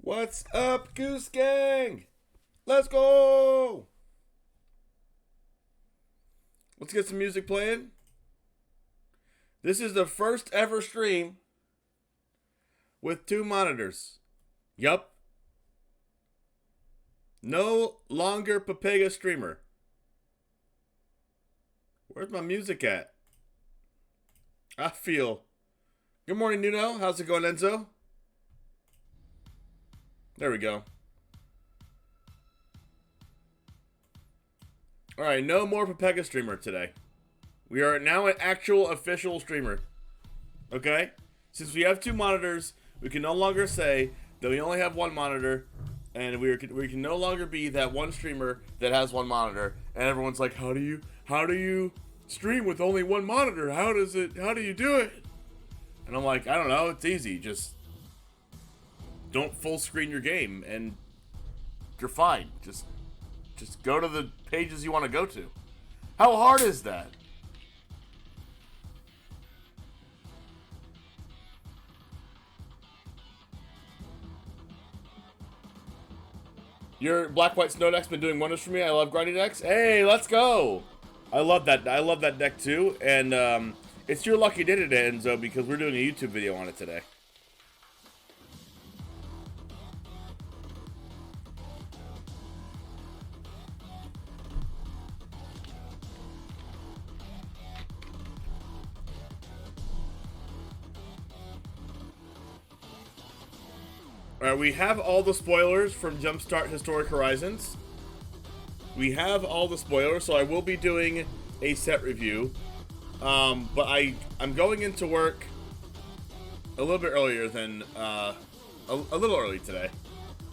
What's up, Goose Gang? Let's go! Let's get some music playing. This is the first ever stream with 2 monitors. Yup. No longer Papega streamer. Where's my music at? I feel. Good morning, Nuno. How's it going, Enzo? There we go. Alright, no more Papega streamer today. We are now an actual official streamer. Okay? Since we have 2 monitors, we can no longer say that we only have 1 monitor, and we can no longer be that one streamer that has 1 monitor. And everyone's like, how do you stream with only 1 monitor? How do you do it? And I'm like, I don't know, it's easy. Just don't full screen your game and you're fine. Just go to the pages you want to go to. How hard is that? Your Black White Snow deck's been doing wonders for me. I love grinding decks. Hey, let's go! I love that deck too, and it's your lucky day today, Enzo, because we're doing a YouTube video on it today. Alright, we have all the spoilers from Jumpstart Historic Horizons. We have all the spoilers, so I will be doing a set review. But I'm going into work a little bit earlier than, a little early today.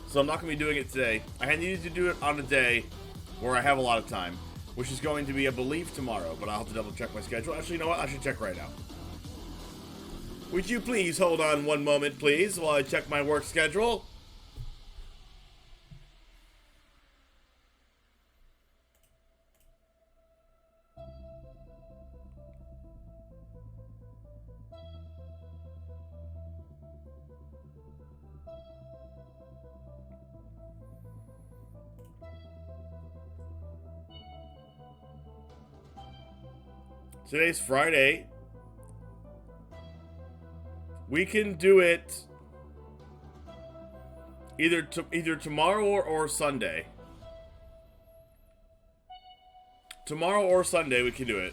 So I'm not going to be doing it today. I needed to do it on a day where I have a lot of time, which is going to be, I believe, tomorrow. But I'll have to double check my schedule. Actually, you know what? I should check right now. Would you please hold on one moment, please, while I check my work schedule? Today's Friday. We can do it either tomorrow or Sunday. Tomorrow or Sunday we can do it.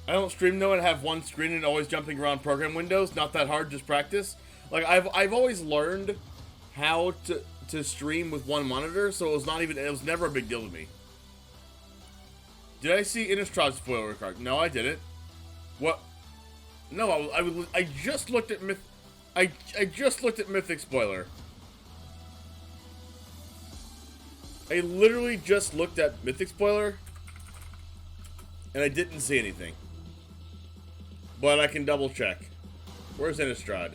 I don't stream though and have one screen and always jumping around program windows. Not that hard, just practice. Like I've always learned how to stream with 1 monitor, so it was never a big deal to me. Did I see Innistrad's spoiler card? No, I didn't. What? No, I just looked at I just looked at Mythic spoiler. I literally just looked at Mythic spoiler, and I didn't see anything. But I can double check. Where's Innistrad?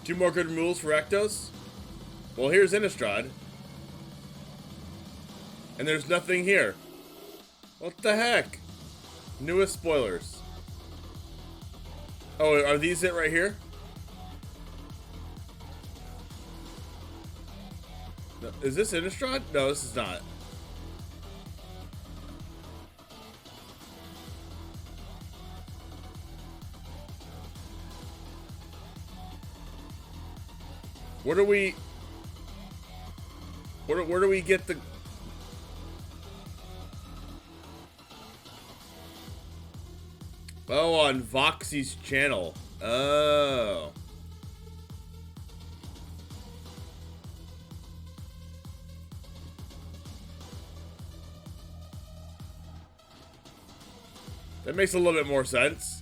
Two more good removals for Rakdos. Well, here's Innistrad. And there's nothing here. What the heck? Newest spoilers. Oh, are these it right here? No, is this Innistrad? No, this is not. Where do we get the... Oh, on Voxy's channel. Oh. That makes a little bit more sense.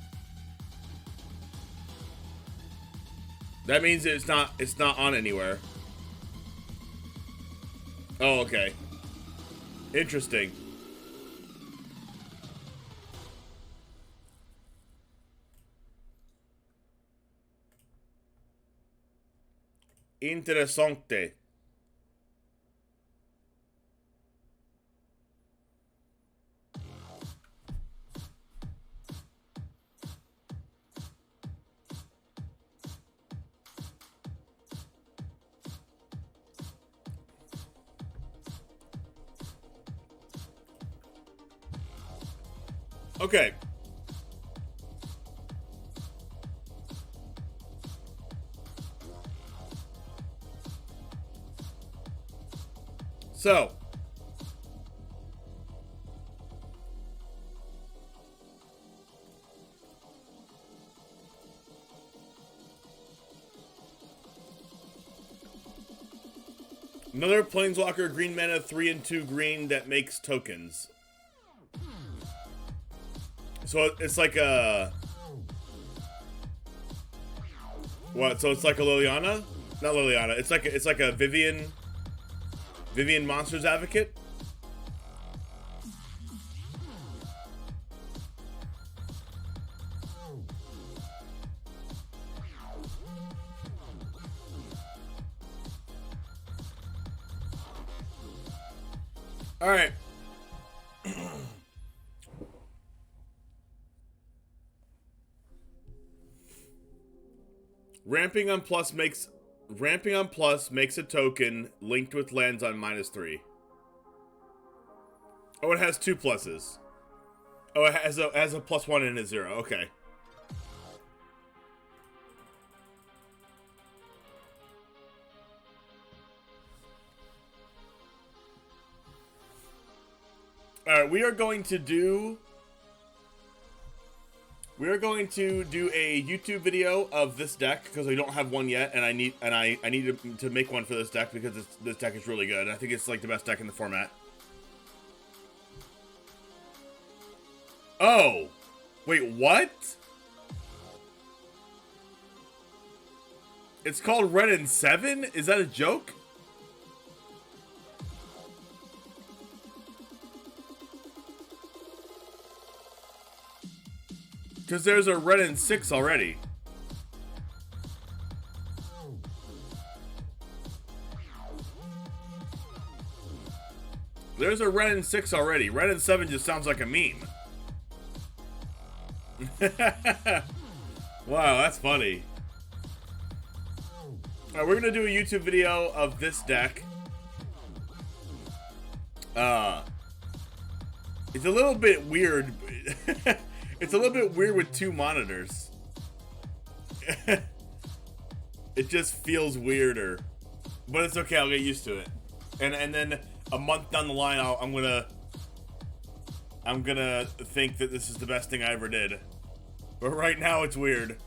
That means it's not on anywhere. Oh, okay. Interesting. Interessante. Okay. So. Another Planeswalker green mana 3 and 2 green that makes tokens. So it's like a... What? So it's like a Liliana? Not Liliana. It's like a Vivian Monsters Advocate? Alright. Ramping on plus makes a token linked with lands on -3. Oh, it has 2 pluses. Oh, it has a +1 and a 0. Okay. Alright, we are going to do a YouTube video of this deck because we don't have one yet, and I need to make one for this deck because this deck is really good. I think it's like the best deck in the format. Oh, wait, what? It's called Red and 7? Is that a joke? Because there's a Red and 6 already. There's a Red and 6 already. Red and 7 just sounds like a meme. Wow, that's funny. Alright, we're gonna do a YouTube video of this deck. It's a little bit weird. It's a little bit weird with 2 monitors. It just feels weirder. But it's okay, I'll get used to it. And then a month down the line, I'm gonna think that this is the best thing I ever did. But right now, it's weird.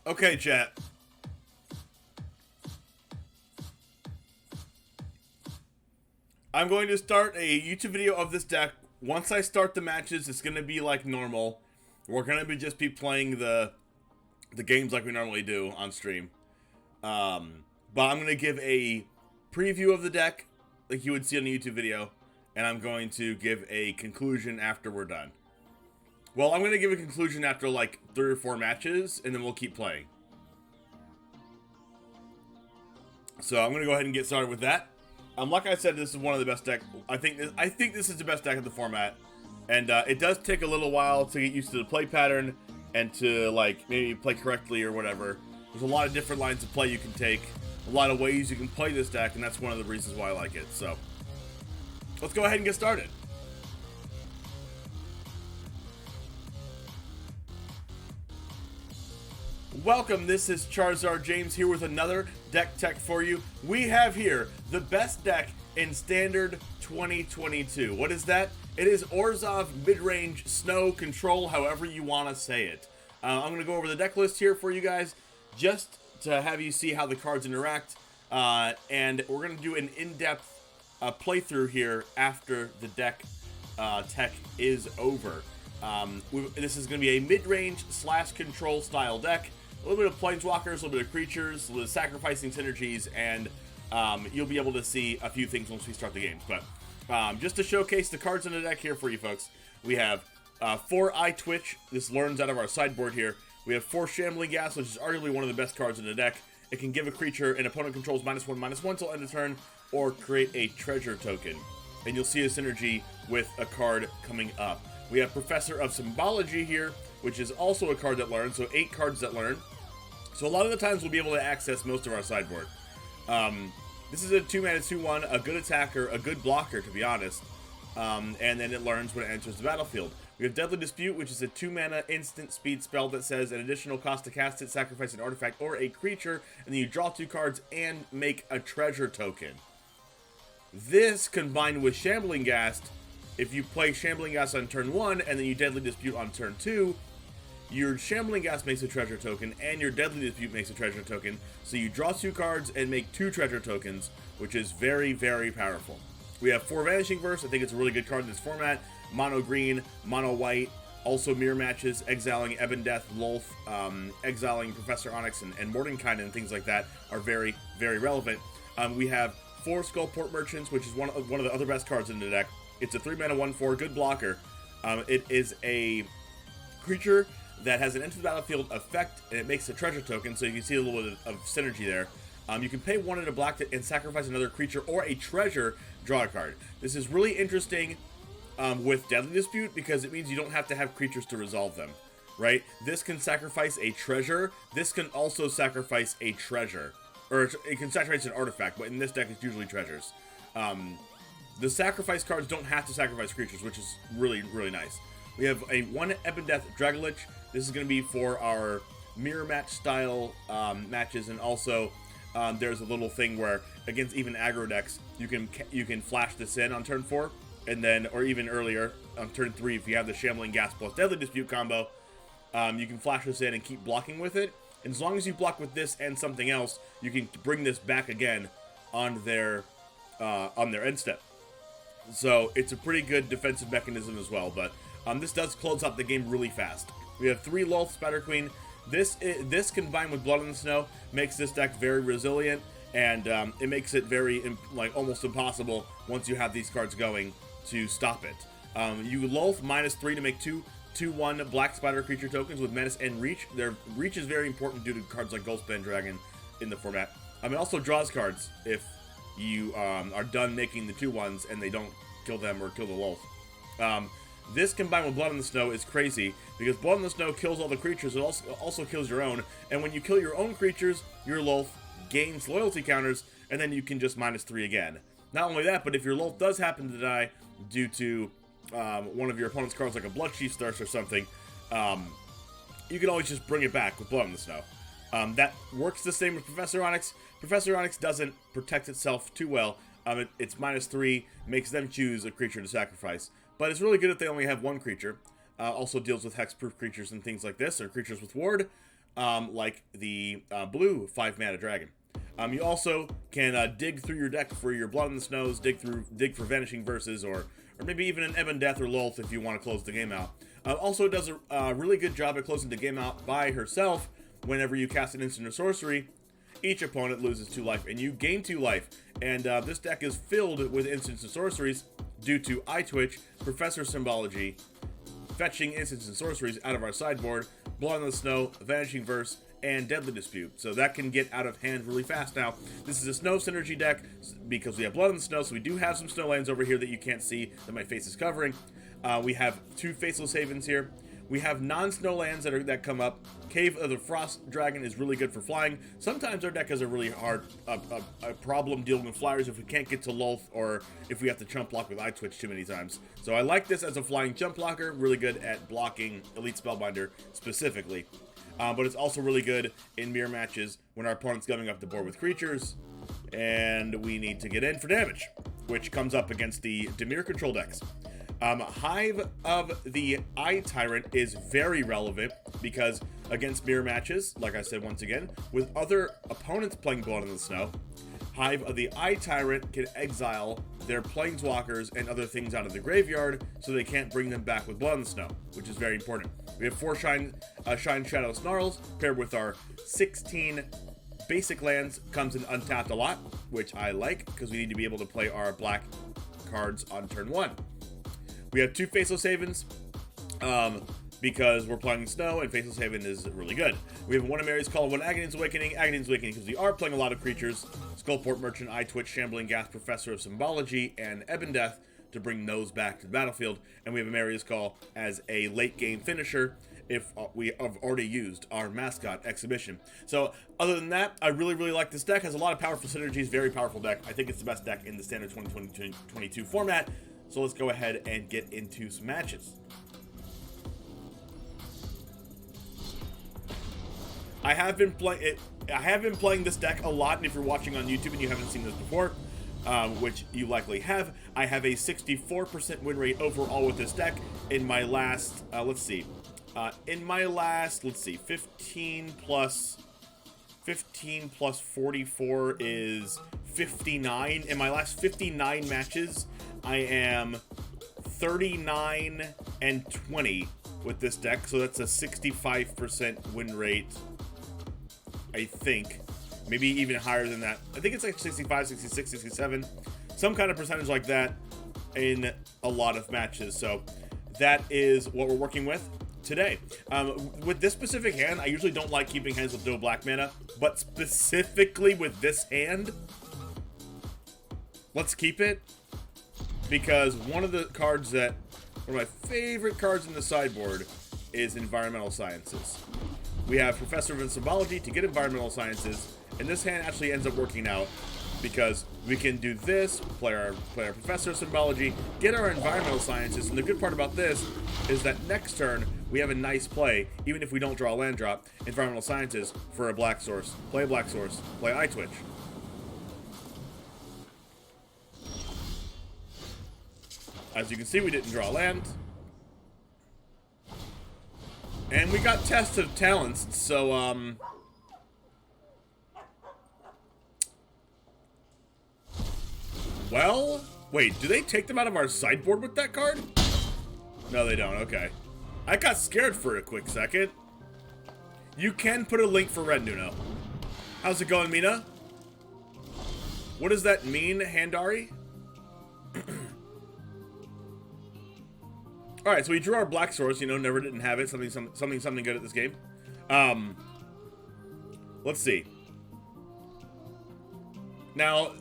Okay, chat. I'm going to start a YouTube video of this deck. Once I start the matches, it's going to be like normal. We're going to just be playing the games like we normally do on stream. But I'm going to give a preview of the deck like you would see on the YouTube video. And I'm going to give a conclusion after we're done. Well, I'm going to give a conclusion after like 3 or 4 matches, and then we'll keep playing. So I'm going to go ahead and get started with that. Like I said, this is one of the best decks. I think this is the best deck of the format, and it does take a little while to get used to the play pattern and to like maybe play correctly or whatever. There's a lot of different lines of play you can take, a lot of ways you can play this deck, and that's one of the reasons why I like it. So let's go ahead and get started. Welcome, this is Charizard James here with another deck tech for you. We have here the best deck in Standard 2022. What is that? It is Orzhov Midrange Snow Control, however you want to say it. I'm going to go over the deck list here for you guys, just to have you see how the cards interact, and we're going to do an in-depth playthrough here after the deck tech is over. This is going to be a mid-range / control style deck. A little bit of planeswalkers, a little bit of creatures, a little sacrificing synergies, and you'll be able to see a few things once we start the games. But just to showcase the cards in the deck here for you folks, we have 4 Eye Twitch. This learns out of our sideboard here. We have 4 Shambling Gas, which is arguably one of the best cards in the deck. It can give a creature an opponent controls -1/-1 till end of turn, or create a treasure token. And you'll see a synergy with a card coming up. We have Professor of Symbology here, which is also a card that learns, so 8 cards that learn. So a lot of the times we'll be able to access most of our sideboard. This is a 2-mana 2/1, a good attacker, a good blocker, to be honest. And then it learns when it enters the battlefield. We have Deadly Dispute, which is a 2-mana instant speed spell that says an additional cost to cast it, sacrifice an artifact or a creature, and then you draw 2 cards and make a treasure token. This, combined with Shambling Ghast, if you play Shambling Ghast on turn 1 and then you Deadly Dispute on turn 2, your Shambling Ghast makes a treasure token and your Deadly Dispute makes a treasure token, so you draw 2 cards and make 2 treasure tokens, which is very, very powerful. We have 4 Vanishing Verse. I think it's a really good card in this format. Mono green, mono white, also mirror matches, exiling Ebon Death, Lolth, exiling Professor Onyx, and Mordenkainen and things like that are very, very relevant. We have 4 Skullport Merchants, which is one of the other best cards in the deck. It's a 3-mana 1/4, good blocker. It is a creature that has an enter the battlefield effect, and it makes a treasure token, so you can see a little bit of synergy there. You can pay 1 in a black and sacrifice another creature or a treasure, draw a card. This is really interesting with Deadly Dispute because it means you don't have to have creatures to resolve them, right? This can sacrifice a treasure. This can also sacrifice a treasure. Or it can sacrifice an artifact, but in this deck it's usually treasures. The sacrifice cards don't have to sacrifice creatures, which is really, really nice. We have a 1 Ebon Death Dragolich. This is going to be for our mirror match style matches, and also there's a little thing where against even aggro decks, you can flash this in on turn 4, and then, or even earlier on turn 3, if you have the Shambling Ghast plus Deadly Dispute combo, you can flash this in and keep blocking with it. And as long as you block with this and something else, you can bring this back again on their end step. So it's a pretty good defensive mechanism as well. But this does close out the game really fast. We have 3 Lolth Spider Queen. This combined with Blood in the Snow makes this deck very resilient, and it makes it very almost impossible once you have these cards going to stop it. You Lolth -3 to make 2/1 black spider creature tokens with menace and reach. Their reach is very important due to cards like Ghost-Bend Dragon in the format. It also draws cards if you are done making the 2/1s and they don't kill them or kill the Lolth. This combined with Blood in the Snow is crazy because Blood in the Snow kills all the creatures. It also kills your own, and when you kill your own creatures, your Lolth gains loyalty counters, and then you can just -3 again. Not only that, but if your Lolth does happen to die due to one of your opponent's cards like a Bloodchief's Thirst or something, you can always just bring it back with Blood in the Snow. That works the same with Professor Onyx. Professor Onyx doesn't protect itself too well. It's -3, makes them choose a creature to sacrifice. But it's really good if they only have 1 creature. Also deals with hexproof creatures and things like this, or creatures with ward, like the blue 5-mana dragon. You also can dig through your deck for your Blood in the Snows, dig for Vanishing Verses, or maybe even an Ebon Death or Lolth if you want to close the game out. Also, it does a really good job at closing the game out by herself. Whenever you cast an instant or sorcery, each opponent loses 2 life, and you gain 2 life. And this deck is filled with instants and sorceries due to Eye Twitch, Professor Symbology, fetching instants and sorceries out of our sideboard, Blood in the Snow, Vanishing Verse, and Deadly Dispute. So that can get out of hand really fast. Now, this is a Snow Synergy deck because we have Blood in the Snow, so we do have some snow lands over here that you can't see that my face is covering. We have 2 Faceless Havens here. We have non-snow lands that come up. Cave of the Frost Dragon is really good for flying. Sometimes our deck has a really hard a problem dealing with flyers if we can't get to Lolth, or if we have to chump block with Eye Twitch too many times. So I like this as a flying chump blocker, really good at blocking Elite Spellbinder specifically. But it's also really good in mirror matches when our opponent's coming up the board with creatures, and we need to get in for damage, which comes up against the Dimir control decks. Hive of the Eye Tyrant is very relevant because against mirror matches, like I said once again, with other opponents playing Blood in the Snow, Hive of the Eye Tyrant can exile their planeswalkers and other things out of the graveyard so they can't bring them back with Blood in the Snow, which is very important. We have 4 Shine Shadow Snarls paired with our 16 basic lands, comes in untapped a lot, which I like because we need to be able to play our black cards on turn 1. We have 2 Faceless Havens, because we're playing Snow, and Faceless Haven is really good. We have 1 Amari's Call, 1 Aghanim Awakening because we are playing a lot of creatures, Skullport Merchant, Eye Twitch, Shambling Ghast, Professor of Symbology, and Ebon Death to bring those back to the battlefield. And we have Amari's Call as a late game finisher. if we have already used our mascot exhibition. So other than that, I really, really like this deck. Has a lot of powerful synergies, very powerful deck. I think it's the best deck in the standard 2022 format. So let's go ahead and get into some matches. I have been playing this deck a lot, and if you're watching on YouTube and you haven't seen this before, which you likely have, I have a 64% win rate overall with this deck. In my last, let's see, 15 plus 44 is 59. In my last 59 matches, I am 39 and 20 with this deck, so that's a 65% win rate, I think. Maybe even higher than that. I think it's like 65, 66, 67, some kind of percentage like that in a lot of matches. So that is what we're working with today. With this specific hand, I usually don't like keeping hands with no black mana, but specifically with this hand, let's keep it, because one of my favorite cards in the sideboard is Environmental Sciences. We have Professor of Symbology to get Environmental Sciences, and this hand actually ends up working out because we can do this, play our Professor of Symbology, get our Environmental Sciences, and the good part about this is that next turn we have a nice play, even if we don't draw a land drop, Environmental Sciences for a black source. Play a black source, play Eye Twitch. As you can see, we didn't draw land. And we got Test of Talents, so, well, wait, do they take them out of our sideboard with that card? No, they don't, okay. I got scared for a quick second. You can put a link for Red Nuno. How's it going, Mina? What does that mean, Handari? Alright, so we drew our black source, you know, never didn't have it, something good at this game. Let's see. Now,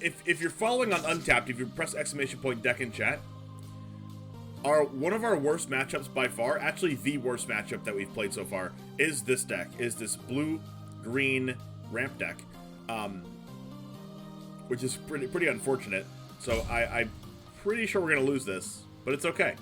if you're following on Untapped, if you press exclamation point deck in chat, one of our worst matchups by far, actually the worst matchup that we've played so far, is this deck, is this blue-green ramp deck, which is pretty unfortunate. So I'm pretty sure we're gonna lose this, but it's okay.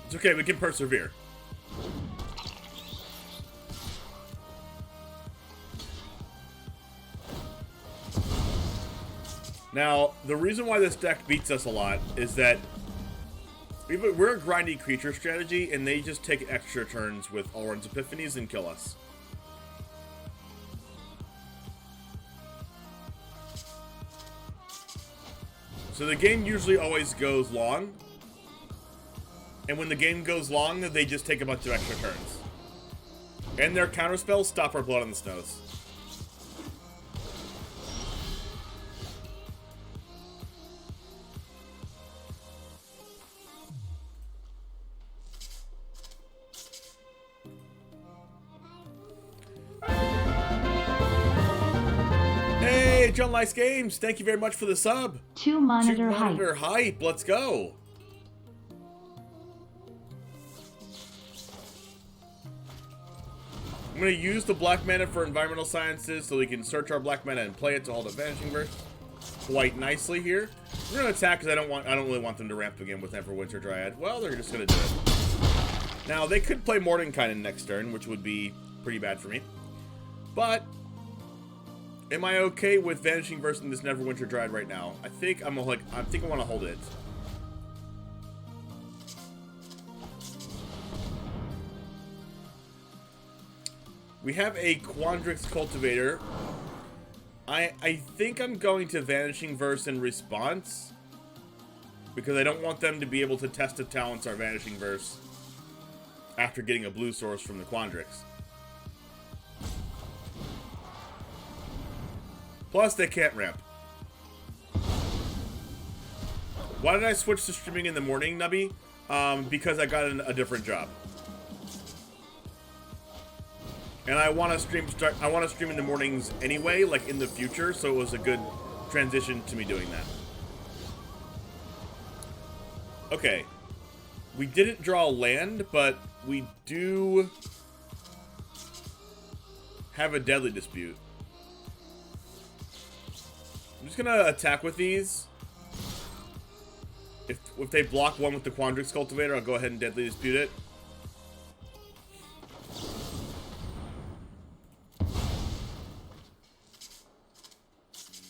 It's okay, we can persevere. Now, the reason why this deck beats us a lot is that we're a grindy creature strategy, and they just take extra turns with Alrund's Epiphanies and kill us. So the game usually always goes long. And when the game goes long, they just take a bunch of extra turns. And their counterspells stop our Blood on the Snows. Hey, John Lice Games, thank you very much for the sub. Two monitor hype. Let's go. I'm going to use the black mana for Environmental Sciences so we can search our black mana and play it to hold a Vanishing Verse quite nicely here. We're going to attack because I don't really want them to ramp again with Neverwinter Dryad. Well, they're just going to do it. Now, they could play Mordenkainen next turn, which would be pretty bad for me. But am I okay with Vanishing Verse in this Neverwinter Dryad right now? I think I want to hold it. We have a Quandrix Cultivator. I think I'm going to Vanishing Verse in response, because I don't want them to be able to test the talents our Vanishing Verse after getting a blue source from the Quandrix. Plus, they can't ramp. Why did I switch to streaming in the morning, Nubby? Because I got a different job. And I want to stream in the mornings anyway, like in the future, so it was a good transition to me doing that. Okay. We didn't draw land, but we do have a deadly dispute. I'm just gonna attack with these. If they block one with the Quandrix Cultivator, I'll go ahead and deadly dispute it.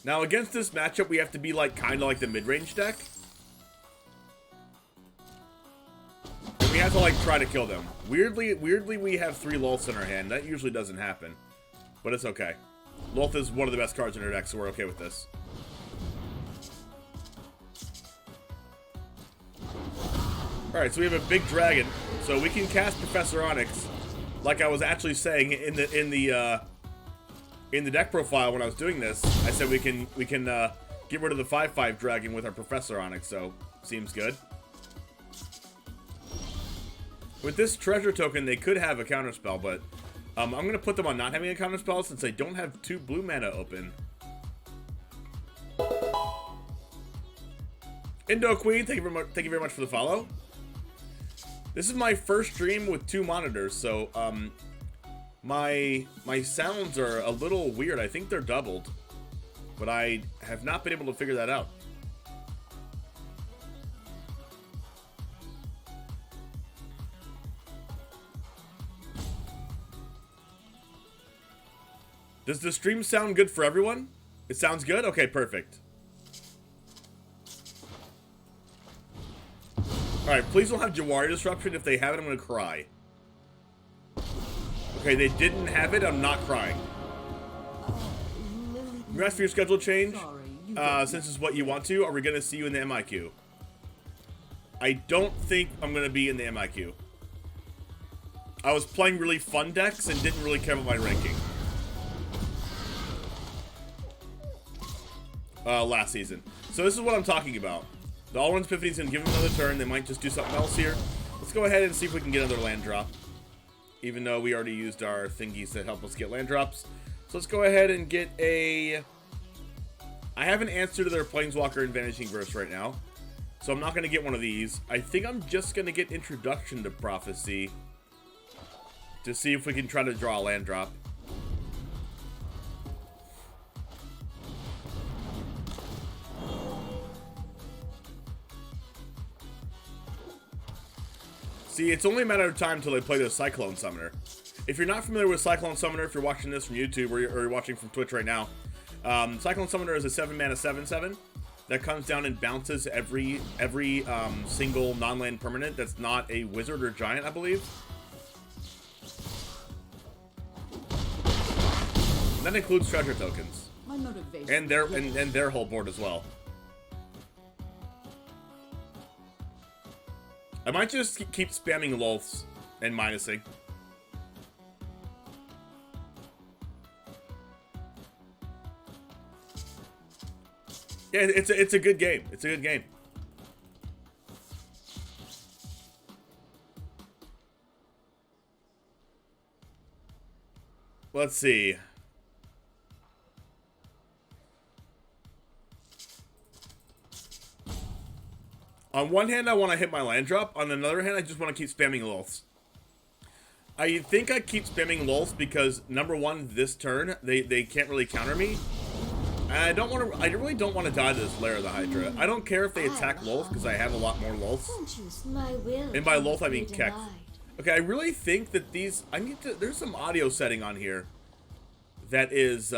Now against this matchup, we have to be like kind of like the mid-range deck. And we have to like try to kill them. Weirdly, we have 3 Lulths in our hand. That usually doesn't happen, but it's okay. Lulth is one of the best cards in our deck, so we're okay with this. Alright, so we have a big dragon, so we can cast Professor Onyx, like I was actually saying in the deck profile when I was doing this. I said we can get rid of the 5/5 dragon with our Professor Onyx, so seems good. With this treasure token, they could have a counterspell, but I'm gonna put them on not having a counterspell since they don't have 2 blue mana open. Indo Queen, thank you very much for the follow. This is my first stream with 2 monitors, so my sounds are a little weird. I think they're doubled, but I have not been able to figure that out. Does the stream sound good for everyone? It sounds good? Okay, perfect. Alright, please don't have Jawari Disruption. If they have it, I'm gonna cry. Okay, they didn't have it. I'm not crying. Congrats for your schedule change. Since it's what you want to, are we gonna see you in the MIQ? I don't think I'm gonna be in the MIQ. I was playing really fun decks and didn't really care about my ranking. Last season. So this is what I'm talking about. The All-Runs Epiphany's gonna give them another turn. They might just do something else here. Let's go ahead and see if we can get another land drop. Even though we already used our thingies to help us get land drops. So let's go ahead and get a... I have an answer to their Planeswalker and Vanishing Verse right now. So I'm not gonna get one of these. I think I'm just gonna get Introduction to Prophecy to see if we can try to draw a land drop. See, it's only a matter of time until they play the Cyclone Summoner. If you're not familiar with Cyclone Summoner, if you're watching this from YouTube or you're watching from Twitch right now, Cyclone Summoner is a 7-mana 7/7 that comes down and bounces every single non-land permanent that's not a wizard or giant, I believe. And that includes treasure tokens. And their whole board as well. I might just keep spamming Lulths and minusing. Yeah, it's a good game. It's a good game. Let's see. On one hand, I want to hit my land drop. On another hand, I just want to keep spamming Lulths. I think I keep spamming Lulths because, number one, this turn, they can't really counter me. And I really don't want to die to this Lair of the Hydra. I don't care if they attack Lulth because I have a lot more Lulths. And by Lulth, I mean Keck. Okay, I really think that these... there's some audio setting on here that is,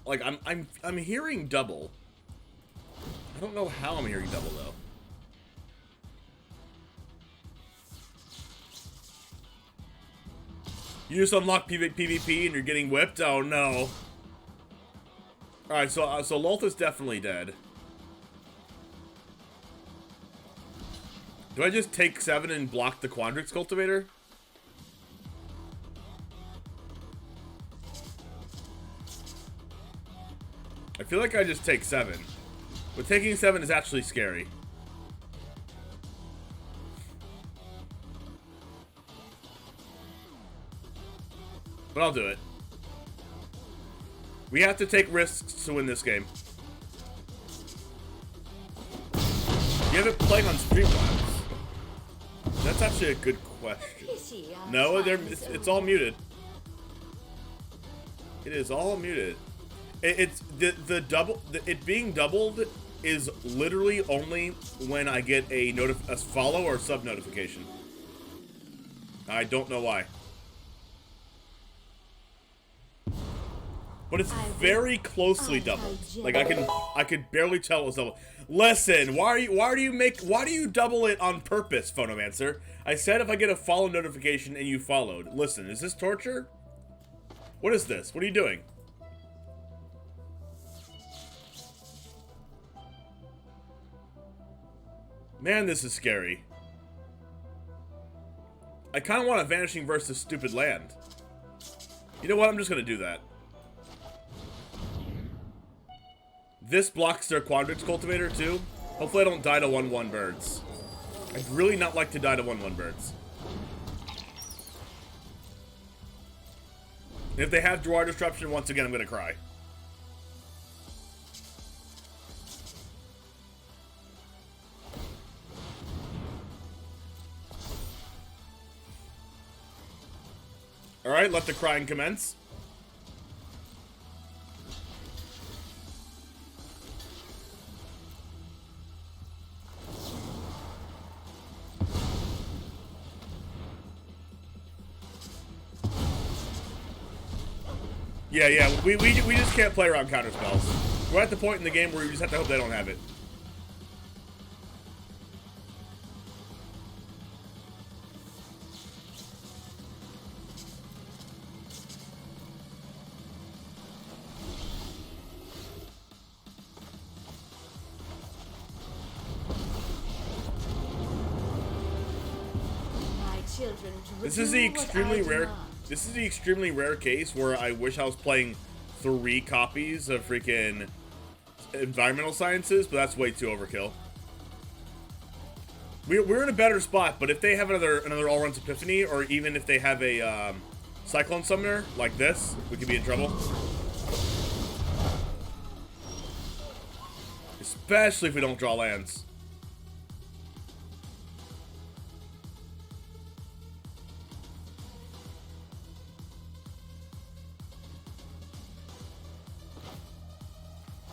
like, I'm hearing double. I don't know how I'm hearing double, though. You just unlock PvP and you're getting whipped? Oh, no. Alright, so Lulth is definitely dead. Do I just take 7 and block the Quandrix Cultivator? I feel like I just take 7. But taking 7 is actually scary. But I'll do it. We have to take risks to win this game. You have it playing on Streamlabs? That's actually a good question. No, it's all muted. It is all muted. It's it being doubled is literally only when I get a follow or sub notification. I don't know why. But it's very closely doubled. Like I could barely tell it was doubled. Listen, why do you double it on purpose, Phonomancer? I said if I get a follow notification and you followed. Listen, is this torture? What is this? What are you doing? Man, this is scary. I kind of want a Vanishing versus Stupid Land. You know what? I'm just going to do that. This blocks their Quadrix Cultivator, too. Hopefully I don't die to 1/1 birds. I'd really not like to die to 1/1 birds. And if they have Drawar Disruption, once again, I'm going to cry. Alright, let the crying commence. Yeah, we just can't play around counter spells. We're at the point in the game where you just have to hope they don't have it. This is the extremely rare case where I wish I was playing 3 copies of freaking environmental sciences, but that's way too overkill. We're in a better spot, but if they have another All-Runs Epiphany, or even if they have a Cyclone Summoner like this, we could be in trouble. Especially if we don't draw lands.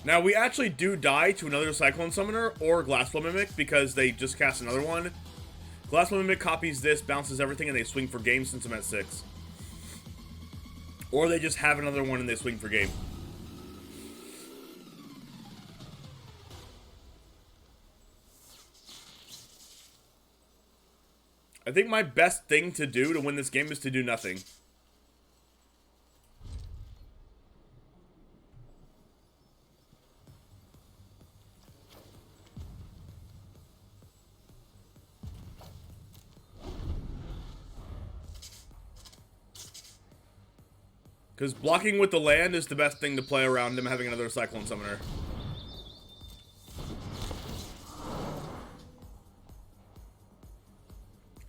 Now, we actually do die to another Cyclone Summoner or Glassflow Mimic because they just cast another one. Glassflow Mimic copies this, bounces everything, and they swing for game since I'm at 6. Or they just have another one and they swing for game. I think my best thing to do to win this game is to do nothing. Because blocking with the land is the best thing to play around him having another Cyclone Summoner.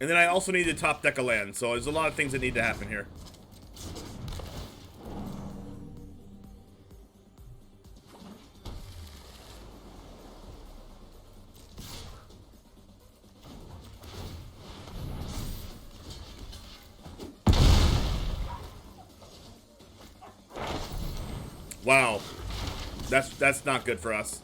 And then I also need to top deck a land, so there's a lot of things that need to happen here. Wow. That's not good for us.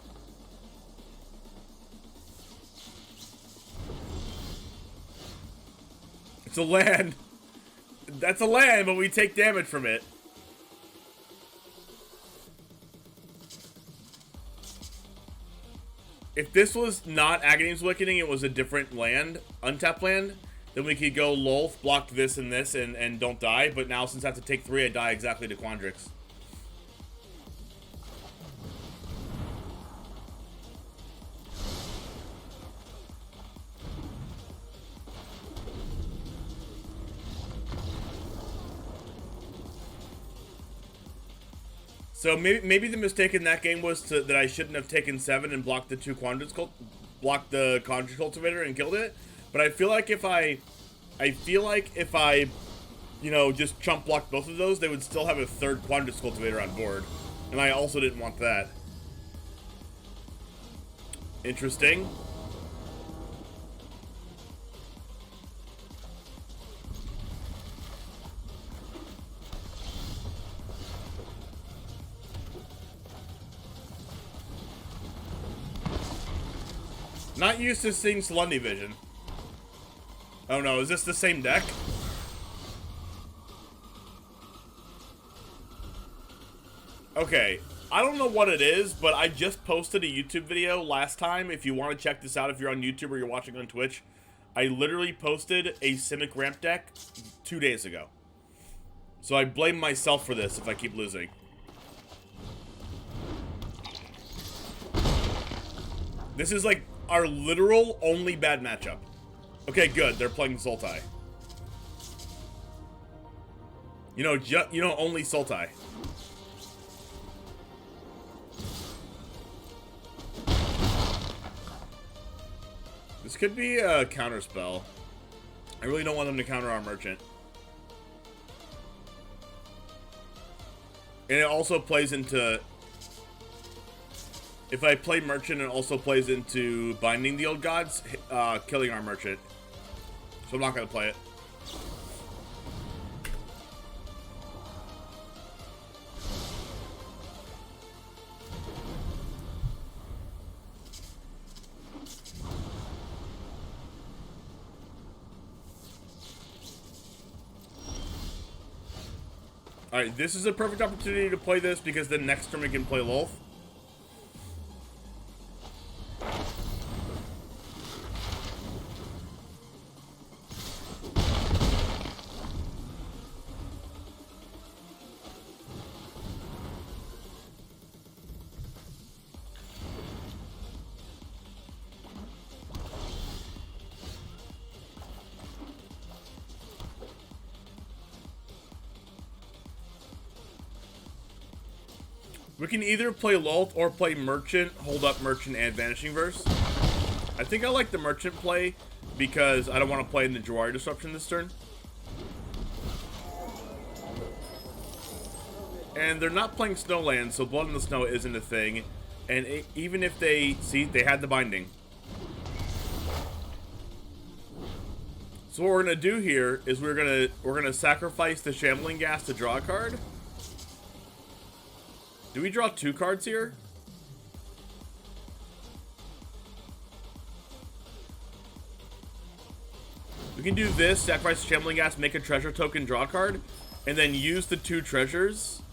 It's a land. That's a land, but we take damage from it. If this was not Aghanim's Awakening, it was a different land, untapped land, then we could go Lolth, block this and this, and don't die. But now, since I have to take 3, I die exactly to Quandrix. So maybe the mistake in that game was that I shouldn't have taken 7 and blocked the 2 Quandrix blocked the Quandrix Cultivator and killed it. But I feel like if I you know, just chump block both of those, they would still have a third Quandrix cultivator on board. And I also didn't want that. Interesting. Not used to seeing Solemnity Vision. Oh no, is this the same deck? Okay, I don't know what it is, but I just posted a YouTube video last time. If you want to check this out, if you're on YouTube or you're watching on Twitch, I literally posted a Simic ramp deck 2 days ago. So I blame myself for this if I keep losing. This is like our literal only bad matchup. Okay, good. They're playing Sultai. You know, only Sultai. This could be a counter spell. I really don't want them to counter our merchant. And it also plays into... If I play merchant, it also plays into binding the old gods, killing our merchant. So I'm not going to play it. Alright, this is a perfect opportunity to play this because then next turn we can play Lolth. We can either play Lolth or play Merchant, Hold Up Merchant, and Vanishing Verse. I think I like the Merchant play because I don't want to play in the Jawari Disruption this turn. And they're not playing Snowland, so Blood in the Snow isn't a thing. And even if they... See, they had the binding. So what we're going to do here is we're going to sacrifice the Shambling Gas to draw a card. Do we draw 2 cards here? We can do this, sacrifice Shambling Gas, make a treasure token, draw a card, and then use the 2 treasures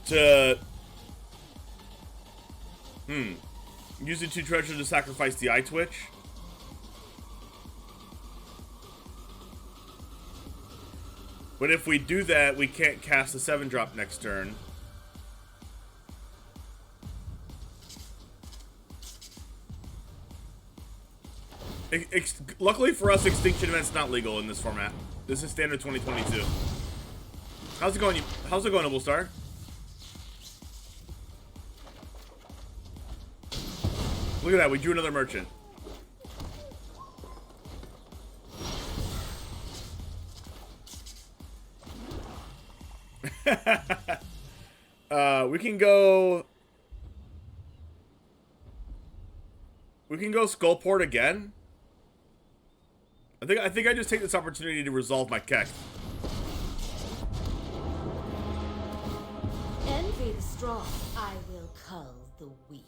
to... Use the 2 treasures to sacrifice the Eye Twitch. But if we do that, we can't cast a 7-drop next turn. Luckily for us, Extinction Event's not legal in this format. This is standard 2022. How's it going? How's it going, Noble Star? Look at that, we drew another merchant. We can go... We can go Skullport again. I think I just take this opportunity to resolve my Keck. Envy the strong, I will cull the weak.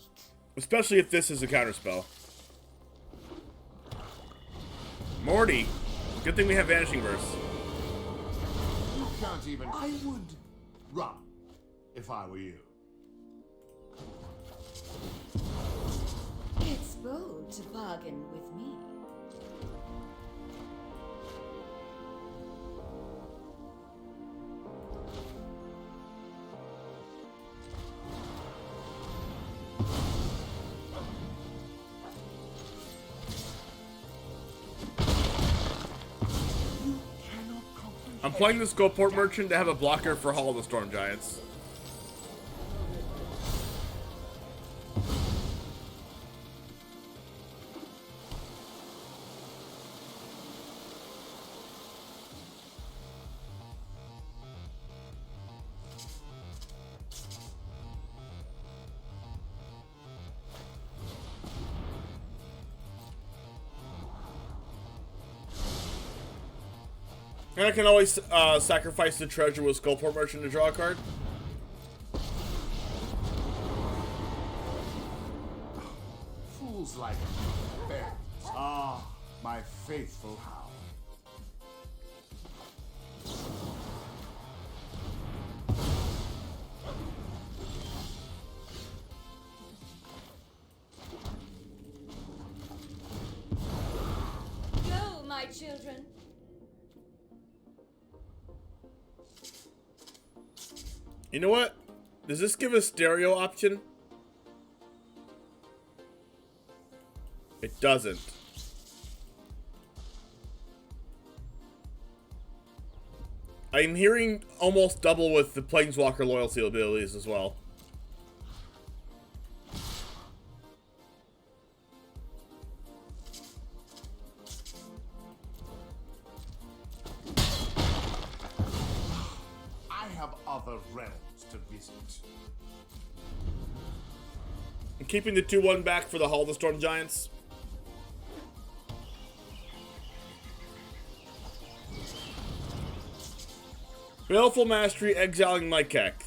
Especially if this is a counterspell. Morty. Good thing we have Vanishing Verse. You can't even... I would run if I were you. It's bold to bargain with me. I'm playing the Skullport Merchant to have a blocker for Hall of the Storm Giants. And I can always sacrifice the treasure with Skullport Merchant to draw a card. Fools like bears. Ah, my faithful hound. Go, my children. You know what? Does this give a stereo option? It doesn't. I'm hearing almost double with the Planeswalker loyalty abilities as well. I have other realms to visit. I'm keeping the 2/1 back for the Hall of the Storm Giants. Baleful Mastery, exiling my Kek.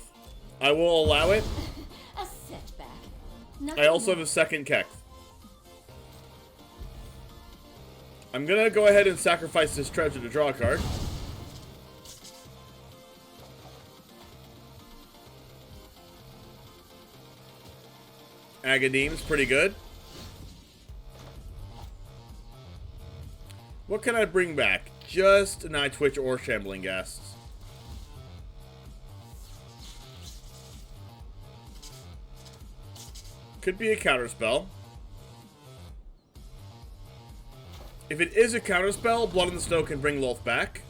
I will allow it. A setback. I also have a second Kek. I'm gonna go ahead and sacrifice this treasure to draw a card. Agadeem's pretty good. What can I bring back? Just an Eye Twitch or Shambling Ghasts. Could be a counterspell. If it is a counterspell, Blood in the Snow can bring Lolth back.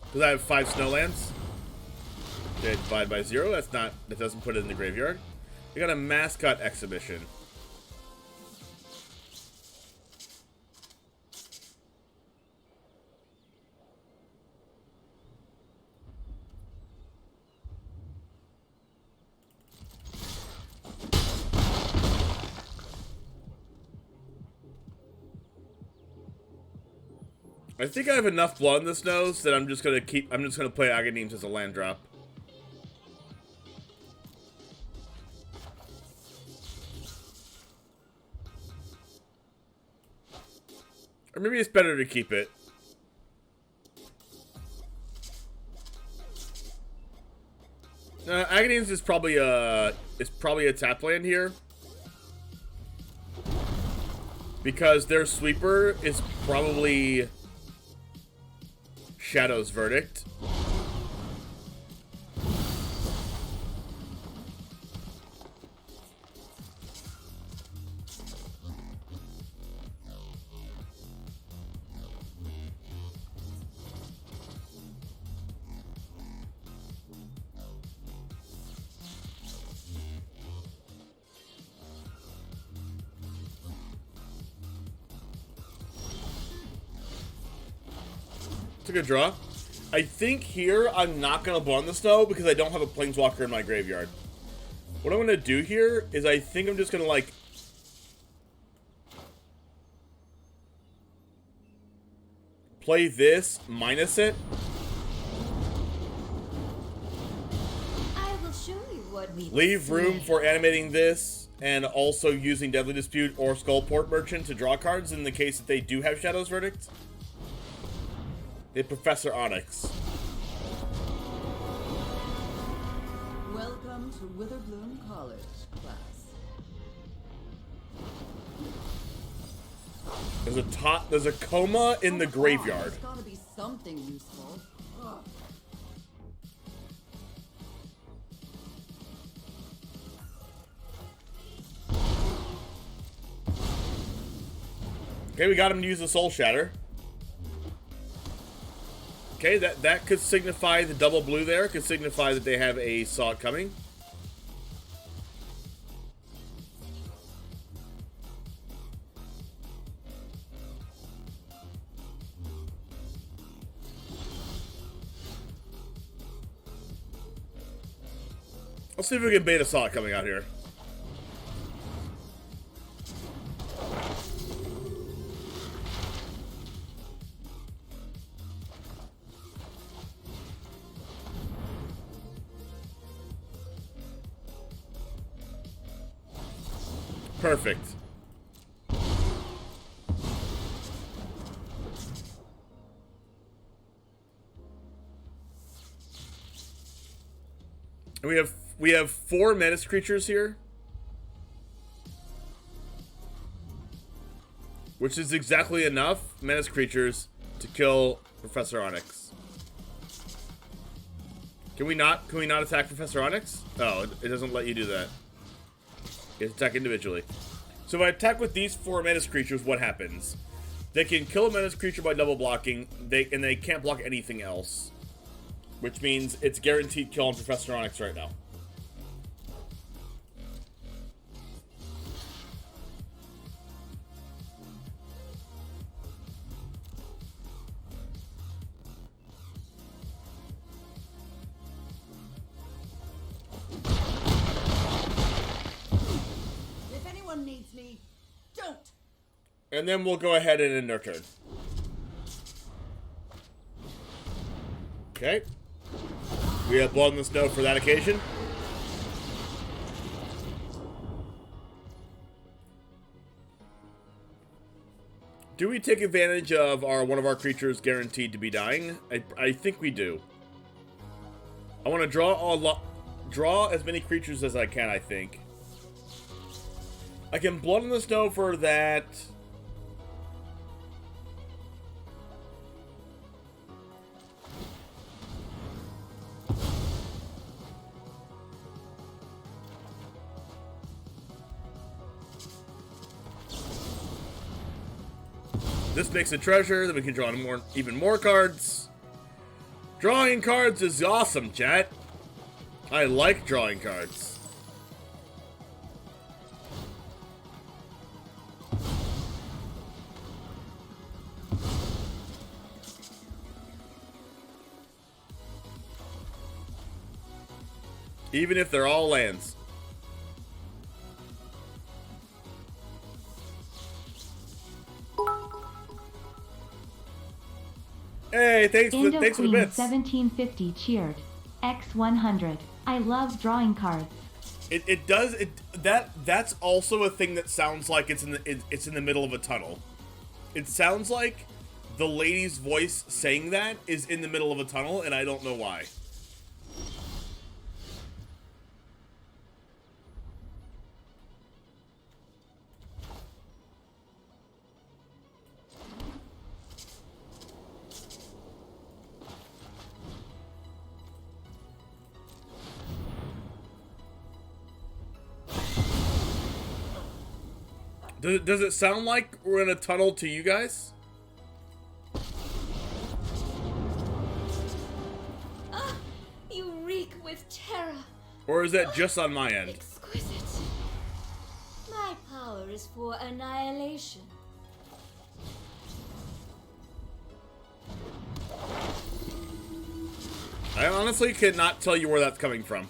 Because I have 5 Snowlands. Okay, divide by 0. That doesn't put it in the graveyard. We got a Mascot Exhibition. I think I have enough Blood in the Snows that I'm just gonna play Agadeem's as a land drop. Or maybe it's better to keep it. Agadeem's is probably a tap land here. Because their sweeper is probably Shadow's Verdict. It's a good draw. I think here I'm not going to Blood in the Snow because I don't have a Planeswalker in my graveyard. What I'm going to do here is I think I'm just going to, like, play this, minus it. I will show you what we Leave room for animating this and also using Deadly Dispute or Skullport Merchant to draw cards in the case that they do have Shadow's Verdict. The Professor Onyx. Welcome to Witherbloom College, class. There's a coma in the graveyard. There's gotta be something useful. Ugh. Okay, we got him to use the Soul Shatter. Okay, that could signify the double blue there. Could signify that they have a Saw It coming. Let's see if we can bait a Saw It coming out here. Perfect. And we have 4 menace creatures here, which is exactly enough menace creatures to kill Professor Onyx. Can we not attack Professor Onyx? Oh, it doesn't let you do that. You have to attack individually. So if I attack with these 4 menace creatures, what happens? They can kill a menace creature by double blocking, and they can't block anything else. Which means it's guaranteed kill on Professor Onyx right now. If anyone needs me, don't. And then we'll go ahead and end our turn. Okay. We have blood in the snow for that occasion. Do we take advantage of one of our creatures guaranteed to be dying? I think we do. I want to draw as many creatures as I can, I think. I can blood in the snow for that. This makes a treasure, then we can draw even more cards. Drawing cards is awesome, chat. I like drawing cards. Even if they're all lands. Hey, thanks for the bits. 1750 cheered. X100. I love drawing cards. That's also a thing that sounds like it's in the middle of a tunnel. It sounds like the lady's voice saying that is in the middle of a tunnel, and I don't know why. Does it sound like we're in a tunnel to you guys? You reek with terror. Or is that just on my end? Exquisite. My power is for annihilation. I honestly cannot tell you where that's coming from.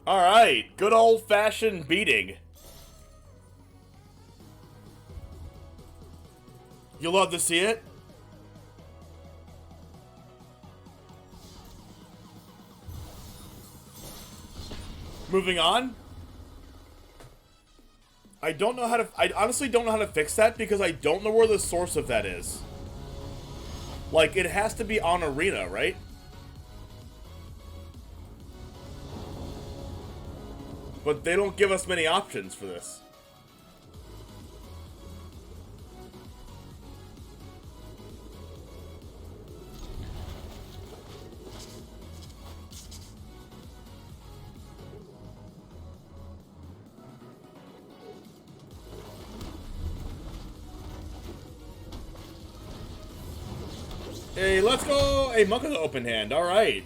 Alright, good old-fashioned beating. You love to see it? Moving on. I honestly don't know how to fix that because I don't know where the source of that is. Like, it has to be on Arena, right? But they don't give us many options for this. Hey, let's go! A Monk of the Open Hand, alright.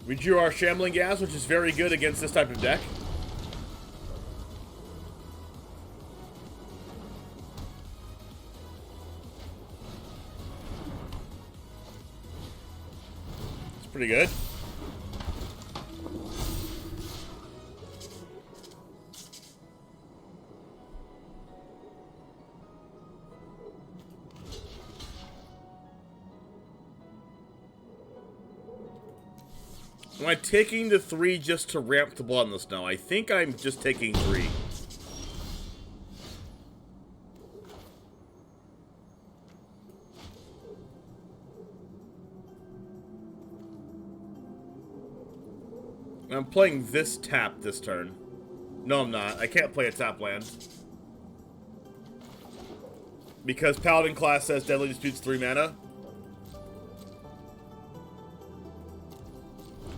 We drew our Shambling Gas, which is very good against this type of deck. pretty good. Am I taking the 3 just to ramp the blood in the snow? I think I'm just taking 3. I'm playing this tap this turn. No, I'm not. I can't play a tap land. Because Paladin class says Deadly Dispute's 3 mana.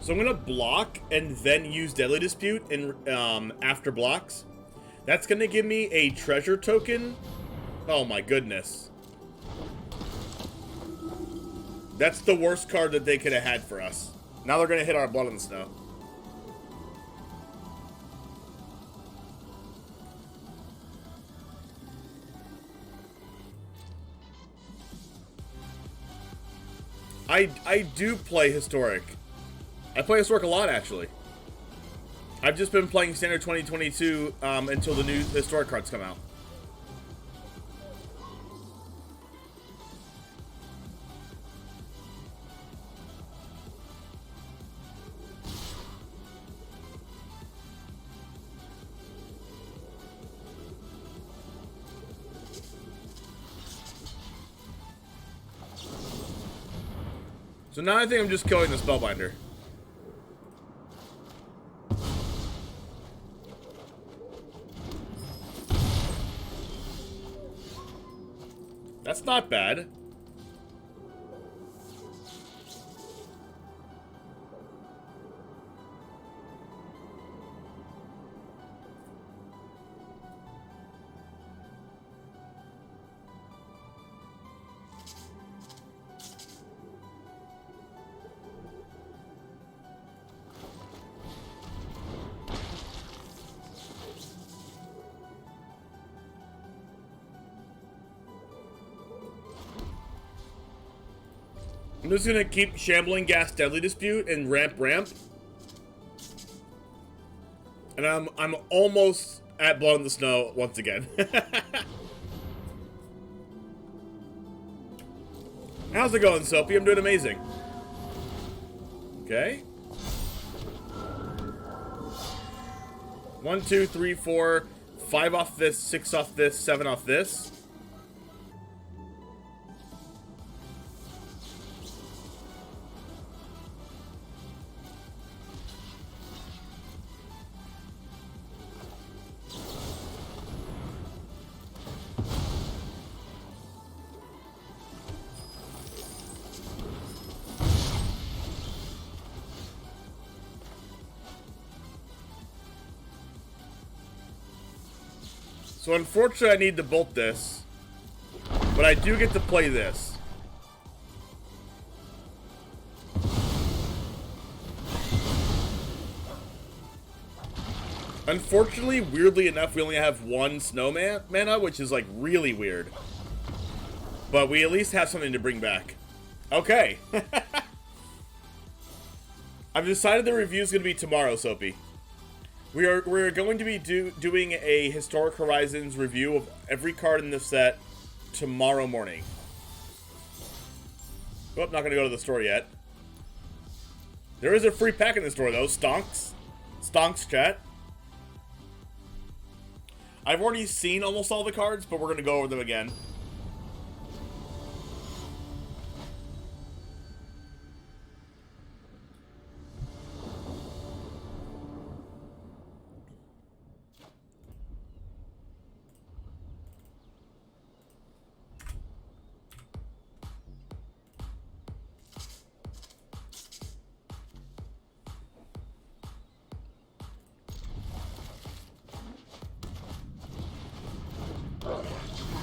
So I'm gonna block and then use Deadly Dispute in after blocks. That's gonna give me a treasure token. Oh my goodness. That's the worst card that they could have had for us. Now they're gonna hit our blood in the snow. I do play Historic. I play Historic a lot, actually. I've just been playing Standard 2022 until the new Historic cards come out. So now I think I'm just killing the Spellbinder. That's not bad. I'm just gonna keep Shambling Gas Deadly Dispute and ramp. And I'm almost at Blood in the Snow once again. How's it going, Soapy? I'm doing amazing. Okay. 1, 2, 3, 4, 5 off this, 6 off this, 7 off this. So unfortunately I need to bolt this, but I do get to play this. Unfortunately, weirdly enough, we only have 1 snow mana, which is like really weird. But we at least have something to bring back. Okay. I've decided the review is going to be tomorrow, Soapy. We're going to be doing a Historic Horizons review of every card in the set tomorrow morning. Oh, not going to go to the store yet. There is a free pack in the store, though. Stonks. Stonks, chat. I've already seen almost all the cards, but we're going to go over them again.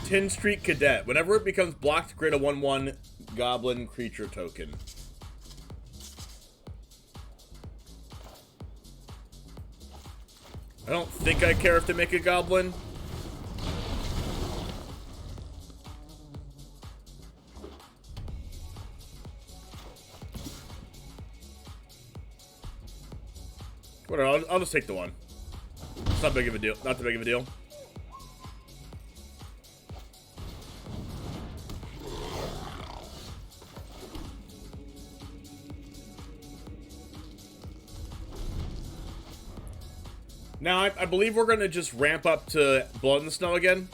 Tin Street Cadet. Whenever it becomes blocked, create a 1/1 goblin creature token. I don't think I care if they make a goblin. Whatever, I'll just take the 1. It's not big of a deal. Not that big of a deal. Now, I believe we're going to just ramp up to Blood in the Snow again.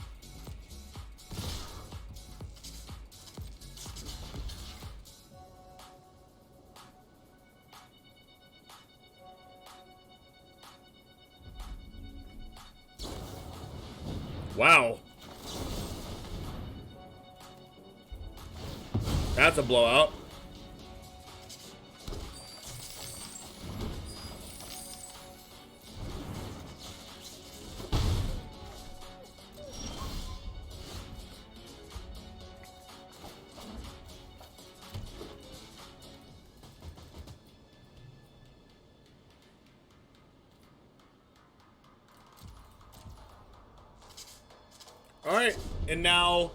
Wow. That's a blowout. Alright, and now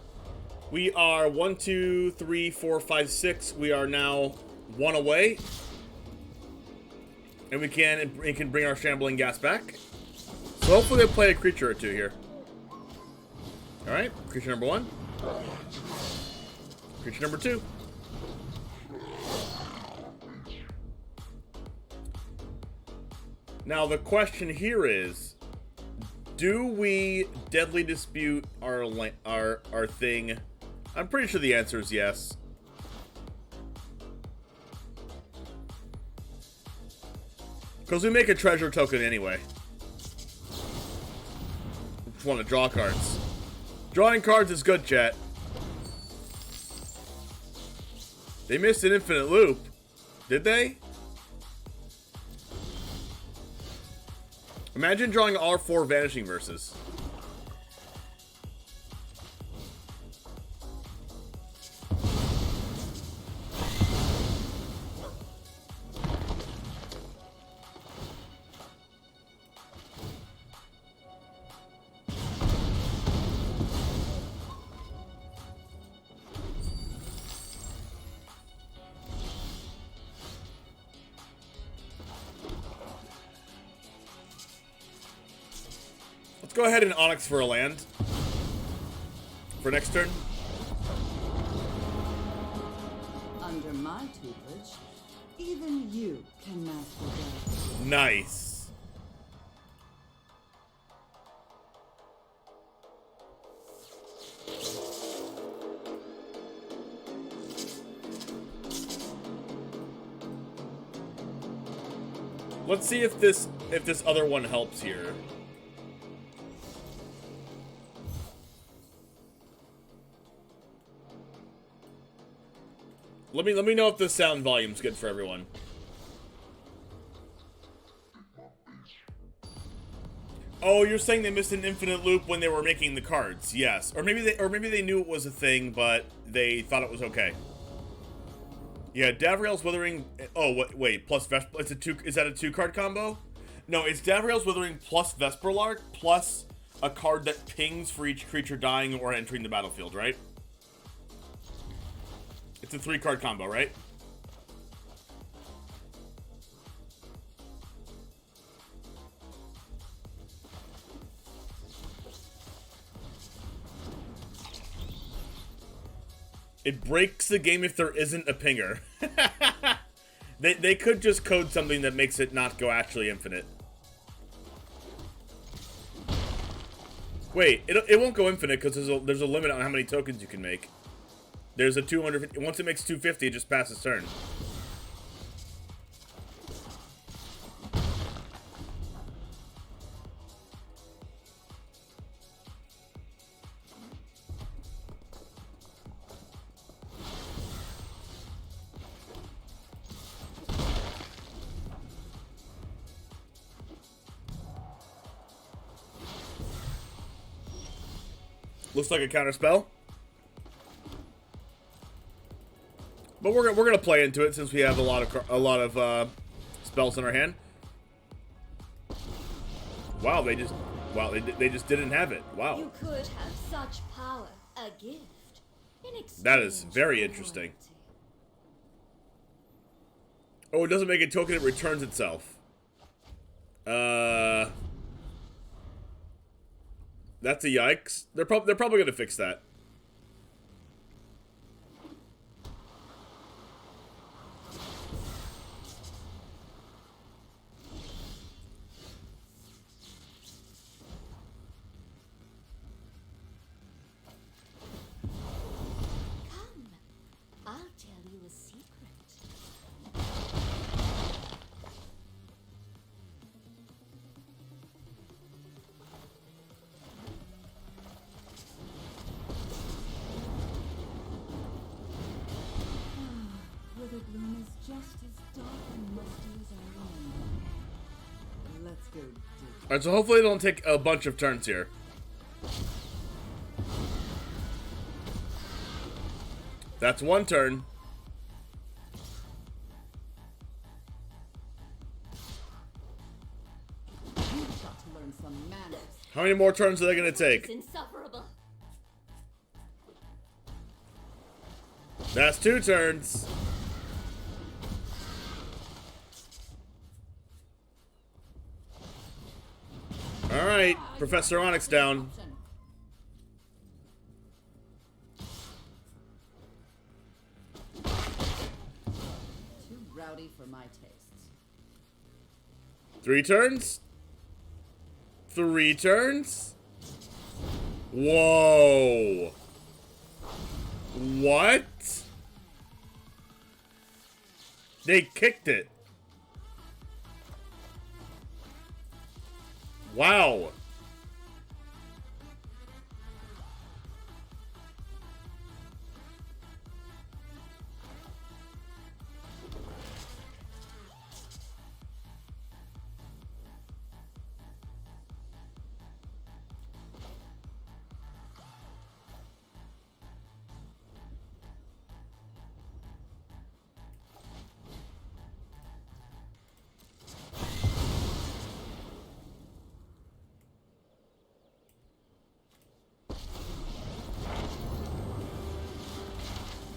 we are 1, 2, 3, 4, 5, 6. We are now 1 away. And we can bring our shambling gas back. So hopefully they'll play a creature or 2 here. Alright, creature number 1. Creature number 2. Now the question here is, do we deadly dispute our thing? I'm pretty sure the answer is yes. Because we make a treasure token anyway. Just want to draw cards. Drawing cards is good, chat. They missed an infinite loop. Did they? Imagine drawing all 4 Vanishing Verses. Go ahead and Onyx for a land. For next turn. Under my tutelage, even you can master that. Nice. Let's see if this other one helps here. Let me know if the sound volume's good for everyone. Oh, you're saying they missed an infinite loop when they were making the cards? Yes, or maybe they knew it was a thing, but they thought it was okay. Yeah, Davriel's Withering. Oh, wait, plus Vesper. It's a 2. Is that a 2-card combo? No, it's Davriel's Withering plus Vesperlark plus a card that pings for each creature dying or entering the battlefield, right? It's a 3-card combo, right? It breaks the game if there isn't a pinger. They could just code something that makes it not go actually infinite. Wait, it won't go infinite because there's a limit on how many tokens you can make. There's a 250. Once it makes 250, it just passes turn. Looks like a counter spell. But we're gonna play into it since we have a lot of spells in our hand. Wow, they just didn't have it. Wow. You could have such power, a gift. That is very interesting. Oh, it doesn't make a token; it returns itself. That's a yikes. They're probably gonna fix that. Come, I'll tell you a secret. Witherbloom is just as dark and musty as I remember. Let's go dig. Alright, so hopefully they don't take a bunch of turns here. That's one turn. You've got to learn some manners. How many more turns are they gonna It's take? insufferable. That's 2 turns. Alright, Professor Onyx down. Too rowdy for my tastes. 3 turns? 3 turns? Whoa. What? They kicked it. Wow.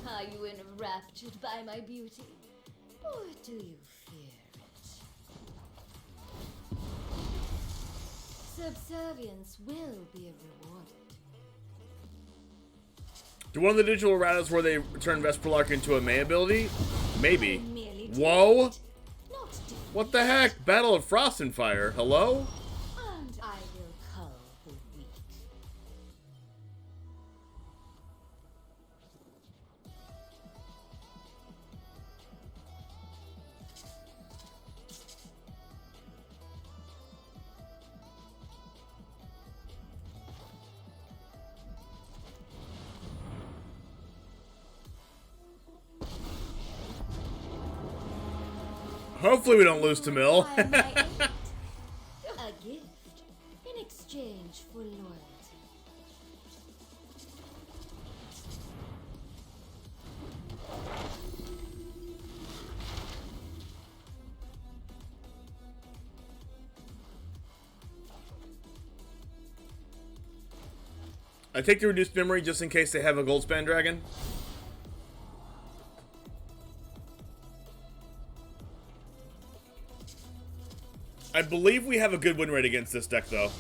Are you enraptured by my beauty? Or do you fear it? Subservience will be rewarded. Do one of the digital erratas where they turn Vesperlark into a May ability? Maybe. I merely Whoa. defeat, not defeat. What the heck? Battle of Frost and Fire. Hello? And I will cull the weak. Hopefully we don't lose to Mill. Require my aid. A gift in exchange for loyalty. I take the reduced memory just in case they have a Goldspan Dragon. I believe we have a good win rate against this deck, though.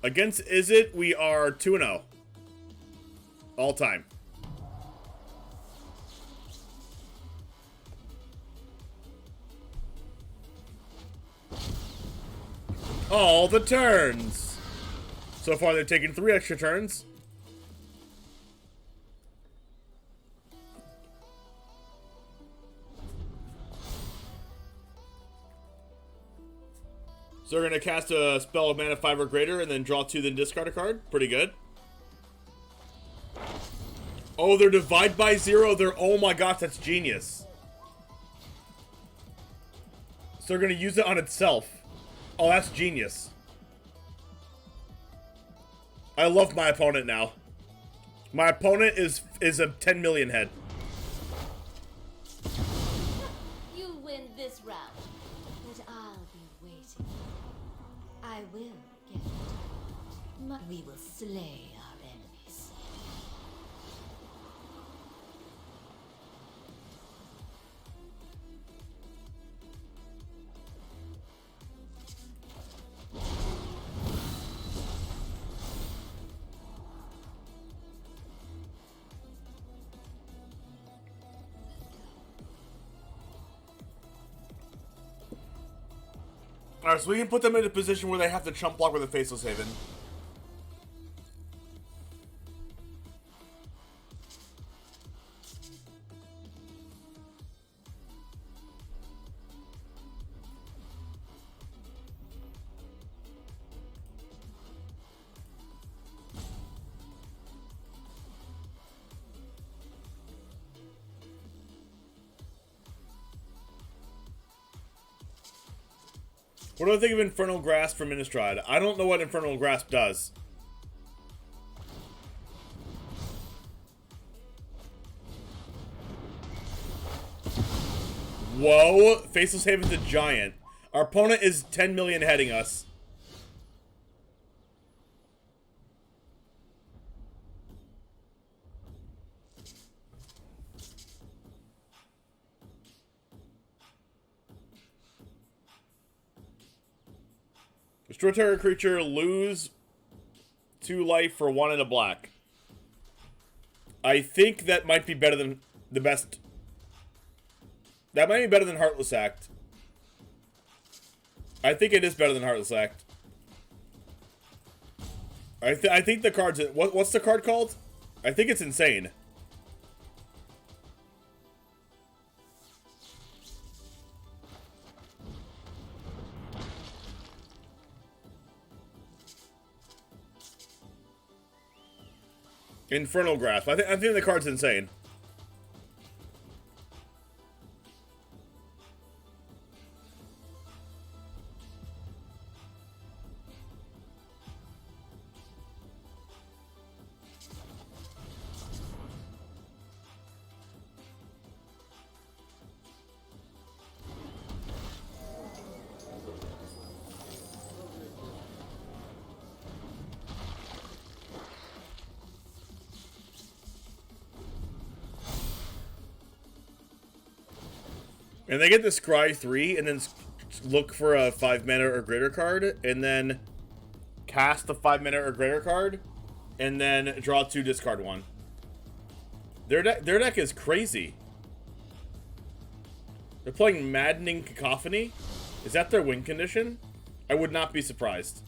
Against Izzet, we are 2-0. All time. All the turns. So far, they've taken 3 extra turns. So they're going to cast a spell of mana 5 or greater and then draw 2, then discard a card. Pretty good. Oh, they're divide by 0. They're, oh my gosh, that's genius. So they're going to use it on itself. Oh, that's genius. I love my opponent now. My opponent is a 10 million head. You win this round, but I'll be waiting. I will get it. We will slay our enemies. Alright, so we can put them in a position where they have to chump block with a Faceless Haven. What do I think of Infernal Grasp from Innistrad? I don't know what Infernal Grasp does. Whoa! Faceless Haven's a giant. Our opponent is 10 million heading us. Destroy target creature, lose 2 life for 1 and a black. I think that might be better than the best. That might be better than Heartless Act. I think it is better than Heartless Act. I think the card's... What's the card called? I think it's Insane. Infernal Grasp. I think the card's insane. And they get the Scry 3, and then look for a 5-mana or greater card, and then cast the 5-mana or greater card, and then draw 2, discard 1. Their deck is crazy. They're playing Maddening Cacophony. Is that their win condition? I would not be surprised.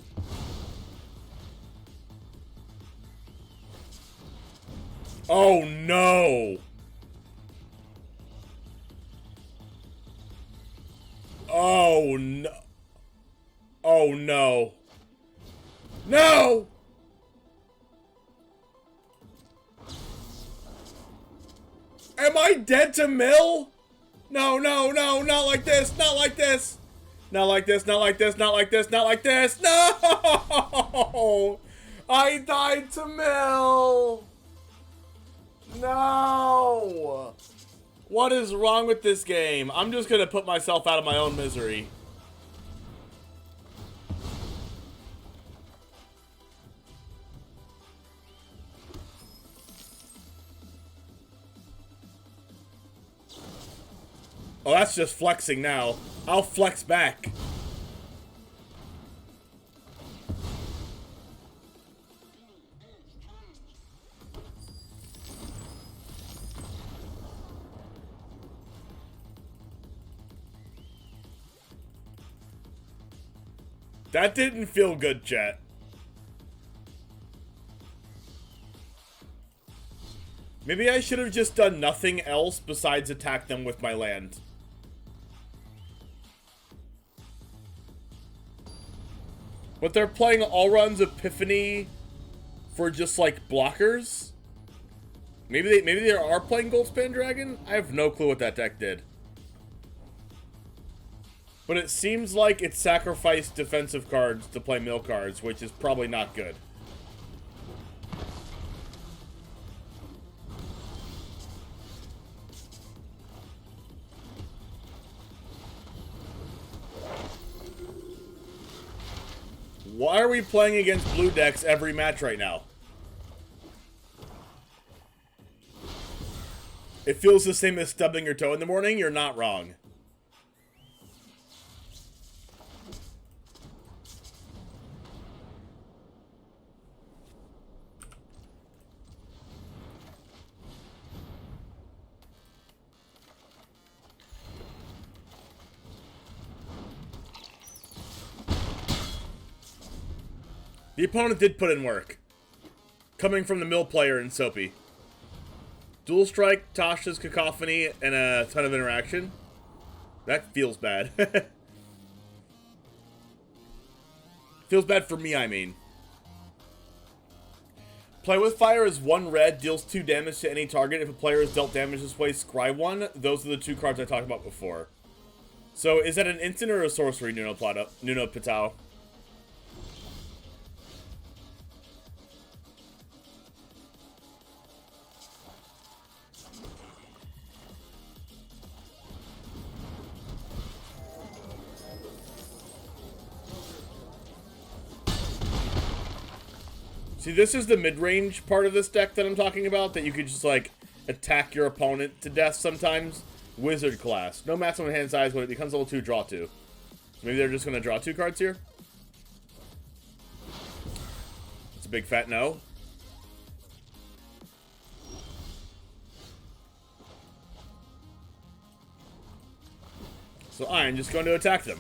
Oh no! Oh no. Oh no. No! Am I dead to mill? No, no, no, not like this, not like this. Not like this, not like this, not like this, not like this. No! I died to mill. No! What is wrong with this game? I'm just gonna put myself out of my own misery. Oh, that's just flexing now. I'll flex back. That didn't feel good, chat. Maybe I should have just done nothing else besides attack them with my land. But they're playing Allrun's Epiphany for just like blockers. Maybe they are playing Goldspan Dragon. I have no clue what that deck did. But it seems like it sacrificed defensive cards to play mill cards, which is probably not good. Why are we playing against blue decks every match right now? It feels the same as stubbing your toe in the morning. You're not wrong. The opponent did put in work. Coming from the mill player in Soapy. Dual Strike, Tasha's Cacophony, and a ton of interaction. That feels bad. Feels bad for me, I mean. Play with Fire is 1 red, deals 2 damage to any target. If a player is dealt damage this way, scry 1. Those are the 2 cards I talked about before. So, is that an instant or a sorcery, Nuno Pitao? See, this is the mid-range part of this deck that I'm talking about, that you could just, like, attack your opponent to death sometimes. Wizard class. No maximum hand size. When it becomes level 2, draw 2. Maybe they're just going to draw 2 cards here? It's a big fat no. So I'm just going to attack them.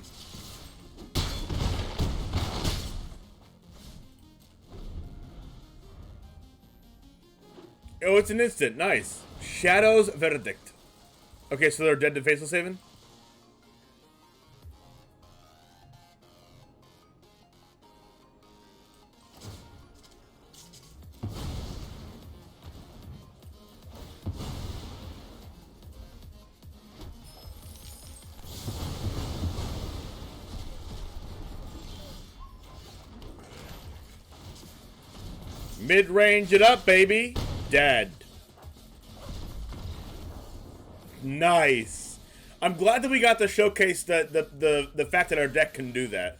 Oh, it's an instant. Nice. Shadow's Verdict. Okay, so they're dead to Faceless Haven? Mid-range it up, baby. Dead. Nice. I'm glad that we got to showcase the fact that our deck can do that.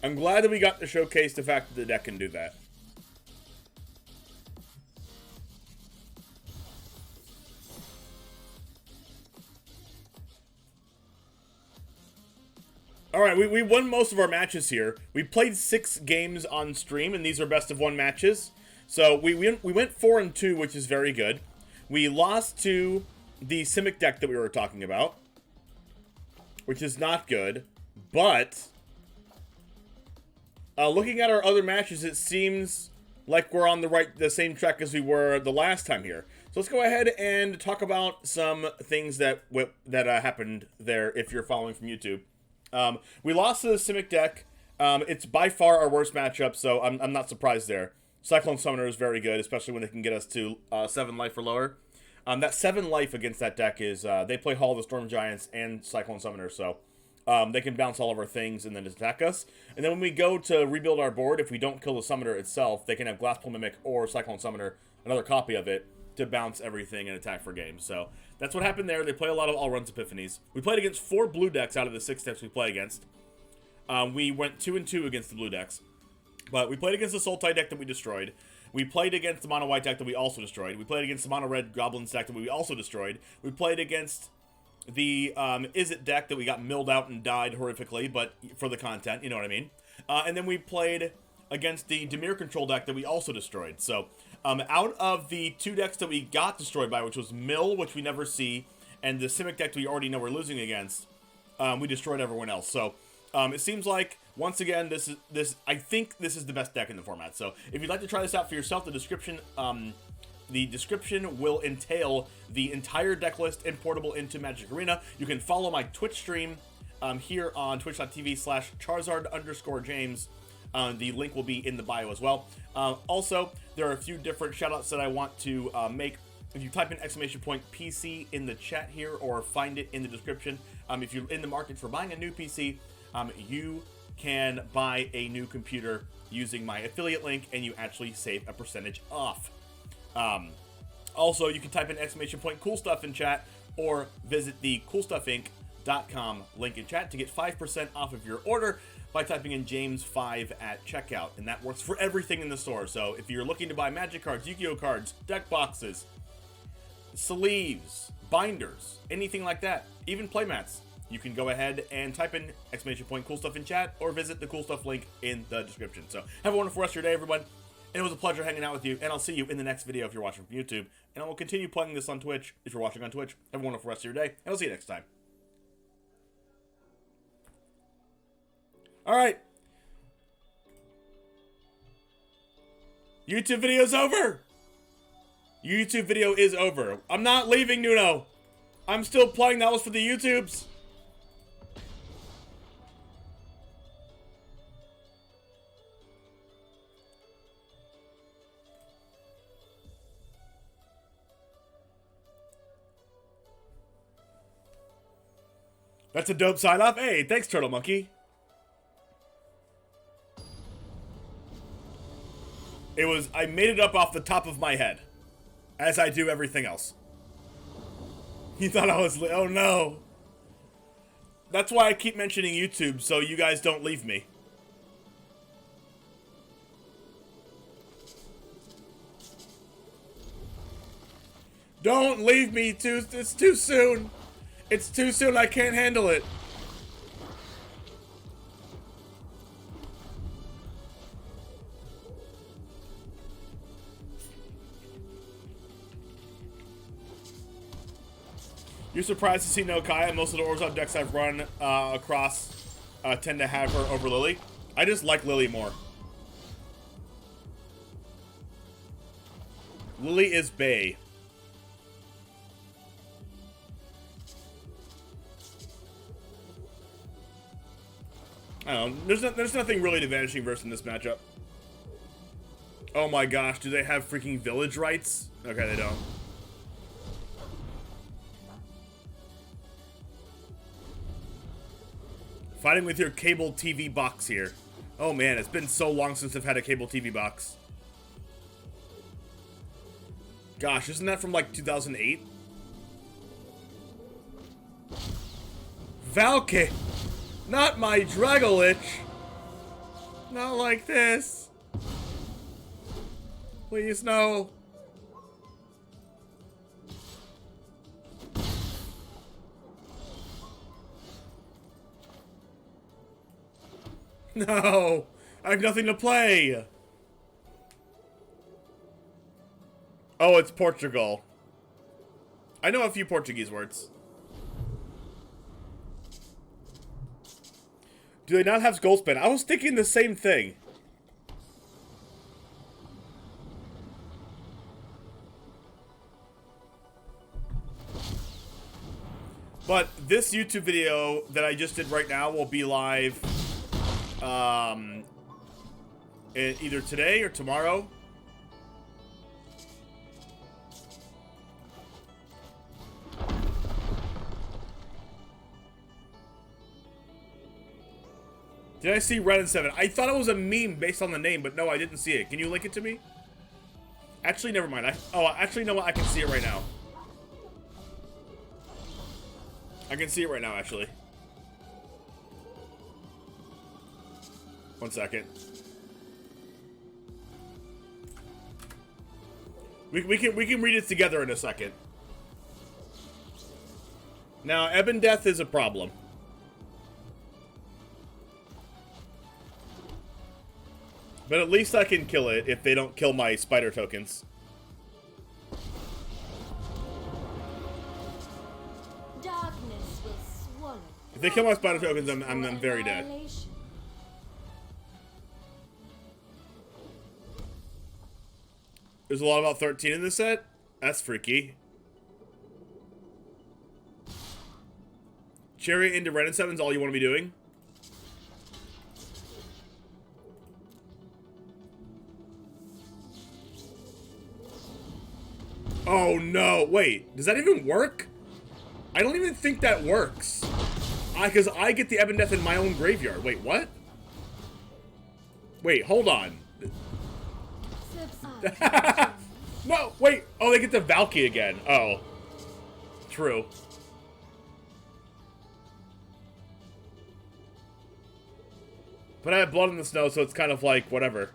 I'm glad that we got to showcase the fact that the deck can do that. Alright, we won most of our matches here. We played 6 games on stream, and these are best of 1 matches. So we went 4-2, which is very good. We lost to the Simic deck that we were talking about, which is not good. But looking at our other matches, it seems like we're on the same track as we were the last time here. So let's go ahead and talk about some things that happened there. If you're following from YouTube, we lost to the Simic deck. It's by far our worst matchup, so I'm not surprised there. Cyclone Summoner is very good, especially when they can get us to 7 life or lower. That 7 life against that deck is, they play Hall of the Storm Giants and Cyclone Summoner, so they can bounce all of our things and then just attack us. And then when we go to rebuild our board, if we don't kill the Summoner itself, they can have Glasspool Mimic or Cyclone Summoner, another copy of it, to bounce everything and attack for games. So that's what happened there. They play a lot of All-Runs Epiphanies. We played against 4 blue decks out of the 6 decks we play against. We went 2-2 against the blue decks. But we played against the Sultai deck that we destroyed. We played against the Mono White deck that we also destroyed. We played against the Mono Red Goblins deck that we also destroyed. We played against the Izzet deck that we got milled out and died horrifically, but for the content, you know what I mean. And then we played against the Dimir Control deck that we also destroyed. So out of the 2 decks that we got destroyed by, which was Mill, which we never see, and the Simic deck we already know we're losing against, we destroyed everyone else. So it seems like, once again, I think this is the best deck in the format. So if you'd like to try this out for yourself, the description will entail the entire deck list importable into Magic Arena. You can follow my Twitch stream here on twitch.tv/Charizard_James. The link will be in the bio as well. Also, there are a few different shoutouts that I want to make. If you type in !PC in the chat here, or find it in the description, if you're in the market for buying a new PC, you can buy a new computer using my affiliate link, and you actually save a percentage off. Also, you can type in !Cool Stuff in chat, or visit the CoolStuffInc.com link in chat to get 5% off of your order by typing in James5 at checkout, and that works for everything in the store. So if you're looking to buy Magic cards, Yu-Gi-Oh cards, deck boxes, sleeves, binders, anything like that, even playmats, you can go ahead and type in !Cool Stuff in chat, or visit the Cool Stuff link in the description. So have a wonderful rest of your day, everyone. And it was a pleasure hanging out with you, and I'll see you in the next video if you're watching from YouTube. And I will continue playing this on Twitch if you're watching on Twitch. Have a wonderful rest of your day, and I'll see you next time. Alright. YouTube video's over. YouTube video is over. I'm not leaving, Nuno. I'm still playing. That was for the YouTubes. That's a dope sign off. Hey, thanks, Turtle Monkey. I made it up off the top of my head. As I do everything else. You thought I was, oh no. That's why I keep mentioning YouTube, so you guys don't leave me. Don't leave me, it's too soon. It's too soon, I can't handle it. You're surprised to see no Kaya. Most of the Orzhov decks I've run across tend to have her over Lily. I just like Lily more. Lily is bae. I don't know. There's nothing really to Vanishing Verse in this matchup. Oh my gosh, do they have freaking village rights? Okay, they don't. Fighting with your cable TV box here. Oh man, it's been so long since I've had a cable TV box. Gosh, isn't that from like 2008? Valky! Not my Dragolich! Not like this. Please, no. No! I have nothing to play! Oh, it's Portugal. I know a few Portuguese words. Do they not have gold spin? I was thinking the same thing. But this YouTube video that I just did right now will be live either today or tomorrow. Did I see Red and 7? I thought it was a meme based on the name, but no, I didn't see it. Can you link it to me? Actually, never mind. Actually, you know what? I can see it right now. I can see it right now, actually. One second. We can read it together in a second. Now, Ebon Death is a problem. But at least I can kill it if they don't kill my spider tokens. Darkness will swallow. If they kill my spider tokens, I'm very dead. There's a lot about 13 in this set? That's freaky. Chariot into Red and 7's all you want to be doing? Oh no, wait, does that even work? I don't even think that works. Because I get the Ebon Death in my own graveyard. Wait, what? Wait, hold on. No, wait. Oh, they get the Valky again. Oh. True. But I have Blood in the Snow, so it's kind of like, whatever.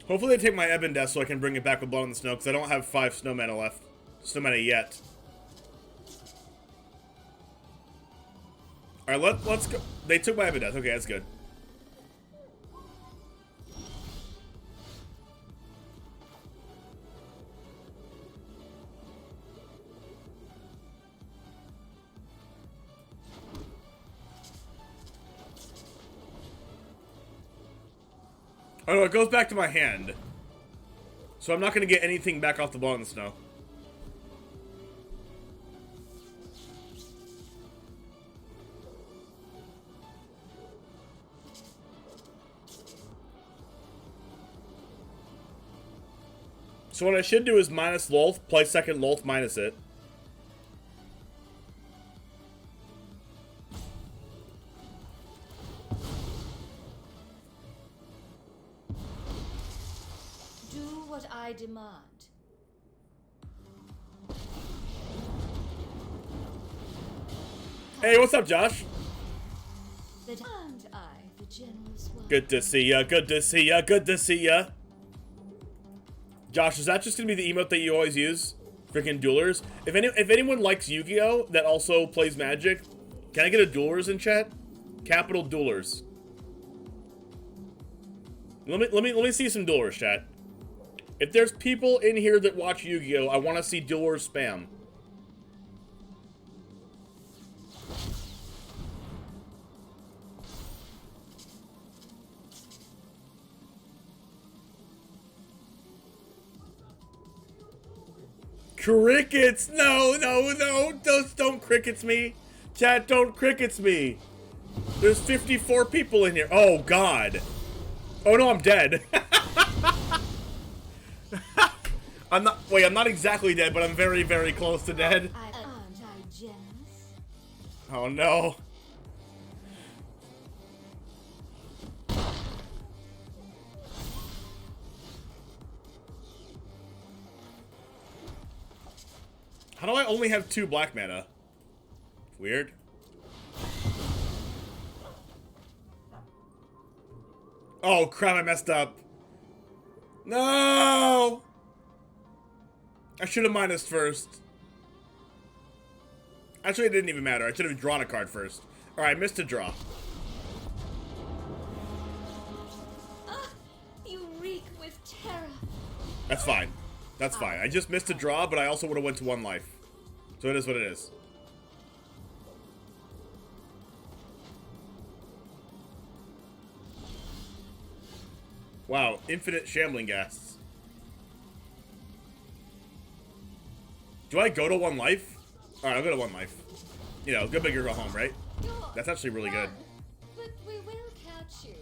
Hopefully they take my Ebon Death so I can bring it back with Blood on the Snow, because I don't have 5 Snow Mana left. Snow Mana yet. Alright, let's go. They took my Ebon Death. Okay, that's good. Oh no, it goes back to my hand. So I'm not going to get anything back off the ball in the snow. So what I should do is minus Lolth, play second Lolth, minus it. Do what I demand. Hey, what's up, Josh? And I, the generous one. Good to see ya, good to see ya, good to see ya. Josh, is that just gonna be the emote that you always use? Freaking duelers? If anyone likes Yu-Gi-Oh! That also plays Magic, can I get a duelers in chat? Capital duelers. Let me see some duelers, chat. If there's people in here that watch Yu-Gi-Oh! I want to see duelers spam. Crickets! No, no, no! Don't crickets me! Chat, don't crickets me! There's 54 people in here. Oh, God. Oh, no, I'm dead. I'm not exactly dead, but I'm very, very close to dead. Aren't I generous? Oh, no. How do I only have 2 black mana? Weird. Oh, crap, I messed up. No! I should have minused first. Actually, it didn't even matter. I should have drawn a card first. Alright, missed a draw. Ah, you reek with terror. That's fine. That's fine. I just missed a draw, but I also would have went to 1 life. So it is what it is. Wow, infinite shambling ghasts. Do I go to 1 life? Alright, I'll go to 1 life. You know, go big or go home, right? That's actually really good. But we will catch you.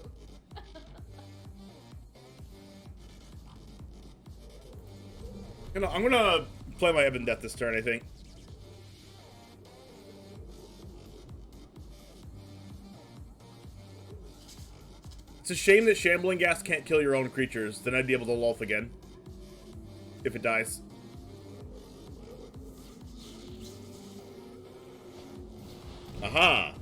I'm gonna play my Ebon Death this turn, I think. It's a shame that Shambling Gas can't kill your own creatures. Then I'd be able to Lolth again. If it dies. Aha!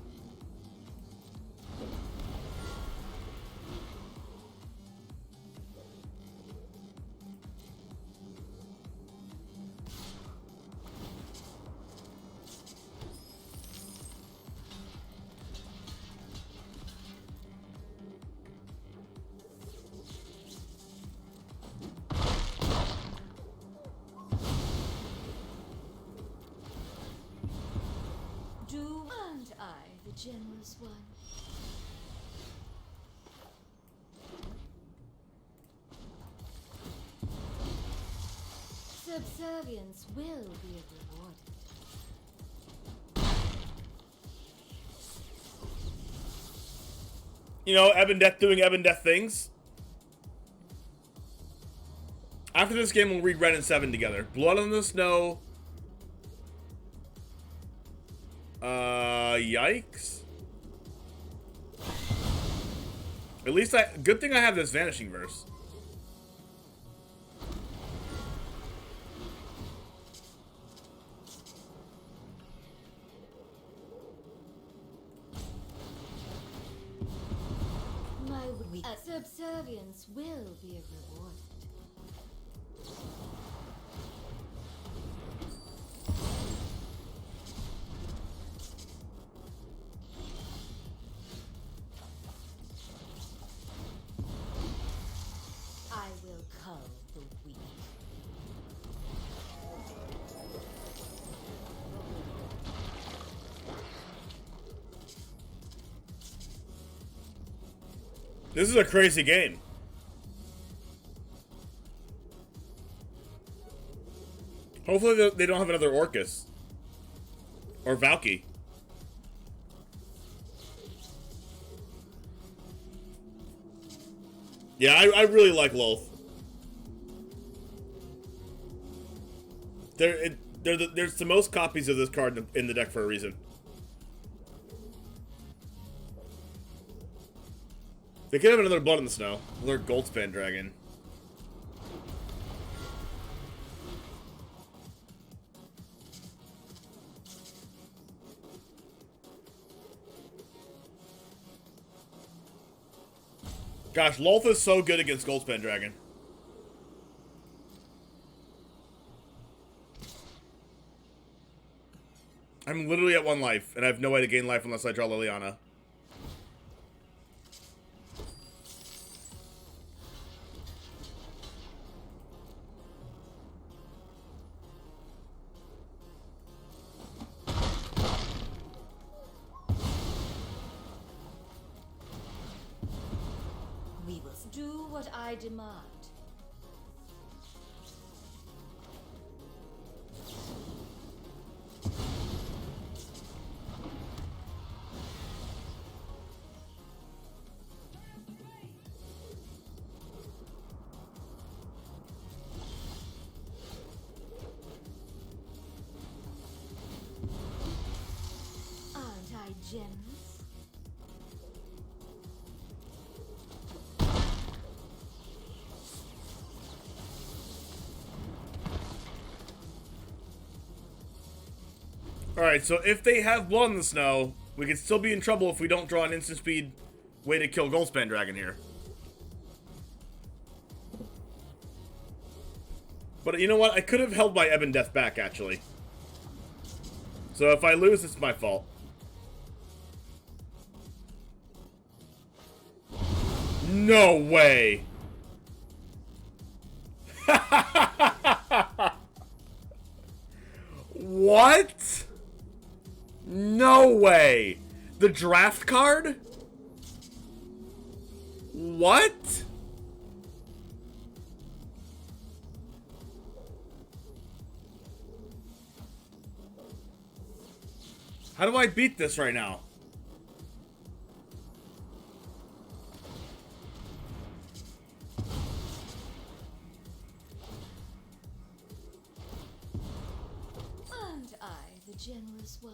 And I, the generous one. Subservience will be rewarded. You know, Ebon Death doing Ebon Death things. After this game, we'll read Red and 7 together. Blood on the Snow. Yikes. At least good thing I have this Vanishing Verse. My subservience will be rewarded. I will cull the weak. This is a crazy game. Hopefully they don't have another Orcus. Or Valky. Yeah, I really like Loth. There's the most copies of this card in the deck for a reason. They could have another Blood in the Snow. Another Goldspan Dragon. Gosh, Loth is so good against Goldspan Dragon. I'm literally at 1 life, and I have no way to gain life unless I draw Liliana. We will do what I demand. Aren't I generous? Alright, so if they have Blood in the Snow, we could still be in trouble if we don't draw an instant speed way to kill Goldspan Dragon here. But you know what? I could have held my Ebon Death back, actually. So if I lose, it's my fault. No way! What? No way! The draft card? What? How do I beat this right now? Aren't I the generous one?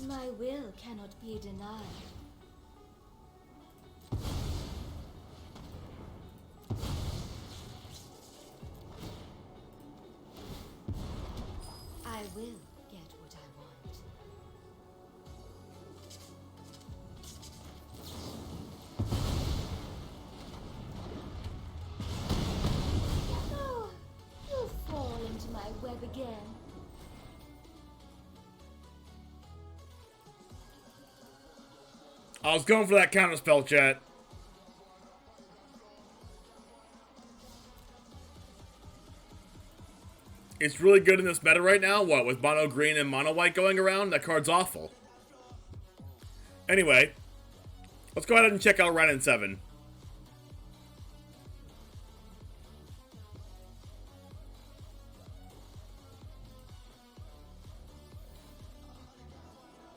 My will cannot be denied. I will get what I want. Oh, you'll fall into my web again. I was going for that counter spell, chat. It's really good in this meta right now. What, with mono green and mono white going around? That card's awful. Anyway, let's go ahead and check out Ren 7.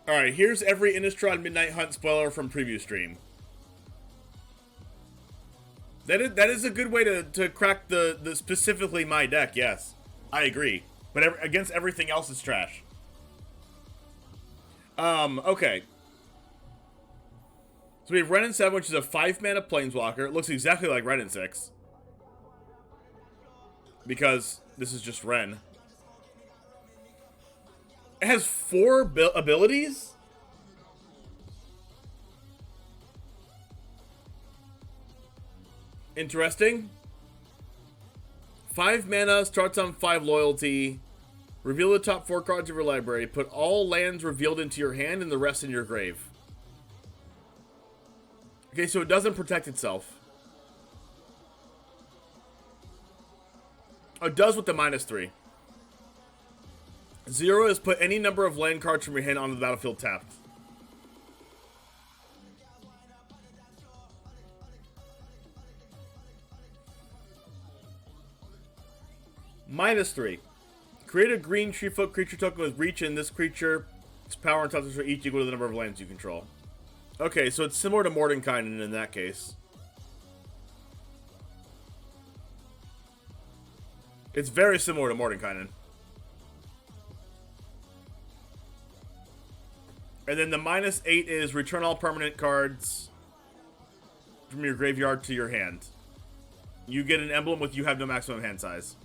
Alright, here's every Innistrad Midnight Hunt spoiler from preview stream. That is a good way to crack the specifically my deck, yes. I agree. But against everything else, it's trash. Okay. So we have Ren 7, which is a 5-mana Planeswalker. It looks exactly like Ren 6. Because this is just Ren. It has 4 abilities? Interesting. 5 mana, starts on 5 loyalty. Reveal the top 4 cards of your library. Put all lands revealed into your hand and the rest in your grave. Okay, so it doesn't protect itself. Oh, it does with the -3. 0 is put any number of land cards from your hand onto the battlefield tapped. -3. Create a green tree folk creature token with reach, and this creature's power and toughness are each equal to the number of lands you control. Okay, so it's similar to Mordenkainen in that case. It's very similar to Mordenkainen. And then the -8 is return all permanent cards from your graveyard to your hand. You get an emblem with you have no maximum hand size.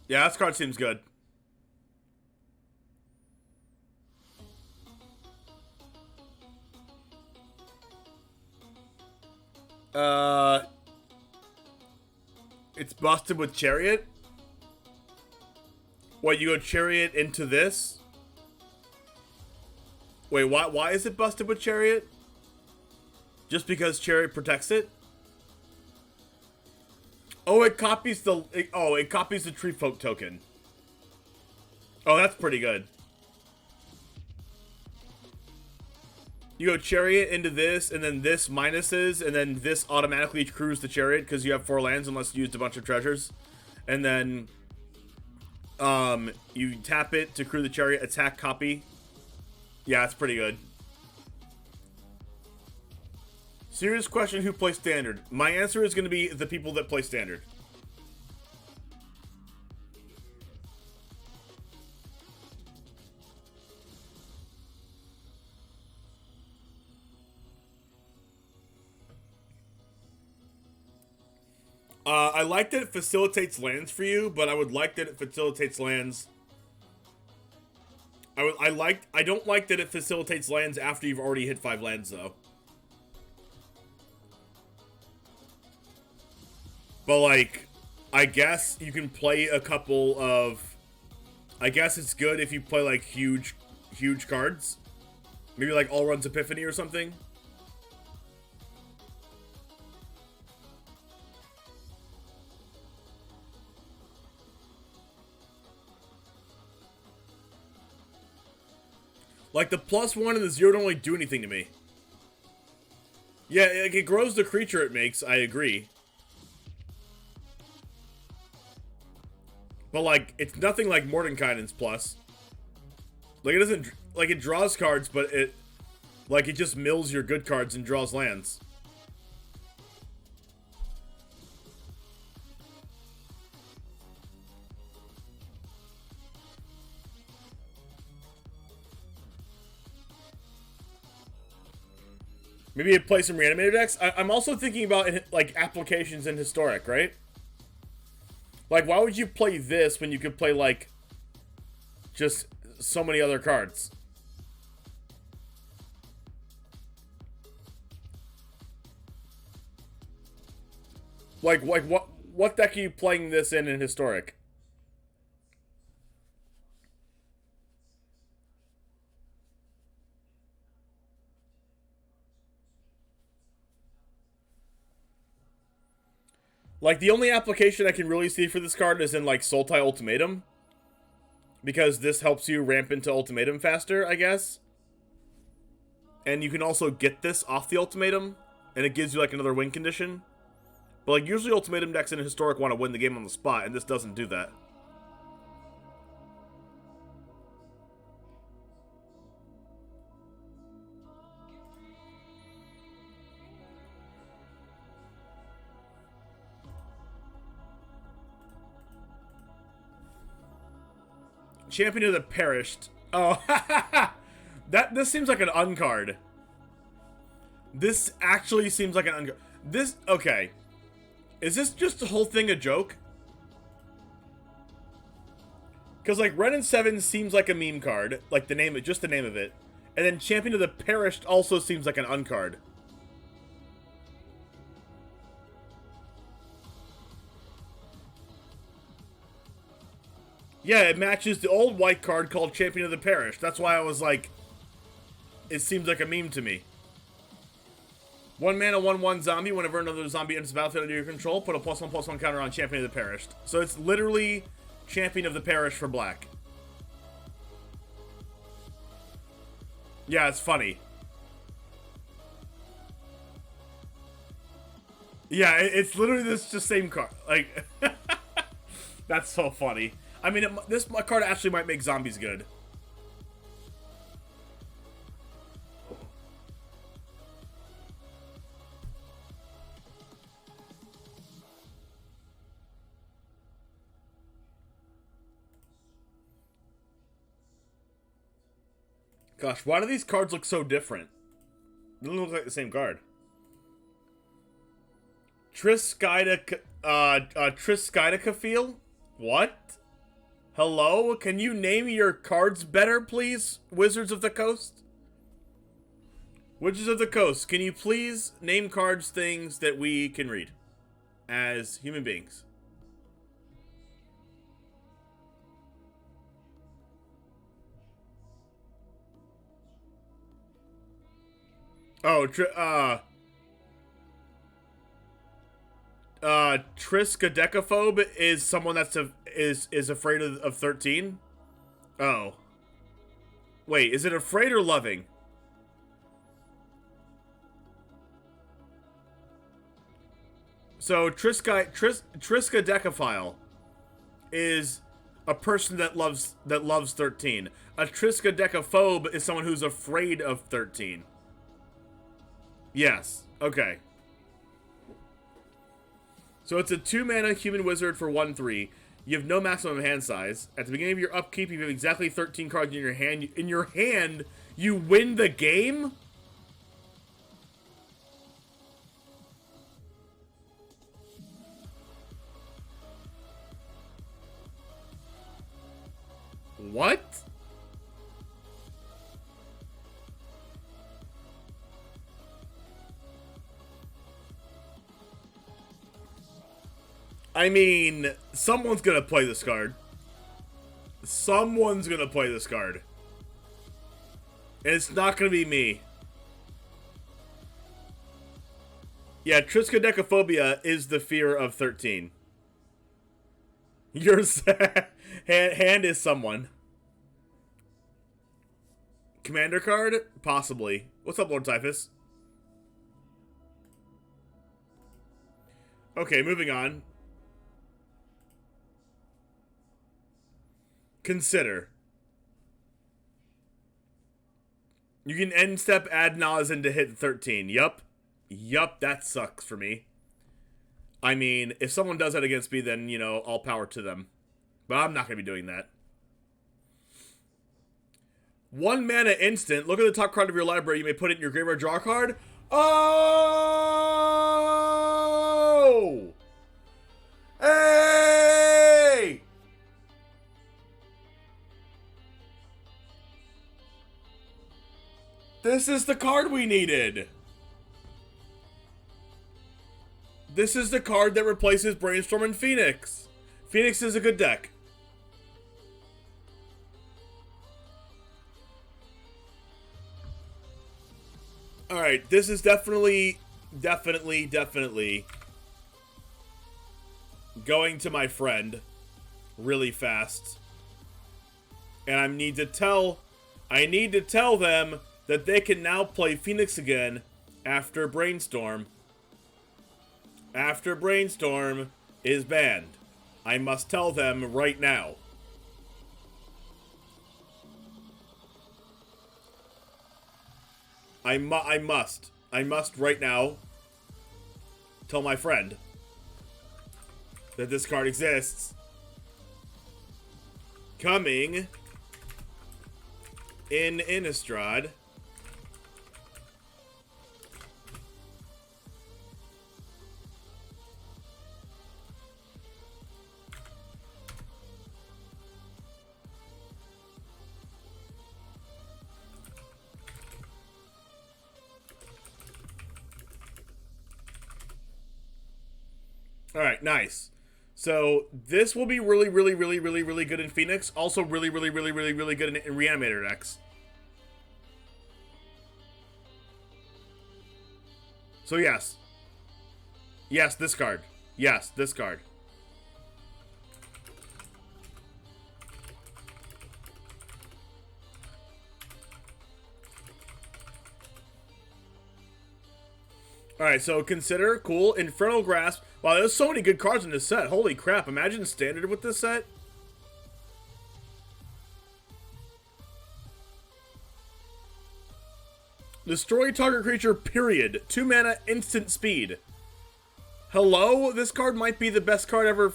Yeah, this card seems good. It's busted with Chariot. What, you go Chariot into this? Wait, why is it busted with Chariot? Just because Chariot protects it? Oh, it copies the... it copies the Tree Folk token. Oh, that's pretty good. You go Chariot into this, and then this minuses, and then this automatically accrues the Chariot because you have 4 lands unless you used a bunch of treasures. And then you tap it to accrue the Chariot, attack, copy. Yeah, it's pretty good. Serious question, who plays Standard? My answer is going to be the people that play Standard. I like that it facilitates lands for you, but I would like that it facilitates lands. I don't like that it facilitates lands after you've already hit 5 lands, though. But, like, I guess you can play a couple of... I guess it's good if you play, like, huge cards. Maybe, like, All Runs Epiphany or something. Like, the +1 and the 0 don't really do anything to me. Yeah, like, it grows the creature it makes, I agree. But, like, it's nothing like Mordenkainen's plus. Like, it doesn't... Like, it draws cards, but it... Like, it just mills your good cards and draws lands. Maybe you play some reanimator decks. I'm also thinking about, like, applications in Historic, right? Like, why would you play this when you could play, like, just so many other cards? Like what deck are you playing this in Historic? Like, the only application I can really see for this card is in, like, Sultai Ultimatum. Because this helps you ramp into Ultimatum faster, I guess. And you can also get this off the Ultimatum, and it gives you, like, another win condition. But, like, usually Ultimatum decks in Historic want to win the game on the spot, and this doesn't do that. Champion of the Perished. Oh, this seems like an uncard. This actually seems like an uncard. This, okay. Is this just the whole thing a joke? Because, like, Ren and 7 seems like a meme card. Like, the name, just the name of it. And then Champion of the Perished also seems like an uncard. Yeah, it matches the old white card called Champion of the Perished. That's why I was like, it seems like a meme to me. 1 mana, 1/1 zombie. Whenever another zombie enters the battlefield under your control, put a +1/+1 counter on Champion of the Perished. So it's literally Champion of the Perished for black. Yeah, it's funny. Yeah, it's literally this just same card. Like, that's so funny. I mean, this card actually might make zombies good. Gosh, why do these cards look so different? They don't look like the same card. Triskaidekafiel? What? Hello? Can you name your cards better, please, Wizards of the Coast? Wizards of the Coast, can you please name cards things that we can read as human beings? Oh, Triskaidekaphobe is someone that's is afraid of 13? Oh. Wait, is it afraid or loving? So Triskaidekaphile is a person that loves 13. A Triskaidekaphobe is someone who's afraid of 13. Yes. Okay. So it's a 2-mana human wizard for 1/3. You have no maximum hand size. At the beginning of your upkeep, you have exactly 13 cards in your hand. In your hand, you win the game? What? I mean, someone's gonna play this card. Someone's gonna play this card. And it's not gonna be me. Yeah, Triskaidekaphobia is the fear of 13. Your hand is someone. Commander card? Possibly. What's up, Lord Typhus? Okay, moving on. Consider. You can end step add Nazin to hit 13. Yup. Yup, that sucks for me. I mean, if someone does that against me, then, you know, all power to them. But I'm not going to be doing that. 1 mana instant. Look at the top card of your library. You may put it in your graveyard, draw a card. Oh! Hey! This is the card we needed. This is the card that replaces Brainstorm and Phoenix. Phoenix is a good deck. Alright, this is definitely going to my friend really fast. And I need to tell them that they can now play Phoenix again after Brainstorm. After Brainstorm is banned. I must tell them right now. I must right now tell my friend that this card exists. Coming in Innistrad. Alright, nice. So, this will be really good in Phoenix. Also really good in Reanimator decks. So, yes. Yes, this card. Yes, this card. Alright, so consider, cool, Infernal Grasp. Wow, there's so many good cards in this set. Holy crap, imagine standard with this set. Destroy target creature, period. 2 mana, instant speed. Hello? This card might be the best card ever.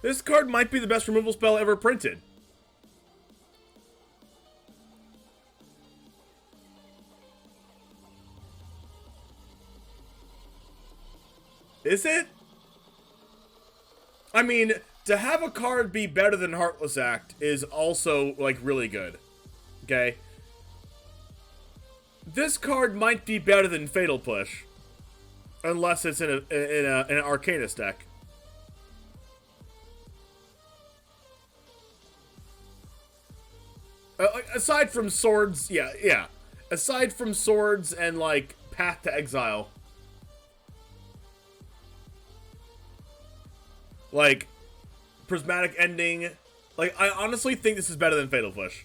This card might be the best removal spell ever printed. Is it? I mean, to have a card be better than Heartless Act is also, like, really good. Okay? This card might be better than Fatal Push. Unless it's in an Arcanist deck. Aside from Swords, yeah. Aside from Swords and, like, Path to Exile. Like, Prismatic Ending. Like, I honestly think this is better than Fatal Push.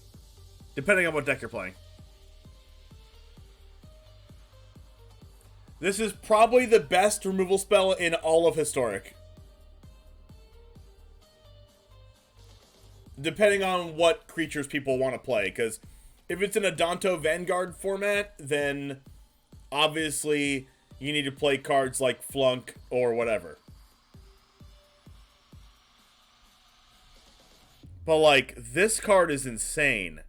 Depending on what deck you're playing. This is probably the best removal spell in all of Historic. Depending on what creatures people want to play. Because if it's in a Danto Vanguard format, then obviously you need to play cards like Flunk or whatever. But, like, this card is insane.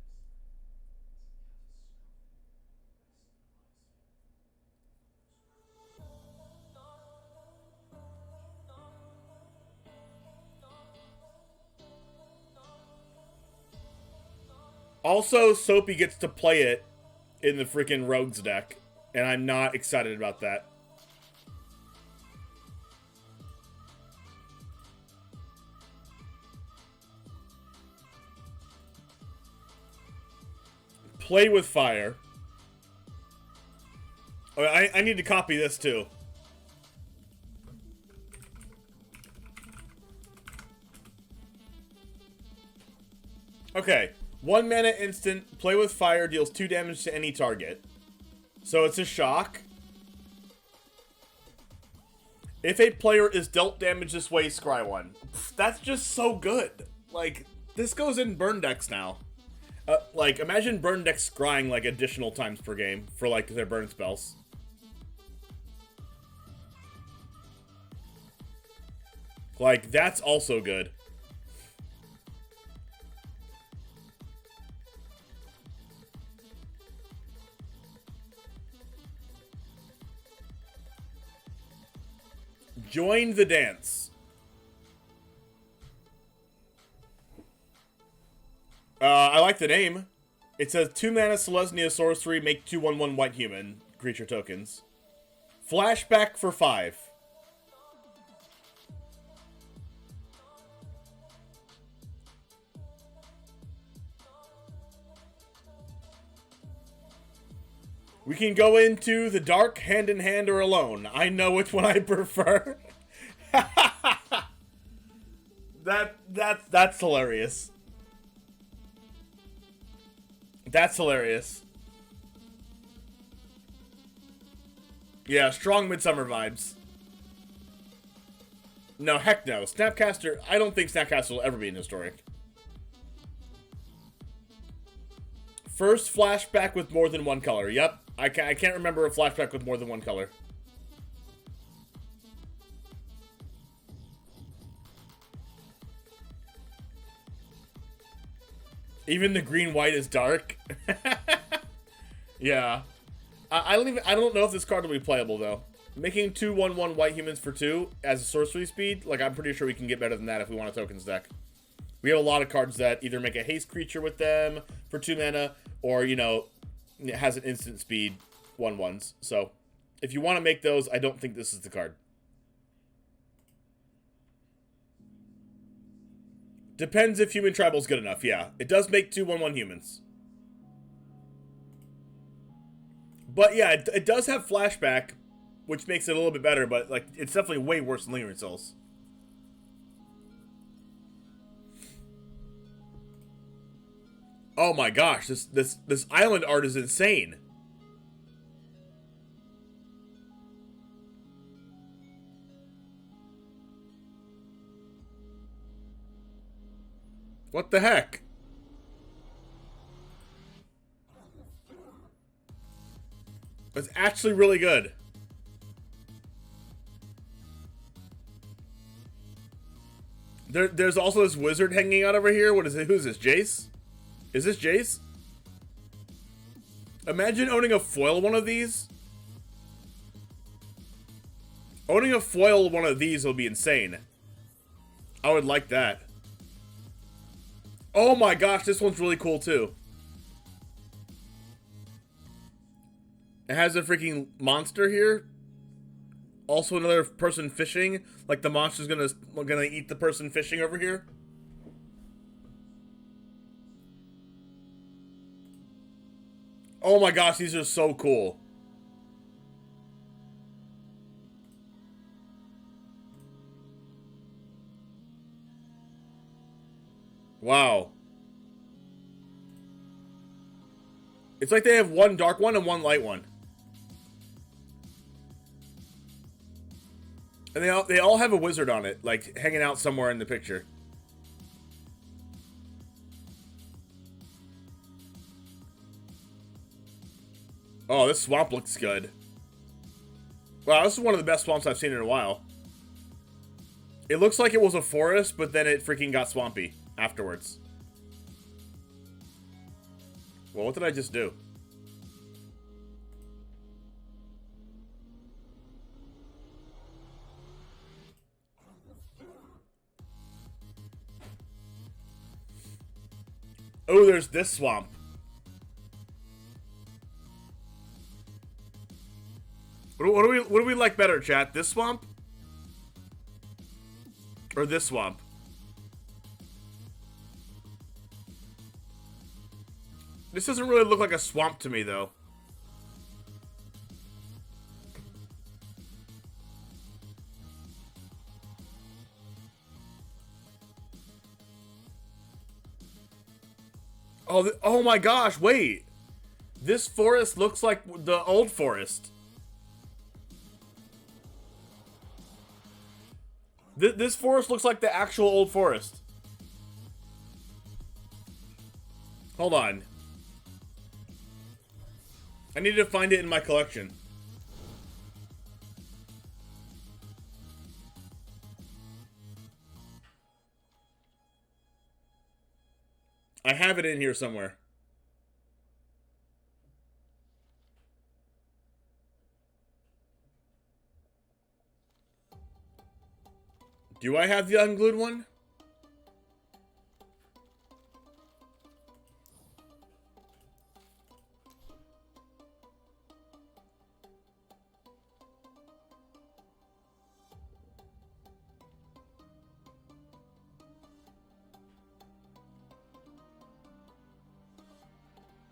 Also, Soapy gets to play it in the freaking Rogues deck, and I'm not excited about that. Play with Fire. Oh, I need to copy this too. Okay. 1 mana instant, Play with Fire, deals 2 damage to any target. So it's a shock. If a player is dealt damage this way, scry 1. That's just so good. Like, this goes in burn decks now. Like, imagine burn decks scrying, like, additional times per game for, like, their burn spells. Like, that's also good. Join the dance. I like the name. It says 2 mana Selesnya sorcery, make 2/1/1 white human creature tokens. Flashback for 5. We can go into the dark, hand in hand, or alone. I know which one I prefer. That's hilarious. That's hilarious. Yeah, strong Midsummer vibes. No, heck no. Snapcaster, I don't think Snapcaster will ever be in Historic. First flashback with more than one color. Yep. I can't remember a flashback with more than one color. Even the green-white is dark. Yeah. I don't know if this card will be playable, though. Making 2/1/1 white humans for 2 as a sorcery speed, like, I'm pretty sure we can get better than that if we want a tokens deck. We have a lot of cards that either make a haste creature with them for 2 mana, or, you know, it has an instant speed 1/1s. So, if you want to make those, I don't think this is the card. Depends if Human Tribal's good enough, yeah. It does make 2/1/1 humans. But yeah, it does have flashback, which makes it a little bit better, but like it's definitely way worse than Lingering Souls. Oh my gosh, this island art is insane. What the heck? It's actually really good. There's also this wizard hanging out over here. What is it? Who's this? Jace? Is this Jace? Imagine owning a foil one of these. Owning a foil one of these will be insane. I would like that. Oh my gosh, this one's really cool too. It has a freaking monster here. Also another person fishing. Like the monster's gonna eat the person fishing over here. Oh my gosh, these are so cool. Wow. It's like they have one dark one and one light one. And they all have a wizard on it, like hanging out somewhere in the picture. Oh, this swamp looks good. Wow, this is one of the best swamps I've seen in a while. It looks like it was a forest, but then it freaking got swampy afterwards. Well, what did I just do? Oh, there's this swamp. What do we like better, chat? This swamp? Or this swamp? This doesn't really look like a swamp to me, though. Oh my gosh, wait. This forest looks like the old forest. This forest looks like the actual old forest. Hold on. I need to find it in my collection. I have it in here somewhere. Do I have the unglued one?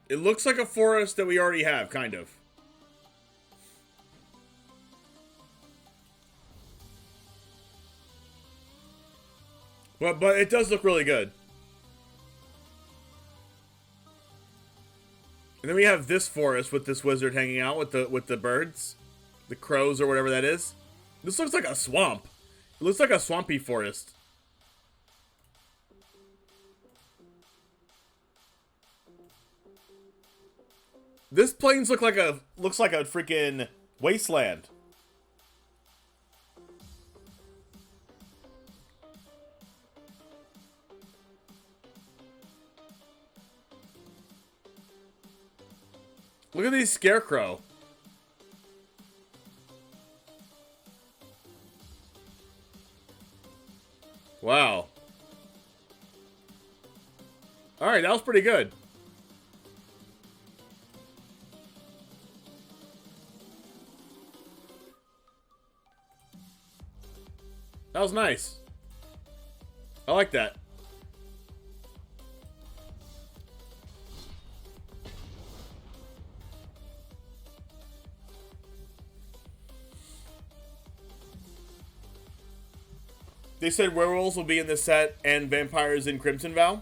It looks like a forest that we already have, kind of. But it does look really good. And then we have this forest with this wizard hanging out with the birds, the crows or whatever that is. This looks like a swamp. It looks like a swampy forest. This plains looks like a freaking wasteland. Look at these scarecrow. Wow. Alright, that was pretty good. That was nice. I like that. They said werewolves will be in this set and vampires in Crimson Vow.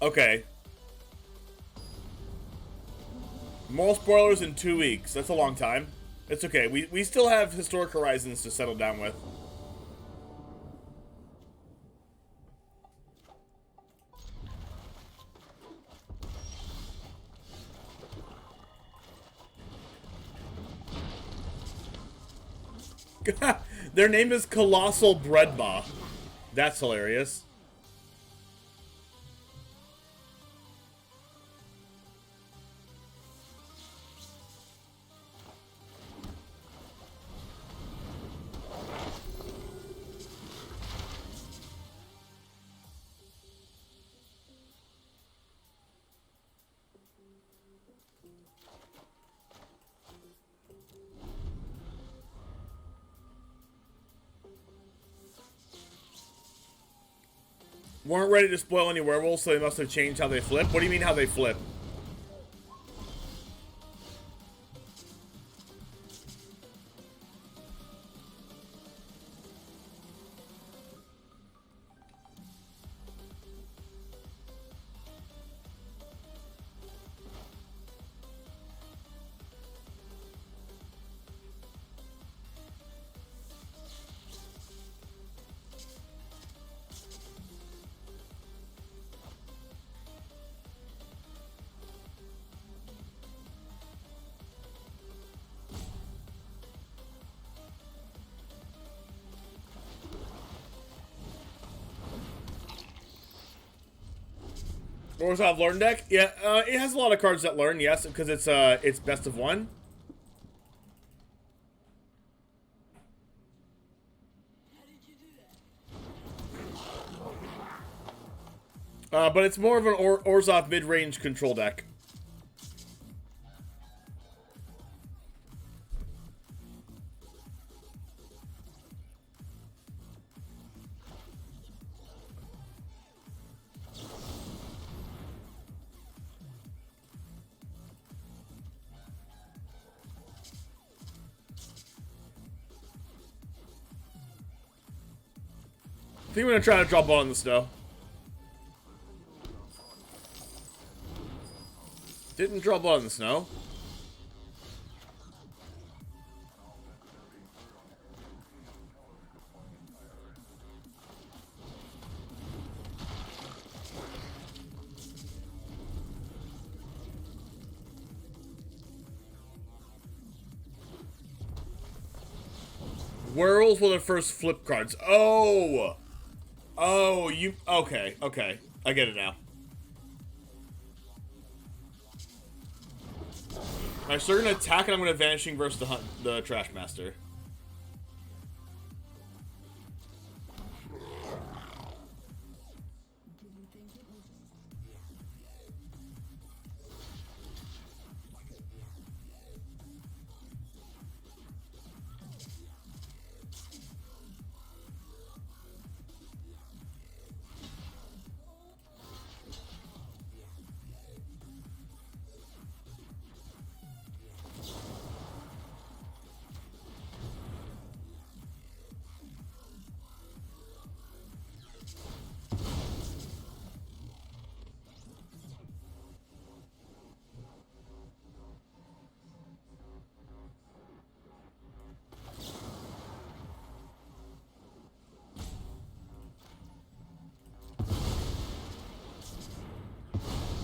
Okay. More spoilers in 2 weeks. That's a long time. It's okay. We still have Historic Horizons to settle down with. Their name is Colossal Breadma. That's hilarious. Weren't ready to spoil any werewolves, so they must have changed how they flip. What do you mean how they flip? Orzhov Learn deck? Yeah, it has a lot of cards that learn, yes, because it's best of one. But it's more of an Orzhov mid-range control deck. I think we're gonna try to draw ball in the snow. Didn't draw ball in the snow. Werewolves were the first flip cards. Oh! Oh, you... Okay, okay. I get it now. Alright, so they're gonna attack and I'm gonna Vanishing versus the Trash Master.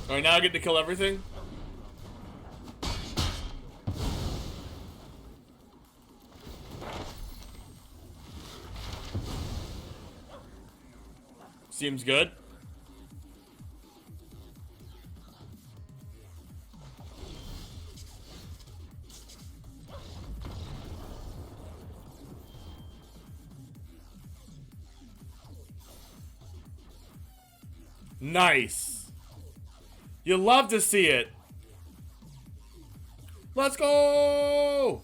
Alright, now I get to kill everything? Seems good. Nice. You love to see it. Let's go!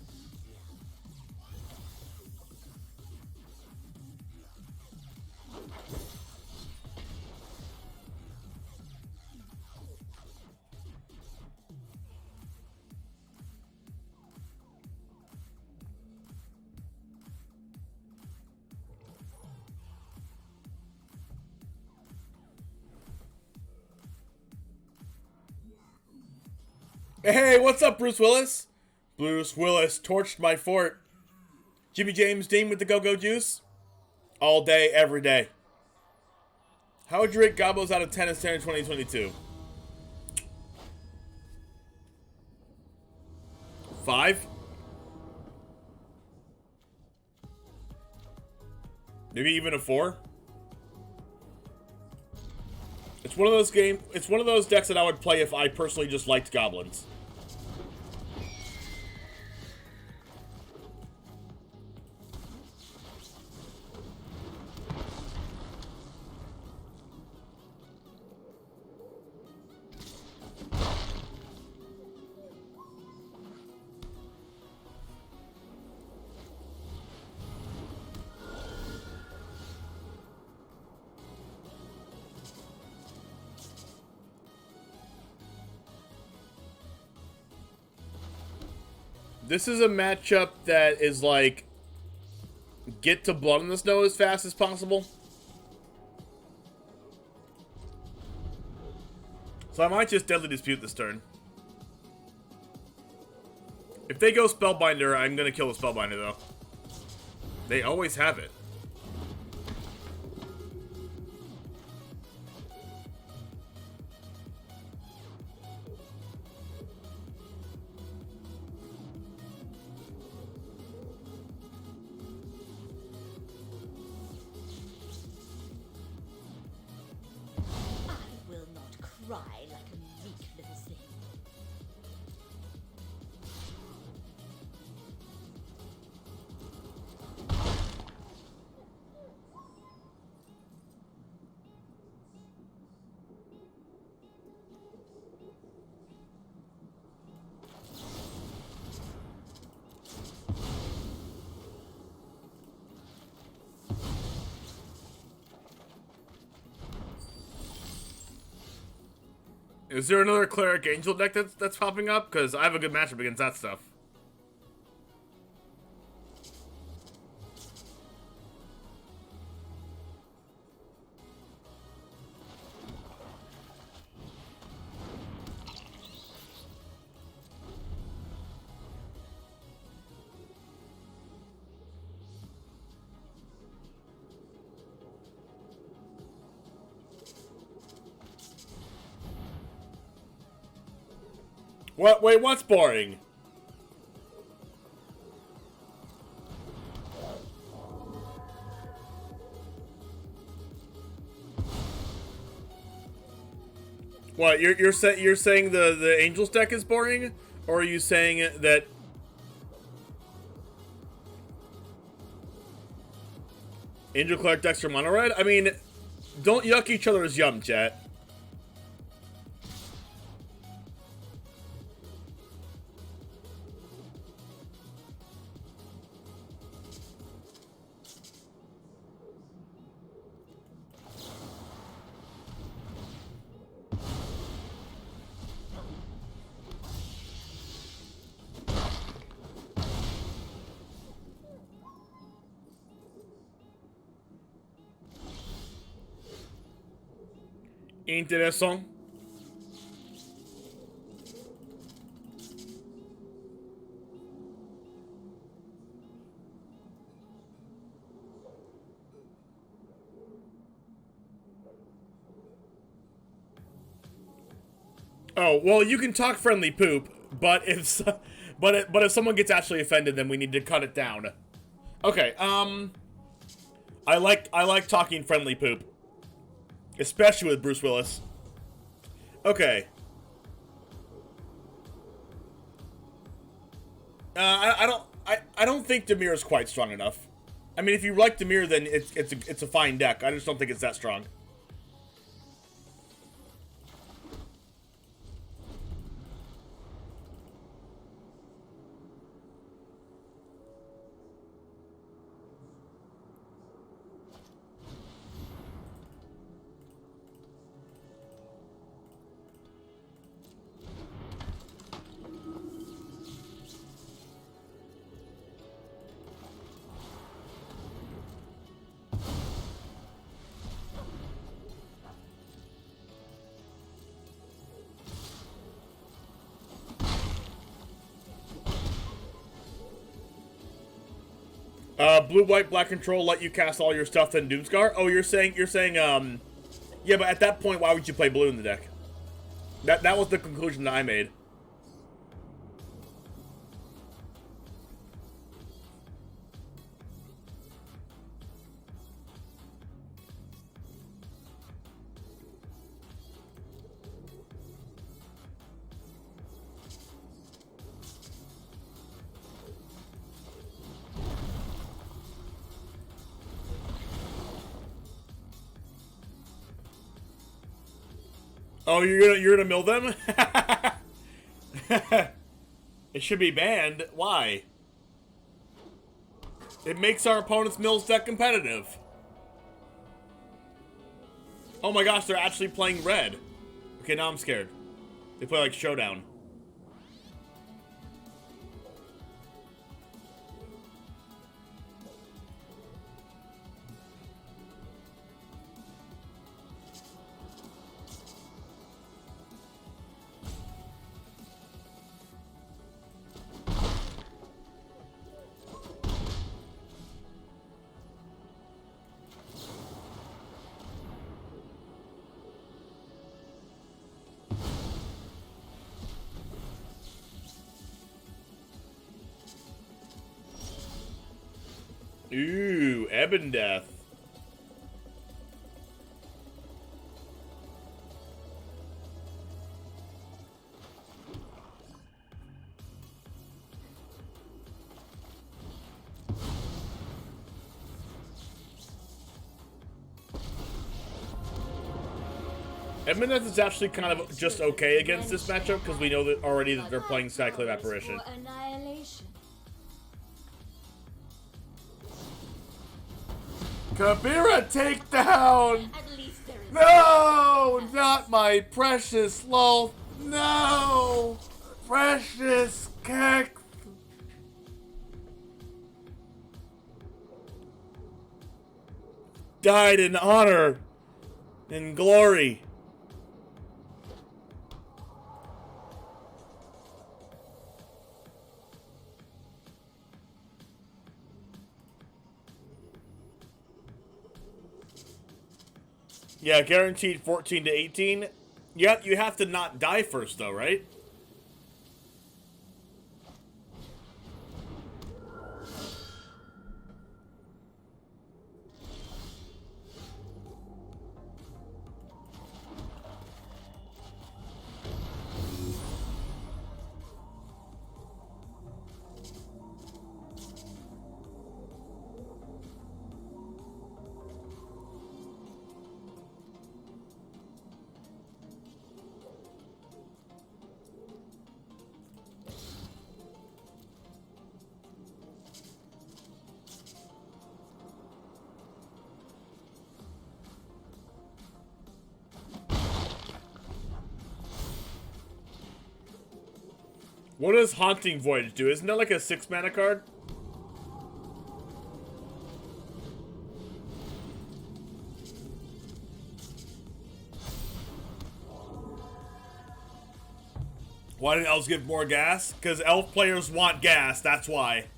Hey, what's up, Bruce Willis? Bruce Willis torched my fort. Jimmy James Dean with the go-go juice? All day, every day. How would you rate Gobos out of 10 as 10 in 2022? 5? Maybe even a 4. It's one of those It's one of those decks that I would play if I personally just liked goblins. This is a matchup that is like, get to Blood in the Snow as fast as possible. So I might just Deadly Dispute this turn. If they go Spellbinder, I'm gonna kill the Spellbinder though. They always have it. Cry like a weak little thing. Is there another Cleric Angel deck that's popping up? Because I have a good matchup against that stuff. What? Wait, what's boring? What? You're saying the Angels deck is boring, or are you saying that Angel Cleric decks are mono red? I mean, don't yuck each other's yum, chat. Intéressant. Oh, well, you can talk friendly poop, but if but if someone gets actually offended, then we need to cut it down. Okay, I like talking friendly poop. Especially with Bruce Willis. Okay. I don't think Dimir is quite strong enough. I mean, if you like Dimir, then it's a fine deck. I just don't think it's that strong. Blue, white, black control let you cast all your stuff then Doomscar? Oh, you're saying, yeah, but at that point, why would you play blue in the deck? That was the conclusion that I made. Oh, you're gonna mill them? It should be banned. Why? It makes our opponent's mills deck competitive. Oh my gosh, they're actually playing red. Okay, now I'm scared. They play like Showdown. Ooh, Ebon Death. Ebon Death is actually kind of just okay against this matchup because we know that already that they're playing Skyclave Apparition. Annihilation. Kabira takedown! At least there is No! Not my precious Lolth! No! Precious Kek! Died in honor and glory. Yeah, guaranteed 14 to 18. Yeah, you have to not die first, though, right? What does Haunting Voyage do? Isn't that like a 6-mana card? Why did elves give more gas? Because elf players want gas, that's why.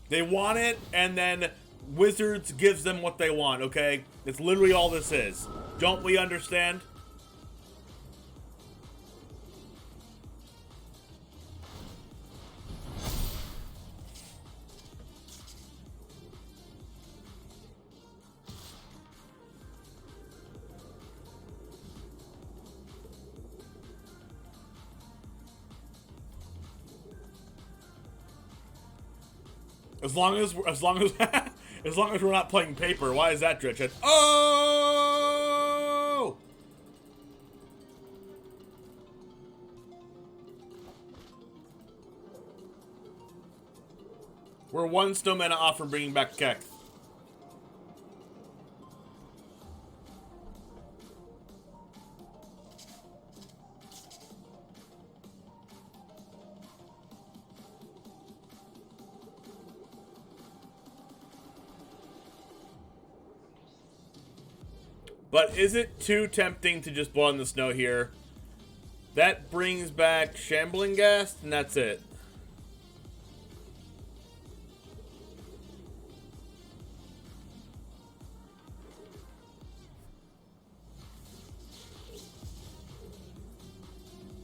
They want it, and then Wizards gives them what they want, okay? It's literally all this is. Don't we understand? As long as as long as we're not playing paper, why is that, Dritch? Oh! We're one snow mana off from bringing back Kek. But is it too tempting to just blow in the snow here? That brings back Shambling Ghast, and that's it.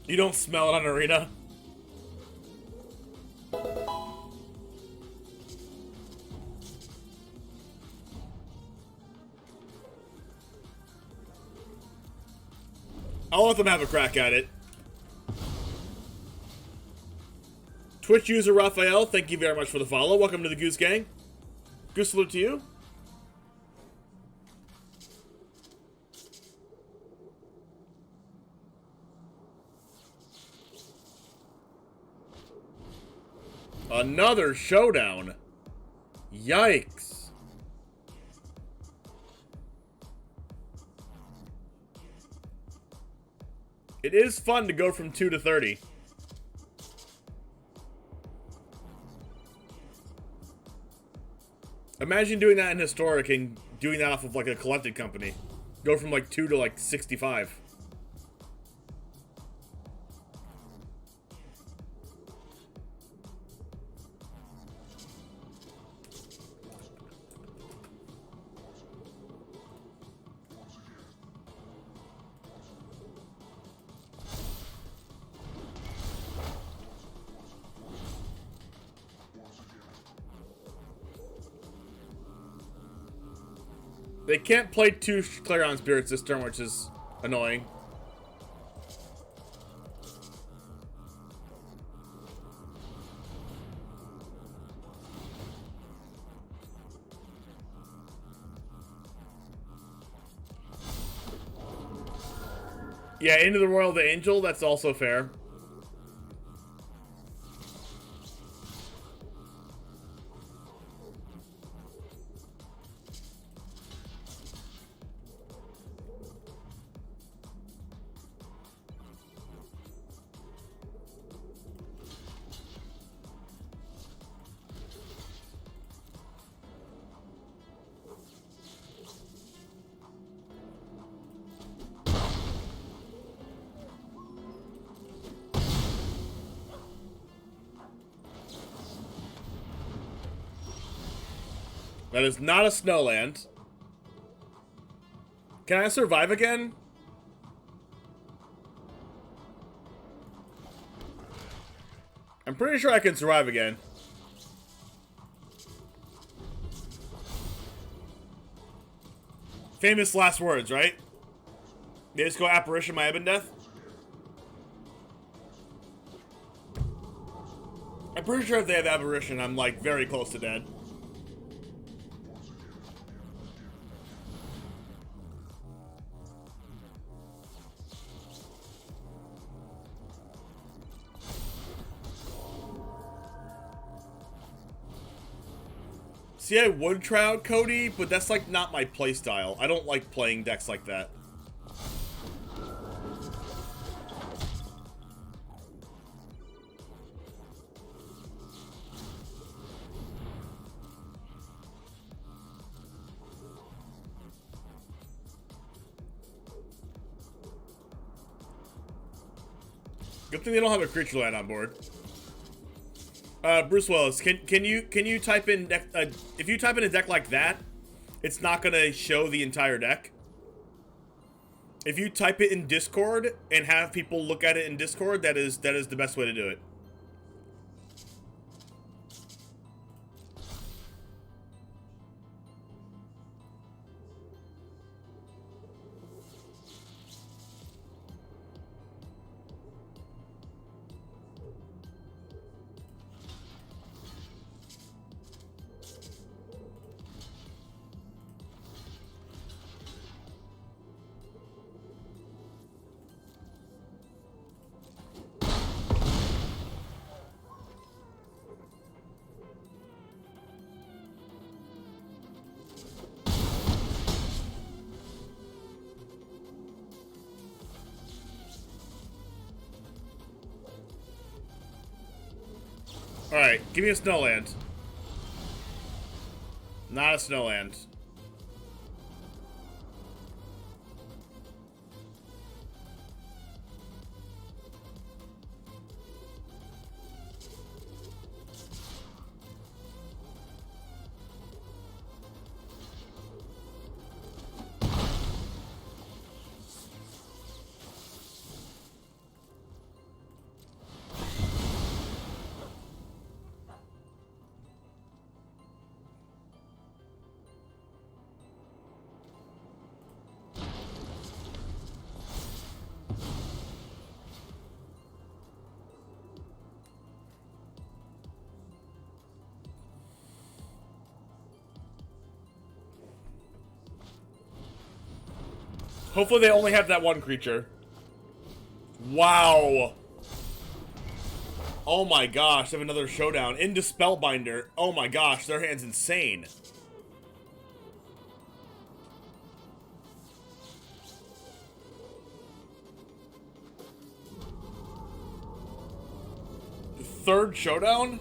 You don't smell it on Arena? I'll let them have a crack at it. Twitch user Raphael, thank you very much for the follow. Welcome to the Goose Gang. Goose salute to you. Another showdown. Yikes. It is fun to go from 2 to 30. Imagine doing that in Historic and doing that off of like a collected company. Go from like 2 to like 65. They can't play 2 Clarion Spirits this turn, which is annoying. Yeah, Into the Royal the Angel, that's also fair. That is not a Snowland. Can I survive again? I'm pretty sure I can survive again. Famous last words, right? They just go Apparition, my Ebon Death? I'm pretty sure if they have Apparition, I'm like very close to dead. See, I would try out Cody, but that's like not my playstyle. I don't like playing decks like that. Good thing they don't have a creature land on board. Bruce Willis, can you type in deck, if you type in a deck like that, it's not gonna show the entire deck. If you type it in Discord and have people look at it in Discord, that is the best way to do it. Alright, give me a Snowland. Not a Snowland. Hopefully they only have that one creature. Wow. Oh my gosh, they have another showdown. Into Spellbinder. Oh my gosh, their hand's insane. Third showdown?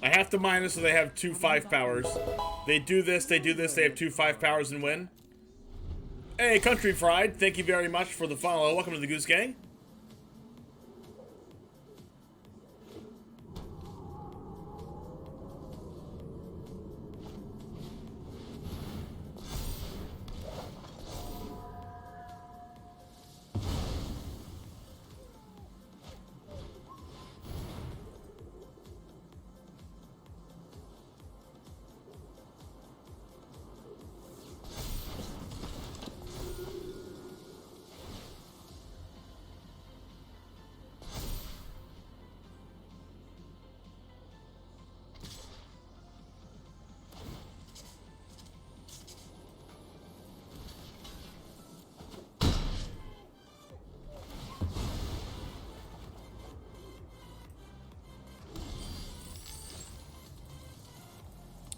I have to minus so they have 2 5 powers. They do this, they have 2 5 powers and win. Hey, Country Fried, thank you very much for the follow. Welcome to the Goose Gang.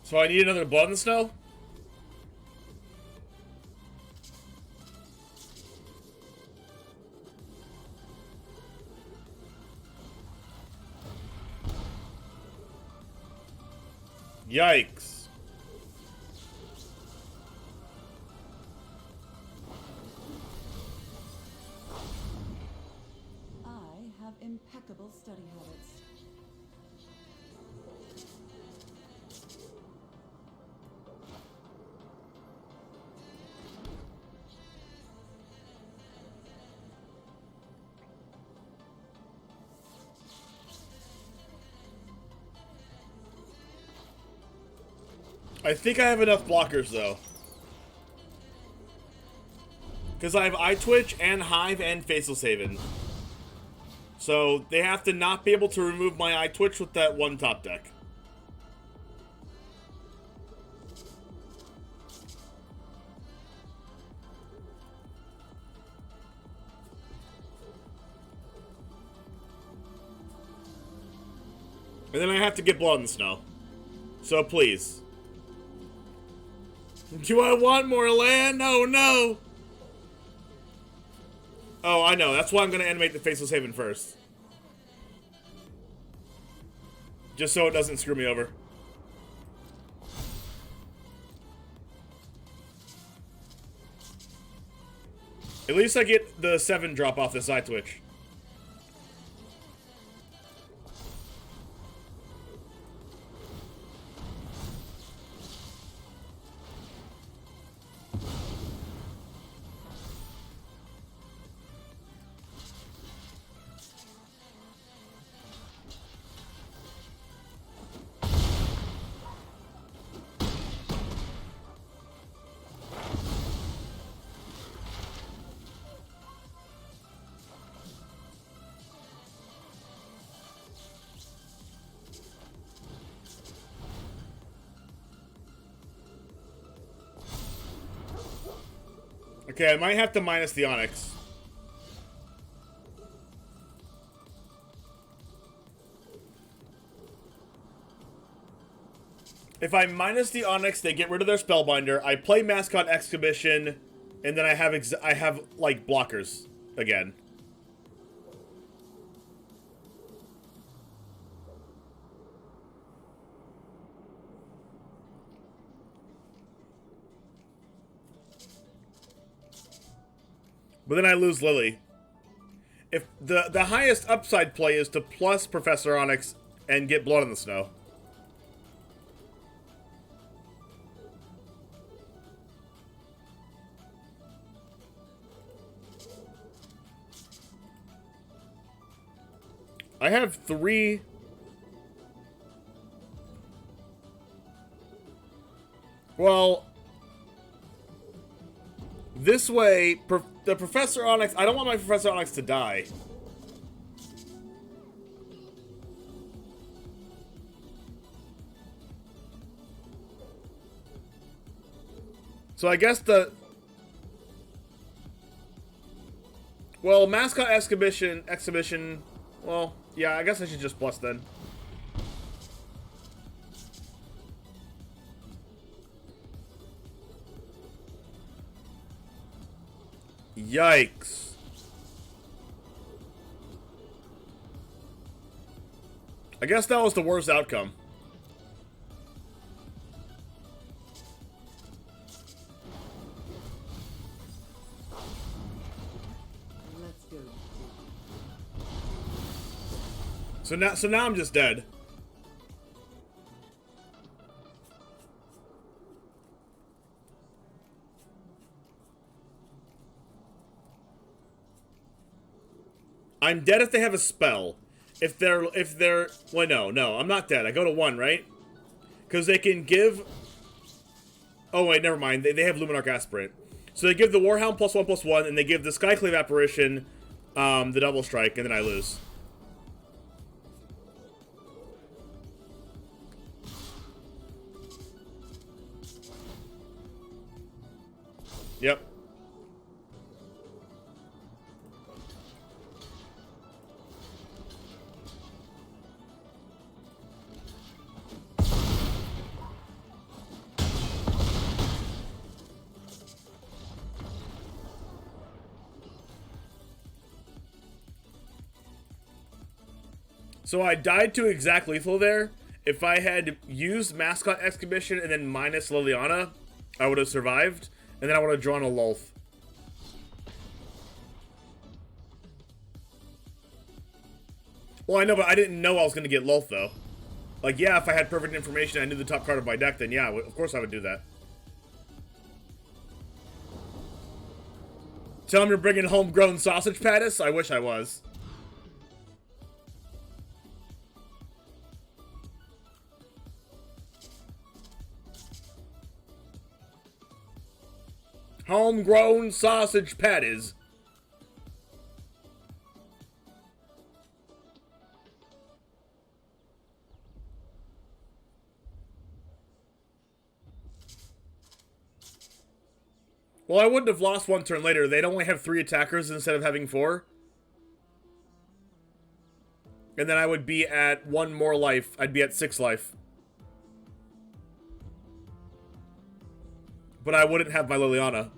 So I need another Blood in the Snow? Yikes. I have impeccable study habits. I think I have enough blockers, though. Because I have iTwitch and Hive and Faceless Haven. So they have to not be able to remove my iTwitch with that one top deck. And then I have to get Blood in the Snow. So please. Do I want more land? Oh, no. Oh, I know. That's why I'm going to animate the Faceless Haven first. Just so it doesn't screw me over. At least I get the 7 drop off this iTwitch. Okay, I might have to minus the Onyx. If I minus the Onyx, they get rid of their Spellbinder. I play Mascot Exhibition, and then I have like blockers again. But then I lose Lily. If the highest upside play is to plus Professor Onyx and get Blood in the Snow. I have 3. Well, this way, the Professor Onyx... I don't want my Professor Onyx to die. So I guess the... Well, Mascot Exhibition... Well, yeah, I guess I should just plus then. Yikes. I guess that was the worst outcome. Let's go. So now I'm just dead. I'm dead if they have a spell. If they're well, no, I'm not dead. I go to 1, right? Because they can give. Oh wait, never mind. They have Luminarch Aspirant, so they give the Warhound +1/+1, and they give the Skyclave Apparition the double strike, and then I lose. Yep. So I died to exact lethal there. If I had used Mascot Exhibition and then minus Liliana, I would have survived. And then I would have drawn a Lolth. Well, I know, but I didn't know I was going to get Lolth, though. Like, yeah, if I had perfect information and I knew the top card of my deck, then yeah, of course I would do that. Tell him you're bringing homegrown sausage patties? I wish I was. Homegrown sausage patties. Well, I wouldn't have lost 1 turn later. They'd only have 3 attackers instead of having 4. And then I would be at 1 more life. I'd be at 6 life. But I wouldn't have my Liliana.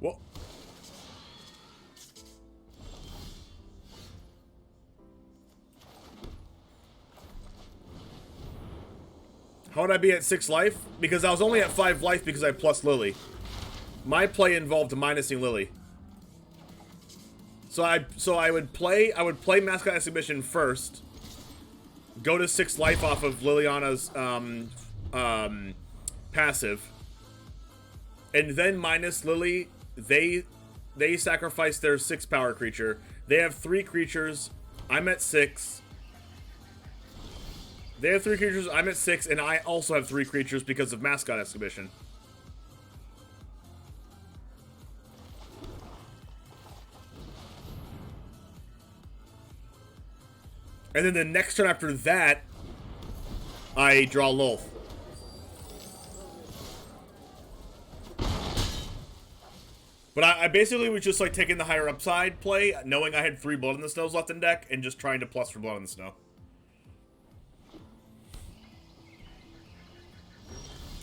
Well, how would I be at 6 life? Because I was only at 5 life because I plus Lily. My play involved minusing Lily. So I would play Mascot Exhibition first. Go to 6 life off of Liliana's passive. And then minus Lily, they sacrifice their 6 power creature. They have 3 creatures. I'm at 6. They have 3 creatures, I'm at 6, and I also have 3 creatures because of Mascot Exhibition. And then the next turn after that, I draw Lolth. But I basically was just like taking the higher upside play, knowing I had 3 Blood in the Snows left in deck, and just trying to plus for Blood in the Snow.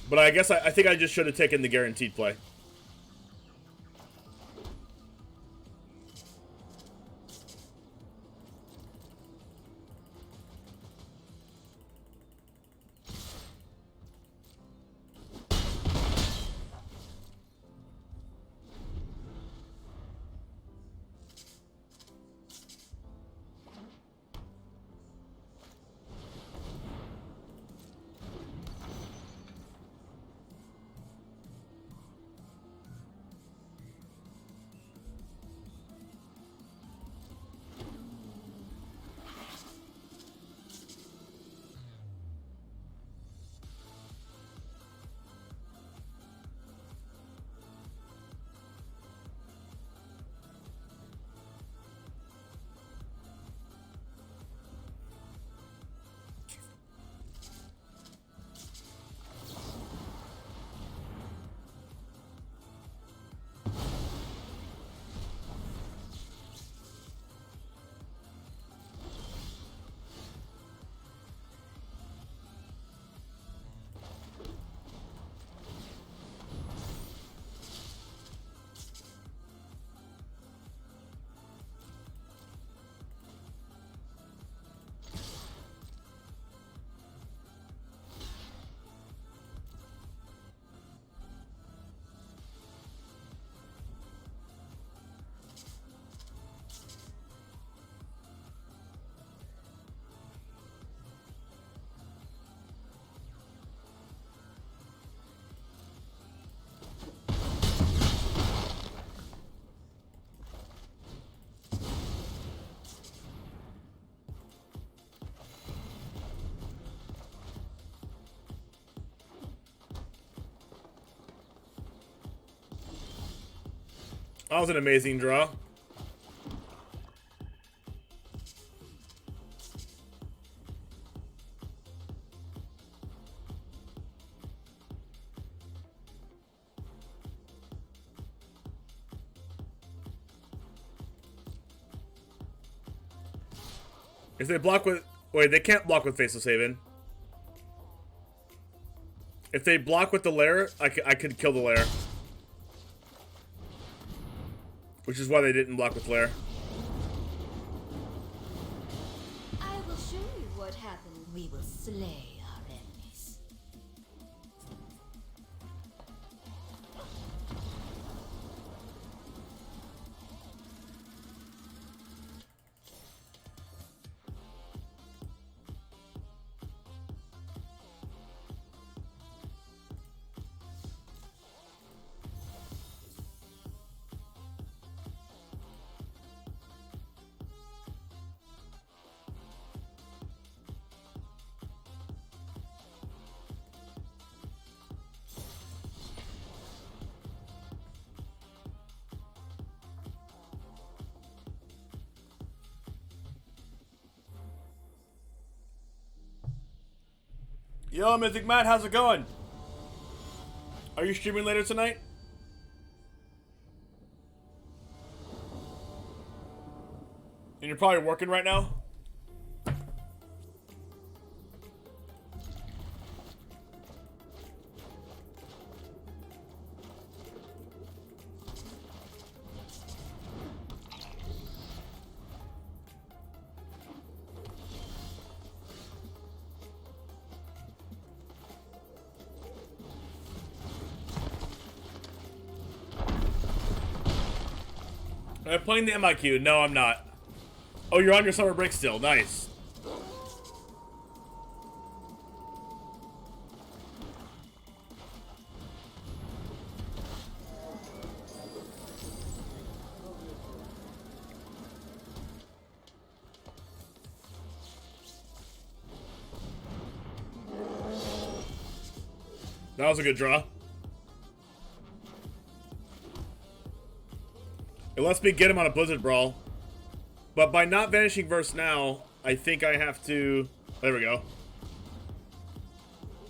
But I guess I think I just should have taken the guaranteed play. That was an amazing draw. If they block with... Wait, they can't block with Faceless Haven. If they block with the lair, I could kill the lair. Which is why they didn't block with lair. I will show you what happens. We will slay our enemies. Yo, Mythic Matt, how's it going? Are you streaming later tonight? And you're probably working right now? I'm playing the MIQ. No, I'm not. Oh, you're on your summer break still. Nice. That was a good draw. It lets me get him on a Blizzard Brawl. But by not Vanishing Verse now, I think I have to... There we go.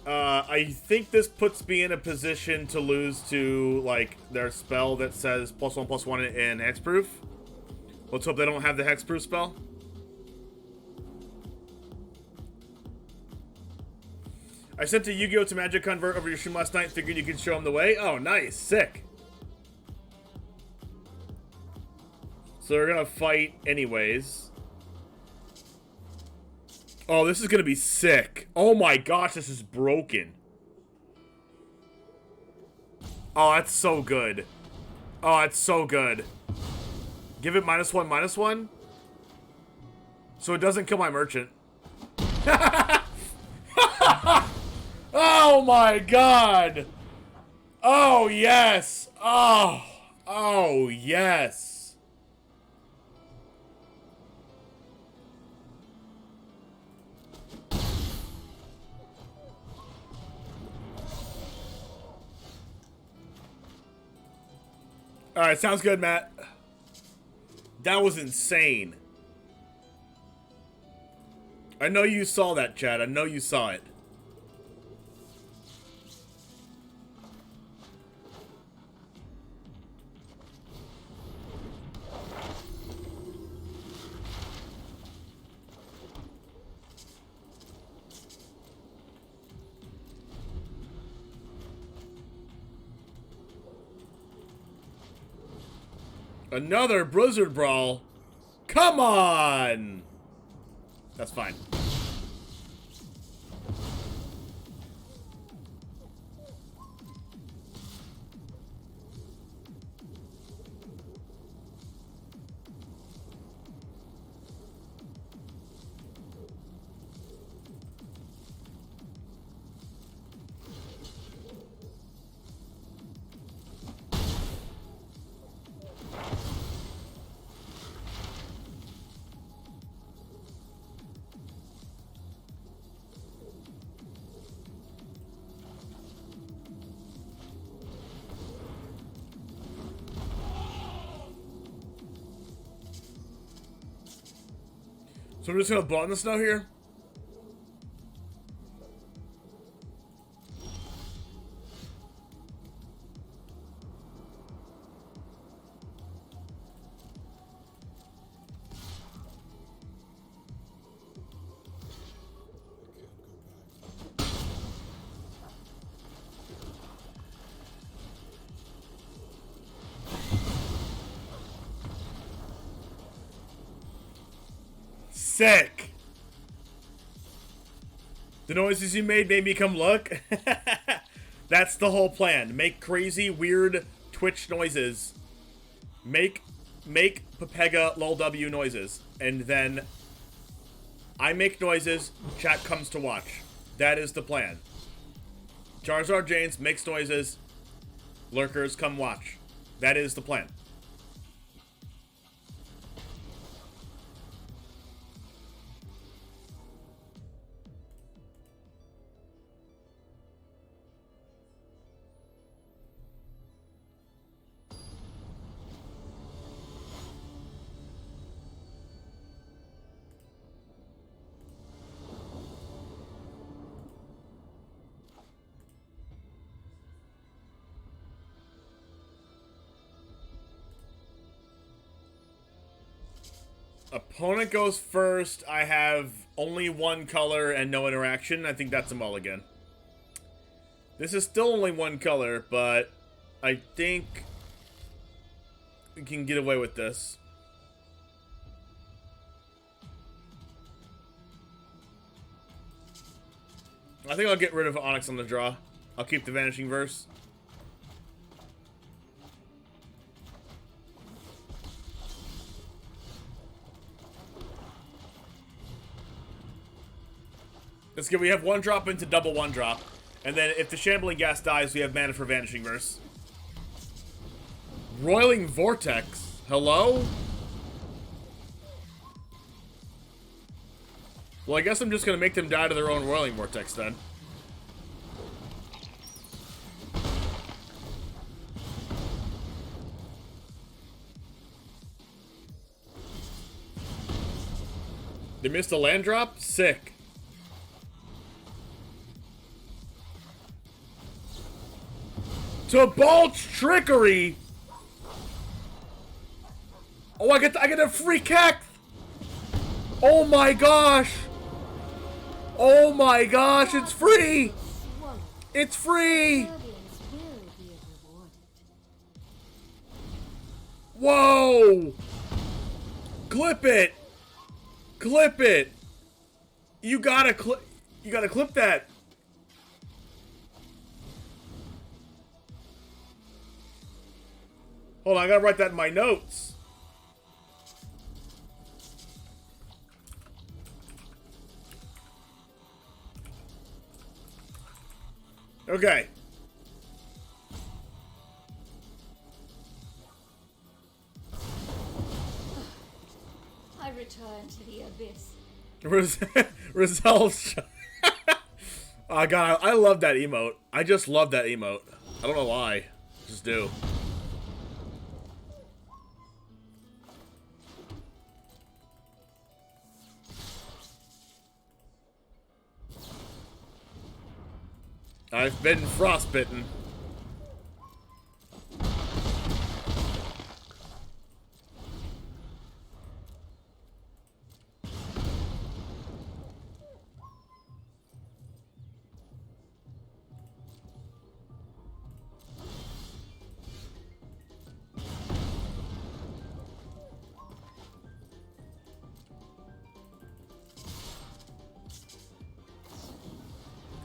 I think this puts me in a position to lose to, like, their spell that says +1/+1 in Hexproof. Let's hope they don't have the Hexproof spell. I sent a Yu-Gi-Oh! To Magic Convert over your stream last night. Figured you could show him the way. Oh, nice. Sick. So they're gonna fight anyways. Oh, this is gonna be sick. Oh my gosh, this is broken. Oh, that's so good. Oh, that's so good. Give it -1/-1. So it doesn't kill my merchant. Oh my god. Oh yes. Oh. Oh yes. Alright, sounds good, Matt. That was insane. I know you saw that, Chad. I know you saw it. Another Blizzard Brawl? Come on! That's fine. So we're just gonna blow in the snow here? Sick! The noises you made me come look. That's the whole plan. Make crazy, weird Twitch noises. Make Pepega LOLW noises. And then I make noises, chat comes to watch. That is the plan. Charizard James makes noises, lurkers come watch. That is the plan. Opponent goes first. I have only one color and no interaction. I think that's a mulligan. This is still only one color, but I think we can get away with this. I think I'll get rid of Onyx on the draw. I'll keep the Vanishing Verse. Let's get. We have one drop into double one drop, and then if the Shambling Gas dies, we have mana for Vanishing Verse. Roiling Vortex. Hello? Well, I guess I'm just gonna make them die to their own Roiling Vortex then. They missed a land drop? Sick. To Balch Trickery! Oh, I get a free Kek! Oh my gosh! Oh my gosh, it's free! It's free! Whoa! Clip it! Clip it! You gotta clip that! Hold on, I gotta write that in my notes. Okay. I return to the abyss. Results. Oh god, I love that emote. I just love that emote. I don't know why. Just do. I've been frostbitten.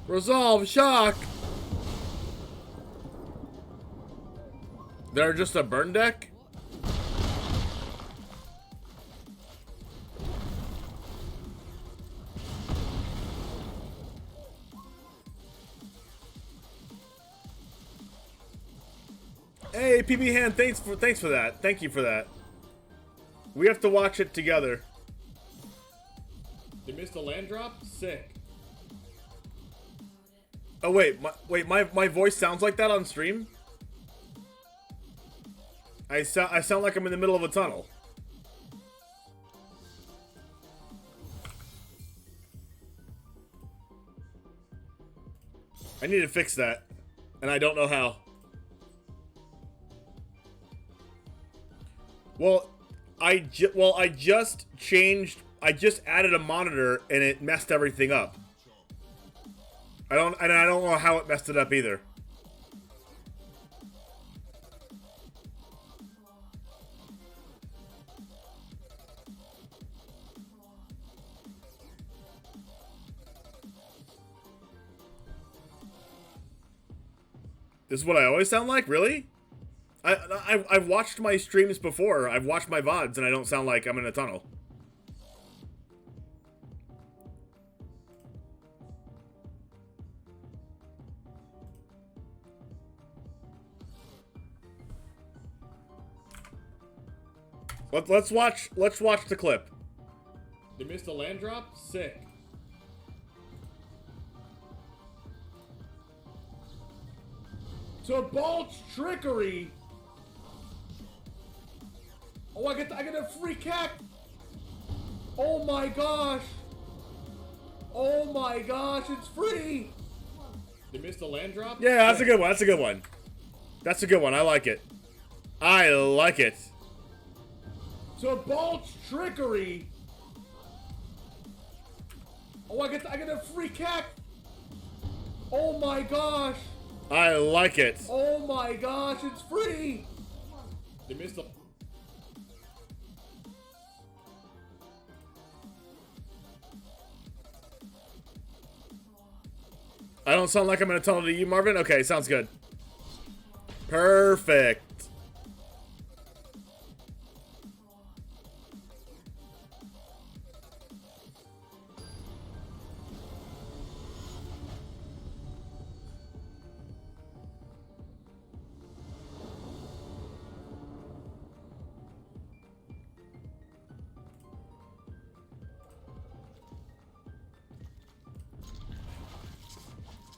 Resolve shock. They're just a burn deck? Hey, PB Hand, thanks for that. Thank you for that. We have to watch it together. They missed a land drop? Sick. Oh wait, my voice sounds like that on stream? I sound like I'm in the middle of a tunnel. I need to fix that, and I don't know how. Well, I just added a monitor and it messed everything up. I don't know how it messed it up either. This is what I always sound like? Really? I've watched my streams before. I've watched my VODs and I don't sound like I'm in a tunnel. Let's watch the clip. They missed a land drop? Sick. To Bolt's trickery. Oh, I get a free cack. Oh my gosh. Oh my gosh, it's free. They missed a land drop? Yeah, that's a good one. That's a good one. That's a good one. I like it. I like it. To Bolt's trickery. Oh, I get a free cack. Oh my gosh. I like it. Oh my gosh, it's free. They missed a... I don't sound like I'm in a tunnel to you, Marvin? Okay, sounds good. Perfect.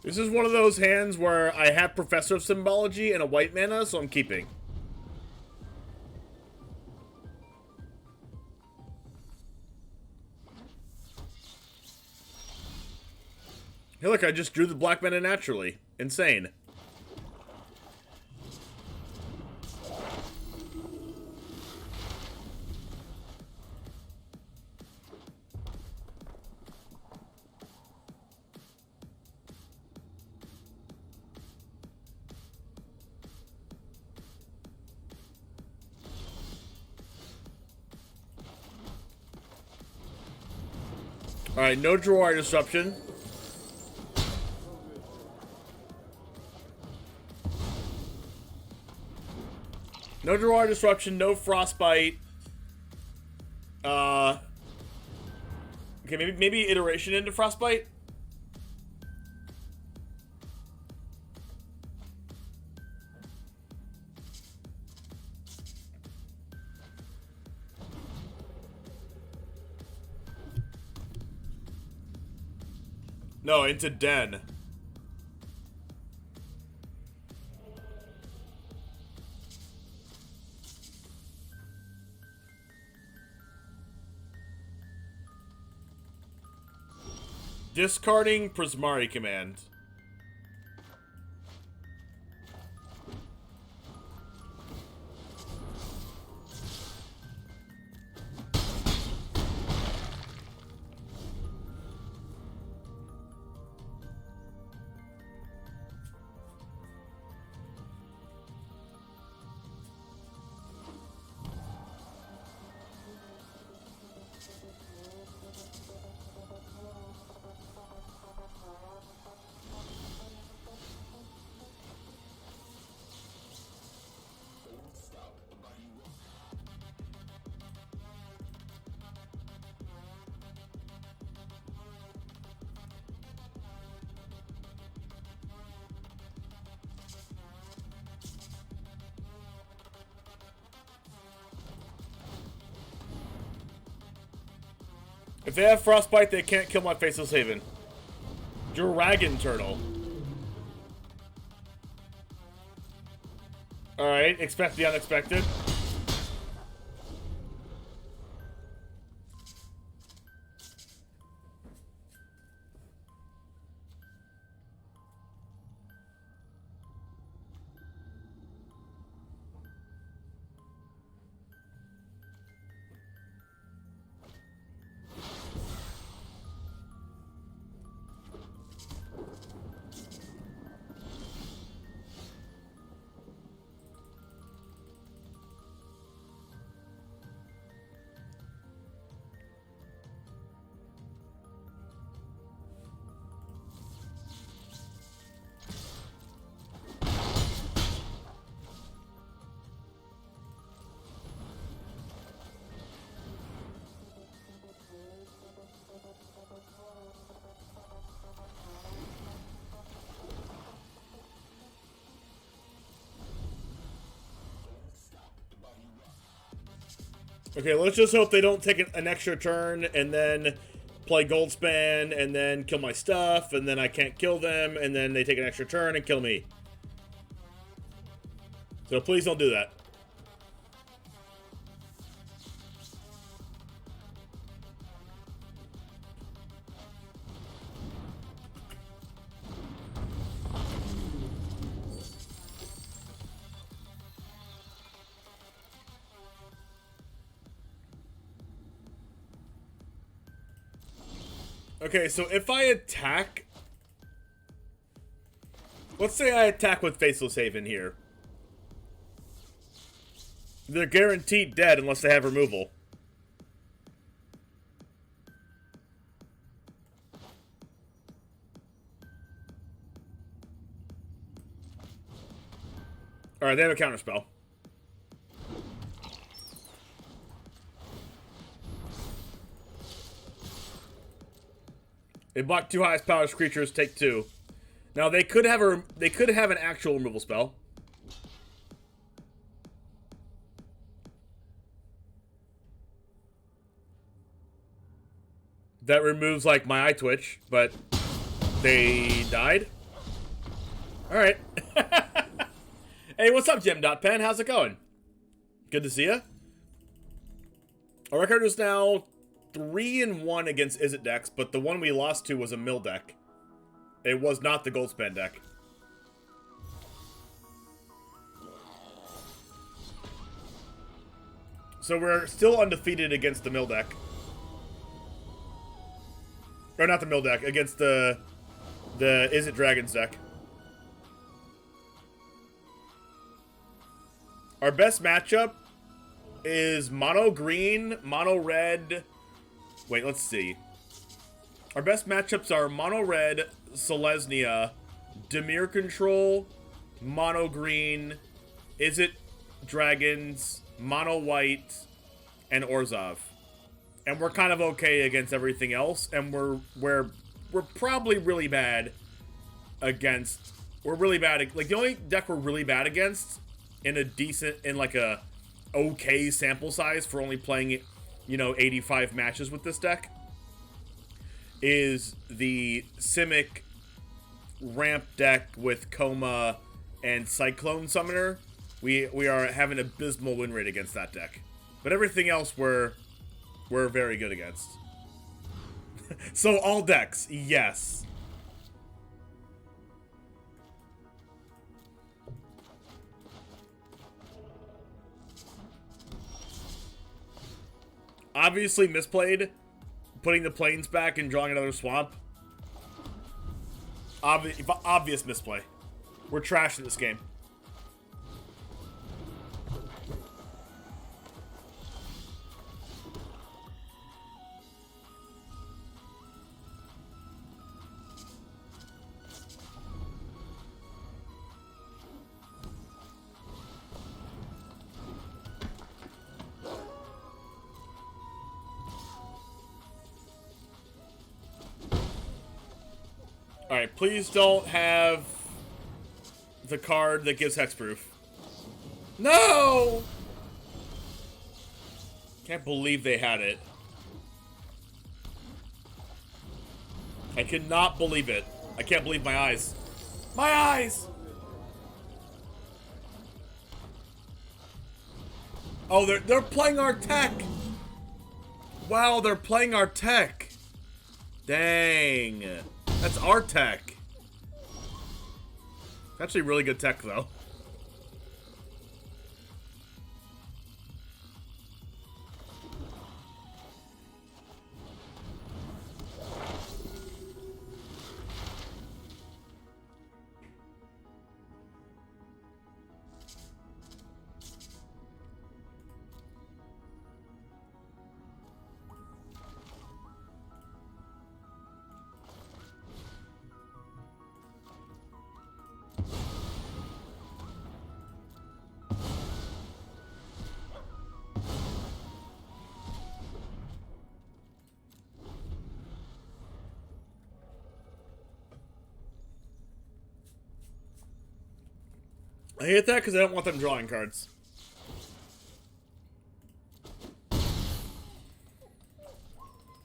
This is one of those hands where I have Professor of Symbology and a white mana, so I'm keeping. Hey look, I just drew the black mana naturally. Insane. Alright, no drawer disruption. No drawer disruption, no frostbite. Okay, maybe iteration into frostbite. No, into Den. Discarding Prismari command. If they have Frostbite, they can't kill my Faceless Haven. Dragon Turtle. Alright, expect the unexpected. Okay, let's just hope they don't take an extra turn and then play Goldspan and then kill my stuff, and then I can't kill them, and then they take an extra turn and kill me. So please don't do that. Okay, so if I attack... Let's say I attack with Faceless Haven here. They're guaranteed dead unless they have removal. Alright, they have a counterspell. They block 2 highest power creatures, take 2. Now they could have an actual removal spell. That removes like my eye twitch, but they died. All right. Hey, what's up, Jim.pen? How's it going? Good to see you. Our record is now 3-1 against Izzet decks, but the one we lost to was a mill deck. It was not the Goldspan deck. So we're still undefeated against the mill deck. Or not the mill deck, against the Izzet Dragons deck. Our best matchup is mono green, mono red. Wait, let's see. Our best matchups are mono red, Selesnya, Dimir Control, mono green, Izzet Dragons, mono white, and Orzhov. And we're kind of okay against everything else, and we're probably really bad against. We're really bad. Like the only deck we're really bad against in like a okay sample size for only playing, 85 matches with this deck is the Simic ramp deck with Coma and Cyclone Summoner. We are having an abysmal win rate against that deck, but everything else we're very good against. So all decks, yes. Obviously misplayed, putting the plains back and drawing another swamp. Obvious misplay. We're trash in this game. Alright, please don't have the card that gives hexproof. No! Can't believe they had it. I cannot believe it. I can't believe my eyes. My eyes! Oh, they're playing our tech! Wow, they're playing our tech. Dang. That's our tech. Actually really good tech, though. I hate that because I don't want them drawing cards.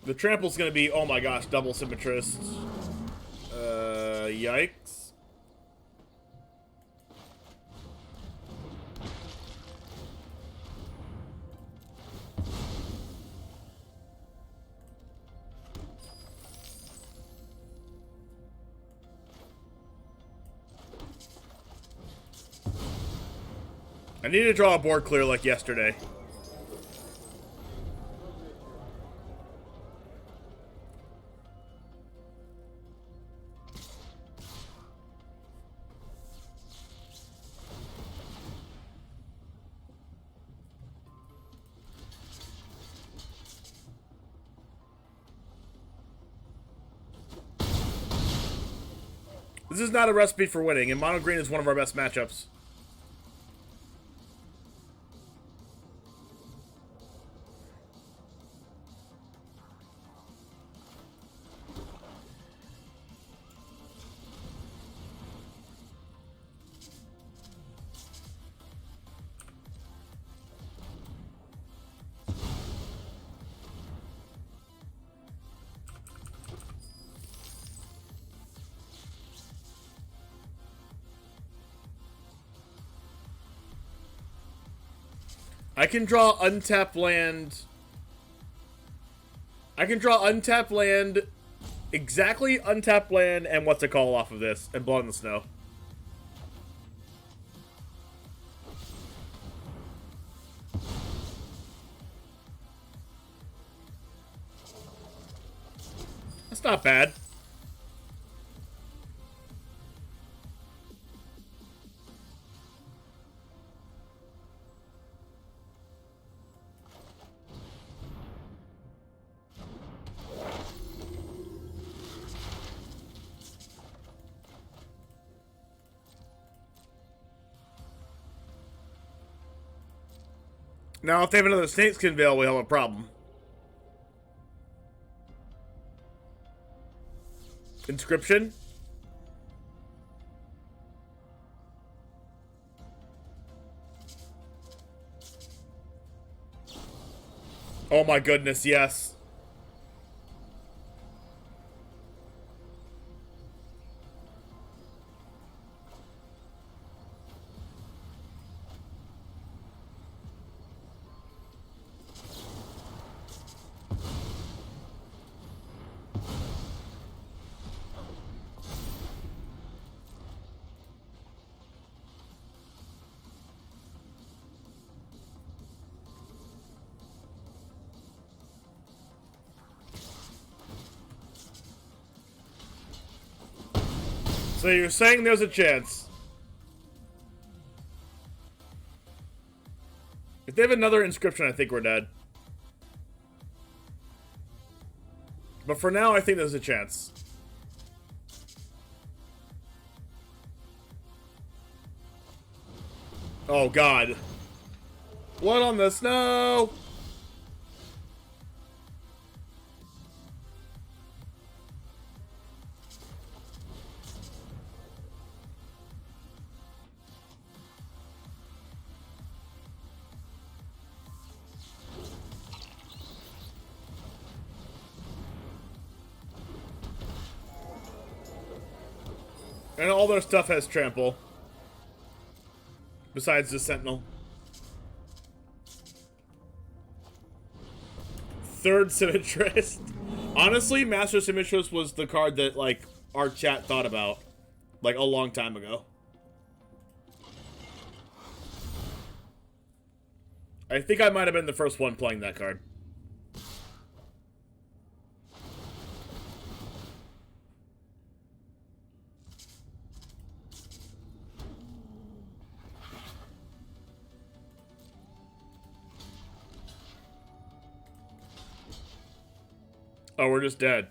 The trample's gonna be, oh my gosh, double symmetrist. Yikes. I need to draw a board clear like yesterday. This is not a recipe for winning, and mono green is one of our best matchups. I can draw untapped land. I can draw untapped land, exactly untapped land, and what's it called off of this, and blow in the snow. That's not bad. Now, if they have another Snakeskin Veil, we have a problem. Inscription? Oh my goodness, yes. So you're saying there's a chance. If they have another inscription, I think we're dead. But for now, I think there's a chance. Oh, God. Blood on the snow! And all their stuff has trample. Besides the Sentinel. Third Symmetrist. Honestly, Master Symmetrist was the card that, like, our chat thought about. Like, a long time ago. I think I might have been the first one playing that card. Oh, we're just dead.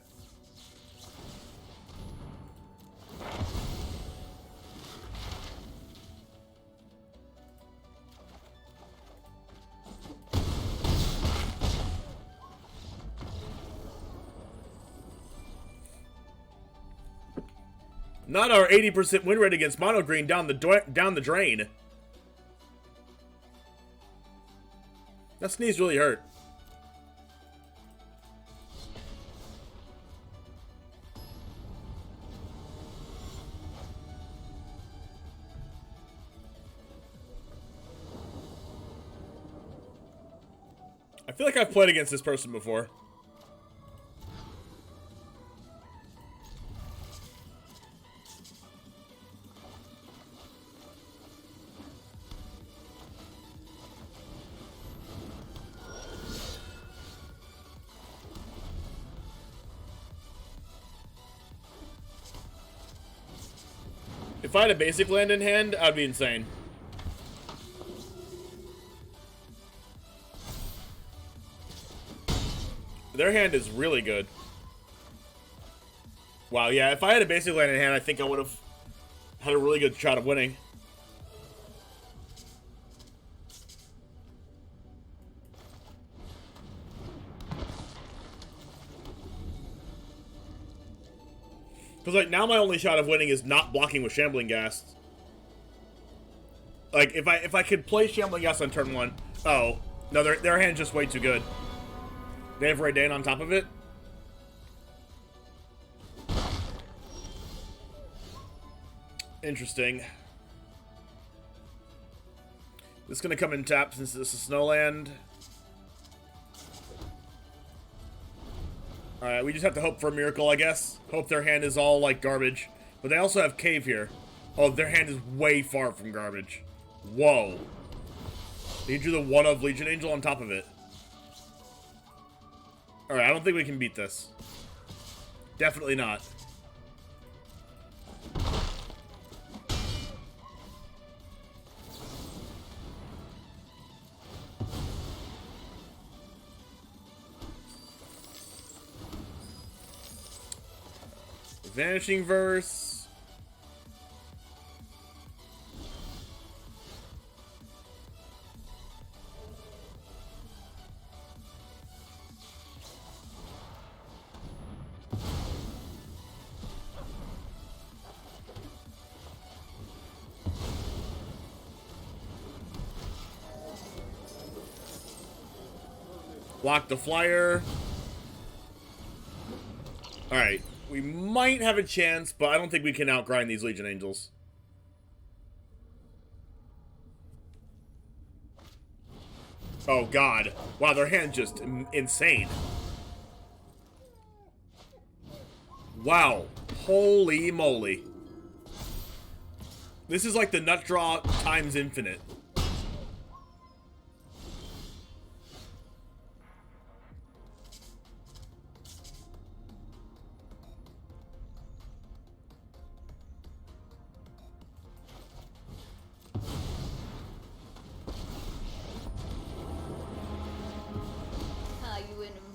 Not our 80% win rate against mono green down the drain. That sneeze really hurt. I feel like I've played against this person before. If I had a basic land in hand, I'd be insane. Their hand is really good. Wow, yeah, if I had a basic land in hand, I think I would have had a really good shot of winning. Because, like, now my only shot of winning is not blocking with Shambling Ghast. Like, if I could play Shambling Ghast on turn 1... Oh. No, their hand's just way too good. They have Raiden on top of it. Interesting. This is going to come in tap since this is Snowland. Alright, we just have to hope for a miracle, I guess. Hope their hand is all, like, garbage. But they also have Cave here. Oh, their hand is way far from garbage. Whoa. They drew the one of Legion Angel on top of it. Alright, I don't think we can beat this. Definitely not. Vanishing Verse. Block the flyer. Alright. We might have a chance, but I don't think we can outgrind these Legion Angels. Oh, God. Wow, their hand's just insane. Wow. Holy moly. This is like the nut draw times infinite.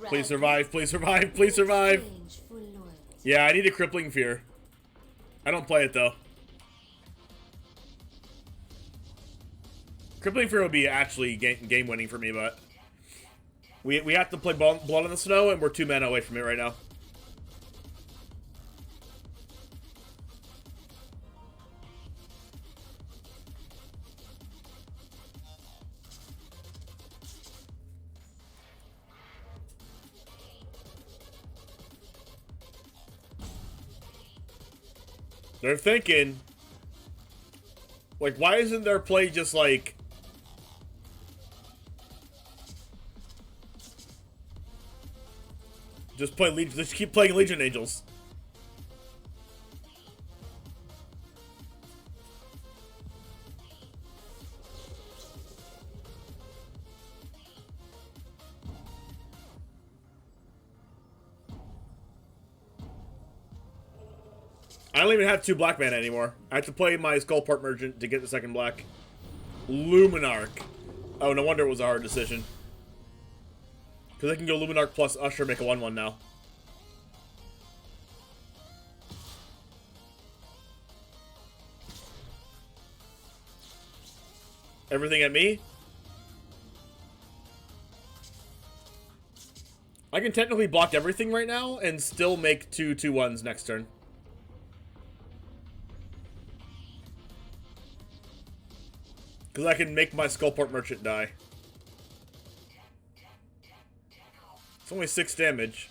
Please survive, please survive, please survive. Yeah, I need a Crippling Fear. I don't play it, though. Crippling Fear would be actually game-winning for me, but... We have to play Blood in the Snow, and we're 2 mana away from it right now. They're thinking, like, why isn't their play just like, just keep playing Legion Angels. I don't even have 2 black mana anymore. I have to play my Skullport Merchant to get the second black. Luminarch. Oh, no wonder it was a hard decision. Because I can go Luminarch plus Usher, make a 1/1 now. Everything at me? I can technically block everything right now and still make 2 2/1s next turn. Because I can make my Skullport Merchant die. It's only 6 damage.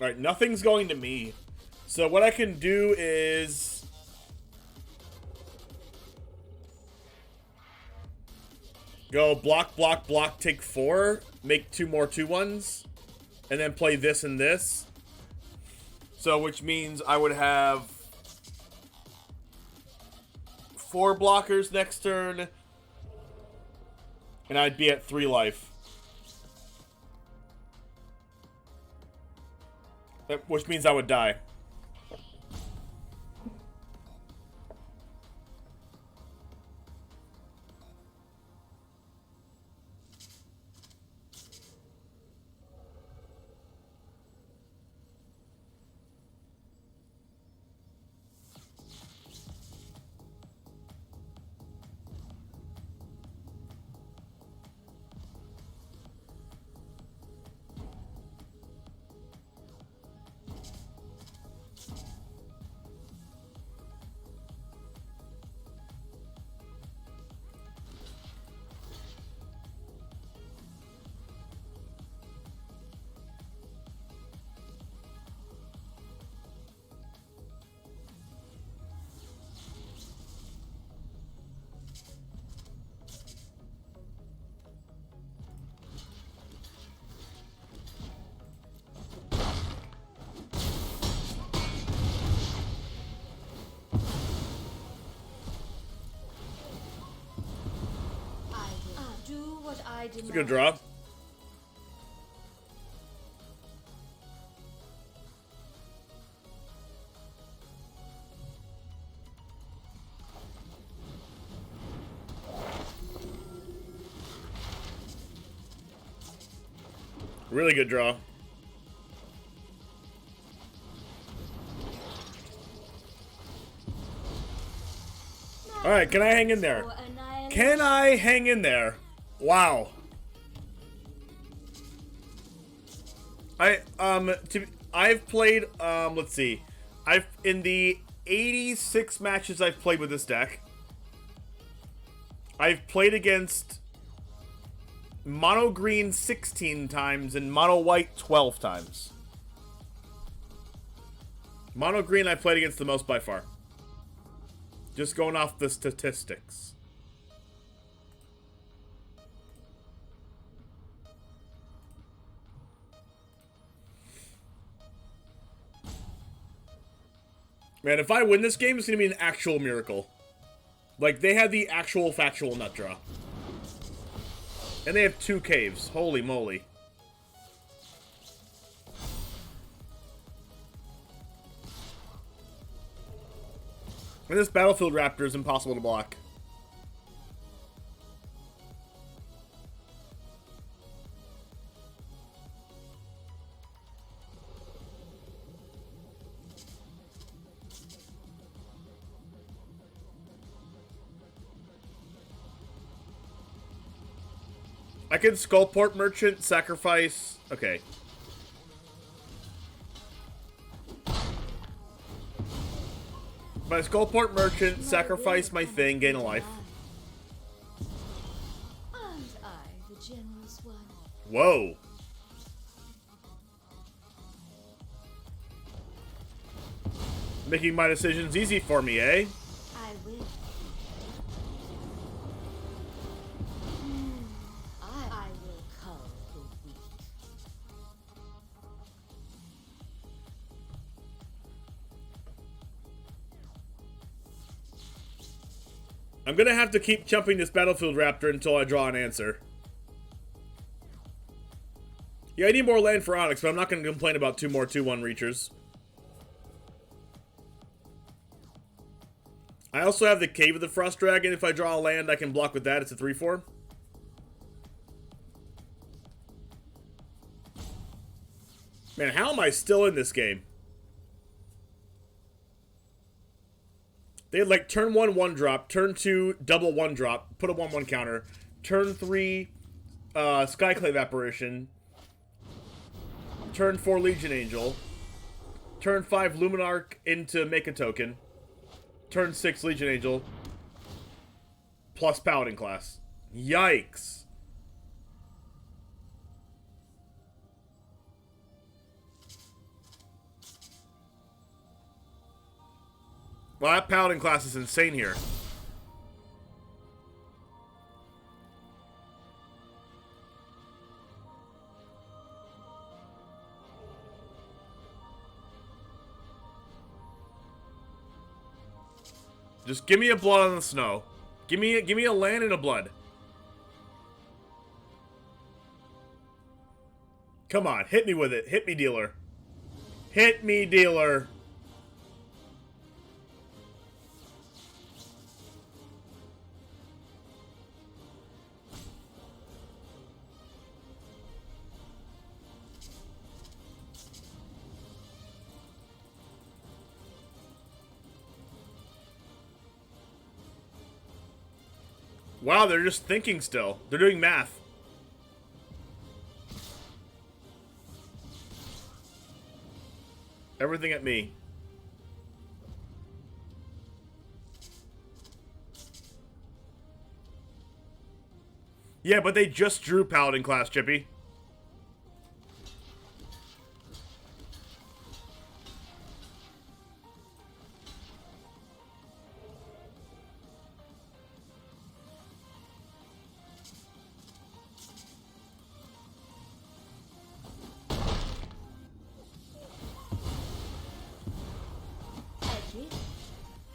Alright, nothing's going to me. So what I can do is... Go block, block, block, take 4, make 2 more 2-1s, and then play this and this. So, which means I would have 4 blockers next turn, and I'd be at 3 life. Which means I would die. It's a good draw. Really good draw. Alright, can I hang in there? Can I hang in there? Wow. I've played, let's see. In the 86 matches I've played with this deck, I've played against mono green 16 times and mono white 12 times. Mono green I played against the most by far. Just going off the statistics. Man, if I win this game, it's going to be an actual miracle. Like, they have the actual factual nut draw. And they have 2 caves. Holy moly. And this Battlefield Raptor is impossible to block. I can Skullport Merchant, sacrifice... Okay. My Skullport Merchant, sacrifice my thing, gain a life. Aren't I the generous one? Whoa. Making my decisions easy for me, eh? I will. I will cull the weak. I'm gonna have to keep jumping this Battlefield Raptor until I draw an answer. Yeah, I need more land for Onyx, but I'm not gonna complain about 2 more 2-1 reachers. I also have the Cave of the Frost Dragon. If I draw a land, I can block with that. It's a 3/4. Man, how am I still in this game? They had like turn 1, 1-drop, turn 2, double 1-drop, put a 1/1 counter, turn 3, Skyclave Apparition, turn 4, Legion Angel, turn 5, Luminarch into make a token, turn 6, Legion Angel, plus Paladin class. Yikes. Well, that Paladin class is insane here. Just give me a blood on the snow. Give me a land and a blood. Come on, hit me with it. Hit me, dealer. Hit me, dealer. Wow, they're just thinking still. They're doing math. Everything at me. Yeah, but they just drew Paladin class, Chippy.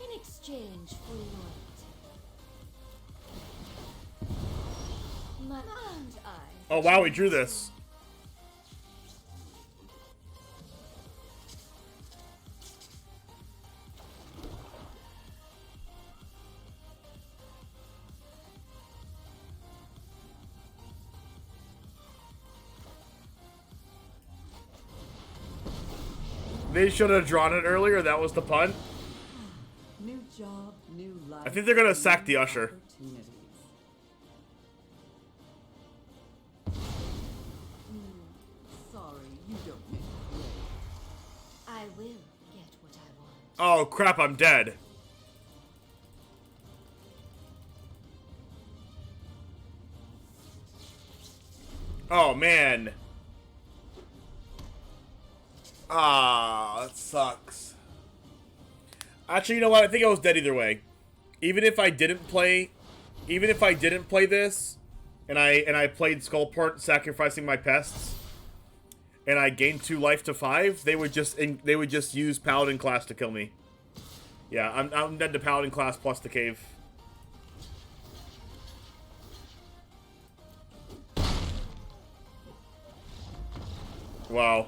In exchange for loyalty. And I. Oh wow, we drew this. They should have drawn it earlier. That was the pun. New job, new life. I think they're gonna sack the usher. Opportunities. Sorry, you don't make it. I will get what I want. Oh crap, I'm dead. Oh man. Ah, that sucks. Actually, you know what? I think I was dead either way. Even if I didn't play this, and I played Skullport, sacrificing my pests, and I gained 2 life to 5, they would just use Paladin class to kill me. Yeah, I'm dead to Paladin class plus the cave. Wow.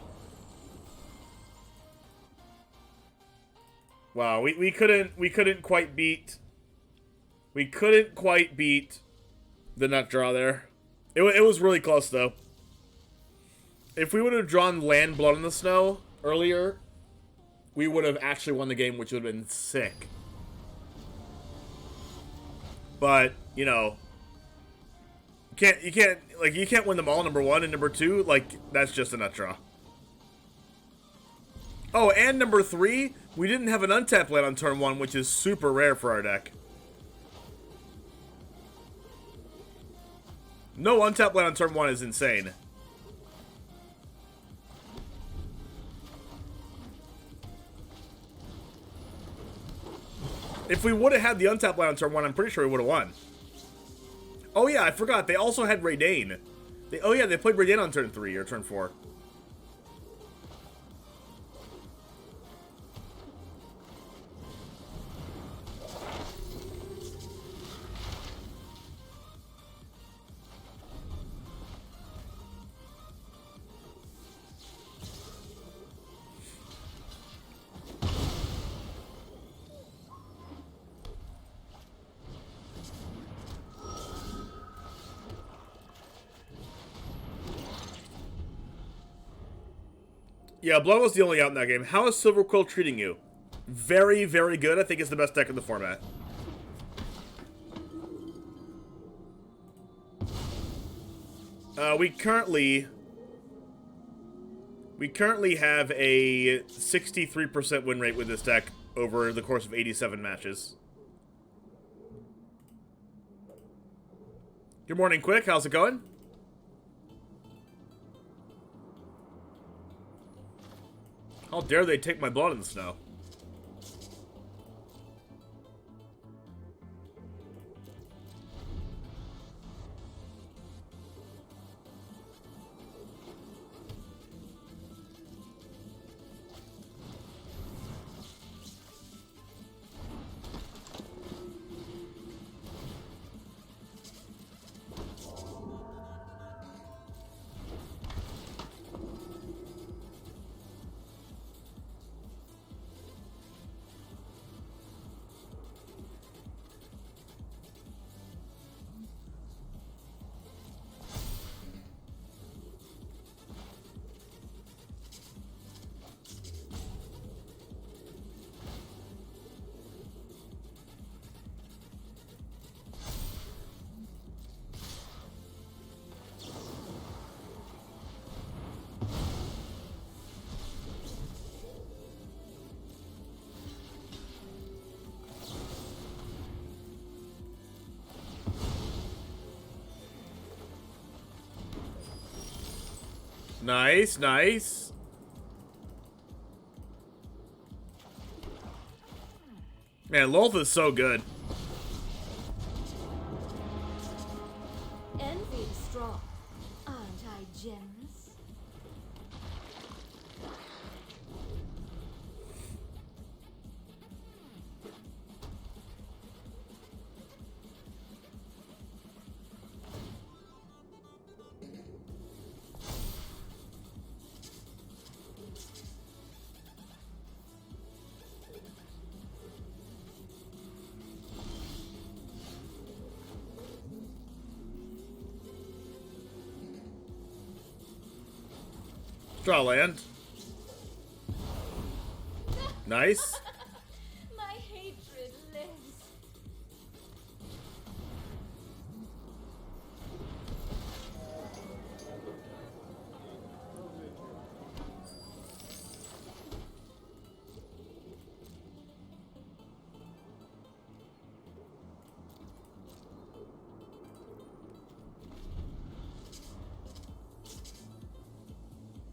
Wow, we couldn't quite beat the nut draw there. It was really close though. If we would have drawn land blood in the snow earlier, we would have actually won the game, which would have been sick. But, you know, you can't win them all, number 1, and number 2, like, that's just a nut draw. Oh, and number 3, we didn't have an untap land on turn 1, which is super rare for our deck. No untap land on turn 1 is insane. If we would have had the untap land on turn 1, I'm pretty sure we would have won. Oh yeah, I forgot. They also had Raydane. Oh yeah, they played Raydane on turn 3 or turn 4. Yeah, Blood was the only out in that game. How is Silver Quill treating you? Very, very good. I think it's the best deck in the format. We currently have a 63% win rate with this deck over the course of 87 matches. Good morning, Quick. How's it going? How dare they take my blood in the snow? Nice, nice. Man, Lolth is so good. Envy the strong. Aren't I generous? Draw land. Nice. My hatred lives.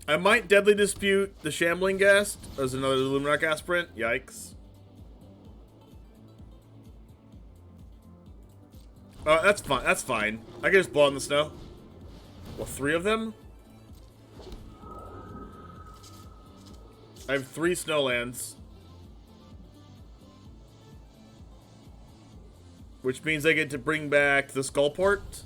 I might deadly dispute the Shambling Ghast as another Luminarch Aspirant. Yikes. That's fine. That's fine. I can just blow in the snow. Well, 3 of them? I have 3 snowlands. Which means I get to bring back the Skullport.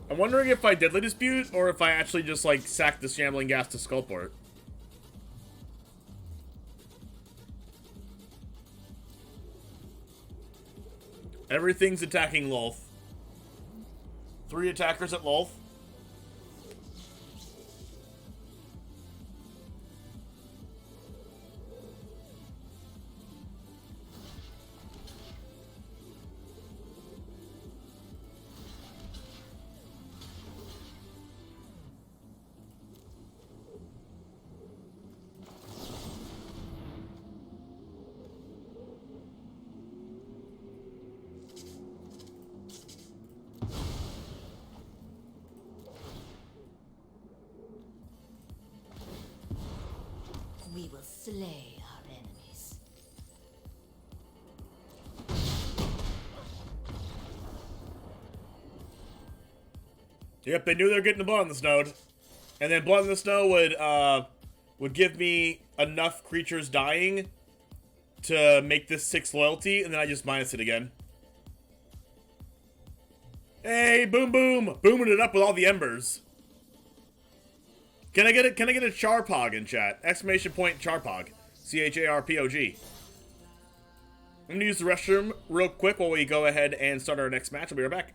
I'm wondering if I deadly dispute or if I actually just like sack the Shambling Ghast to Skullport. Everything's attacking Lolth. 3 attackers at Lolth. We will slay our enemies. Yep, they knew they were getting the blood on this node. And then blood on this node would give me enough creatures dying to make this 6 loyalty, and then I just minus it again. Hey, boom boom! Booming it up with all the embers. Can I get a Charpog in chat? Exclamation point Charpog. CHARPOG. I'm gonna use the restroom real quick while we go ahead and start our next match. I'll be right back.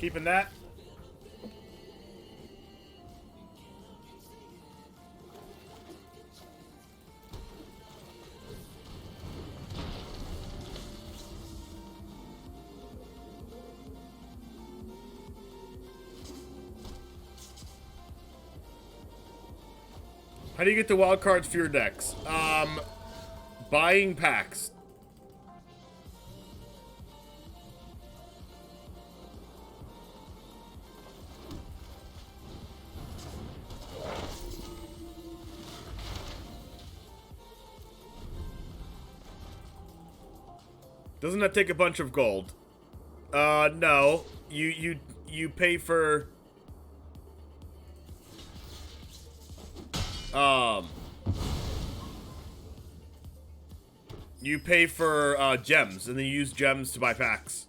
Keeping that. How do you get the wild cards for your decks? Buying packs. Doesn't that take a bunch of gold? No. You pay for you pay for gems, and then you use gems to buy packs.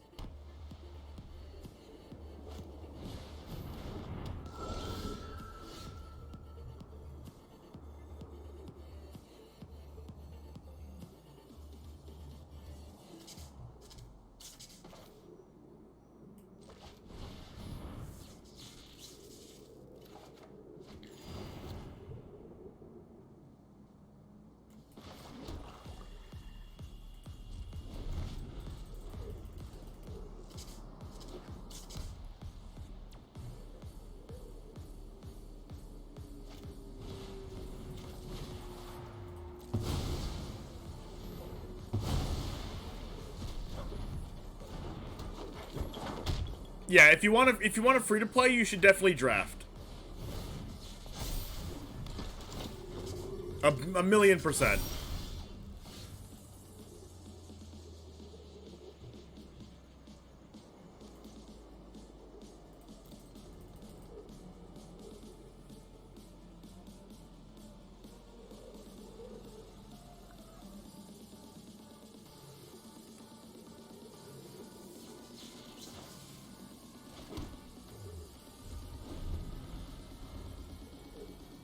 Yeah, if you want a free to play, you should definitely draft. A 1,000,000%.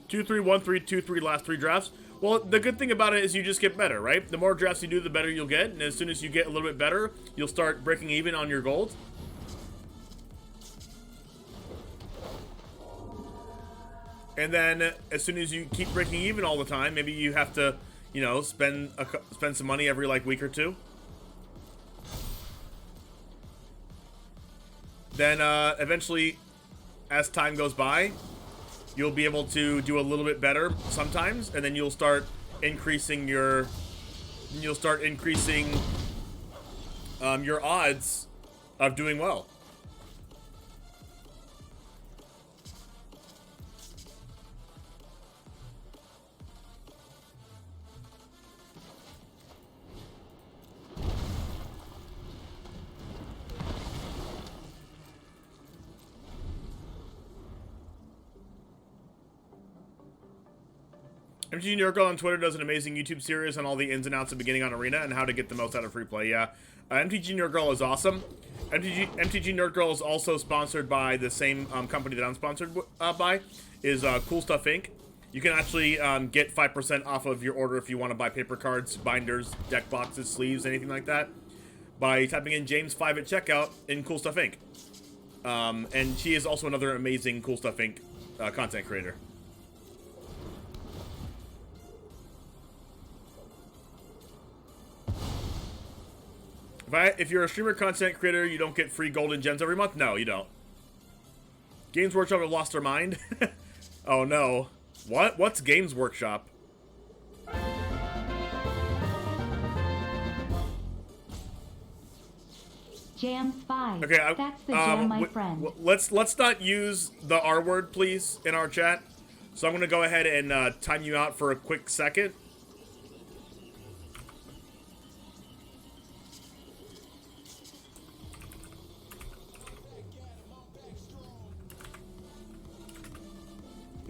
Two, 3, 1, 3, 2, 3 last 3 drafts. Well, the good thing about it is you just get better, right? The more drafts you do, the better you'll get. And as soon as you get a little bit better, you'll start breaking even on your gold. And then as soon as you keep breaking even all the time, maybe you have to, you know, spend some money every like week or two. Then eventually, as time goes by, you'll be able to do a little bit better sometimes, and then you'll start increasing your odds of doing well. MTG New York Girl on Twitter does an amazing YouTube series on all the ins and outs of beginning on Arena and how to get the most out of free play. Yeah, MTG New York Girl is awesome. MTG Nerd Girl is also sponsored by the same company that I'm sponsored by, is Cool Stuff Inc. You can actually get 5% off of your order if you want to buy paper cards, binders, deck boxes, sleeves, anything like that, by typing in James5 at checkout in Cool Stuff Inc. And she is also another amazing Cool Stuff Inc. Content creator. If you're a streamer content creator, you don't get free golden gems every month? No, you don't. Games Workshop have lost their mind? Oh no. What? What's Games Workshop? Jams 5. Okay, that's the jam, my friend. Let's not use the R word, please, in our chat. So I'm gonna go ahead and time you out for a quick second.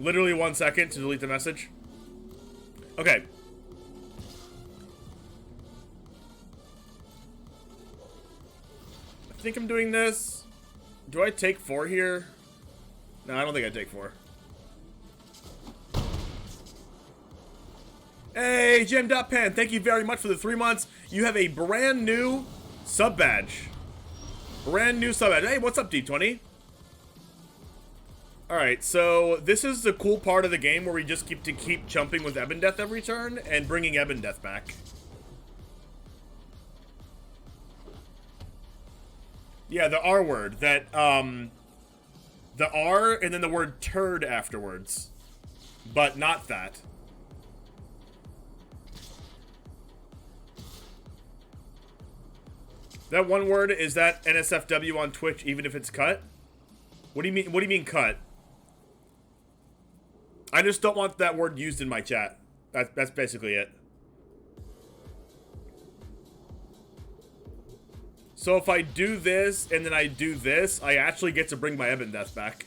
Literally 1 second to delete the message. Okay. I think I'm doing this. Do I take 4 here? No, I don't think I take 4. Hey, Jam.Pen, thank you very much for the 3 months. You have a brand new sub badge. Brand new sub ad. Hey, what's up, D20? Alright, so this is the cool part of the game where we just keep jumping with Ebondeath every turn and bringing Ebondeath back. Yeah, the R word. That, the R and then the word turd afterwards. But not that. That one word, is that NSFW on Twitch even if it's cut? What do you mean? What do you mean cut? I just don't want that word used in my chat. That's basically it. So if I do this and then I do this, I actually get to bring my Ebondeath back.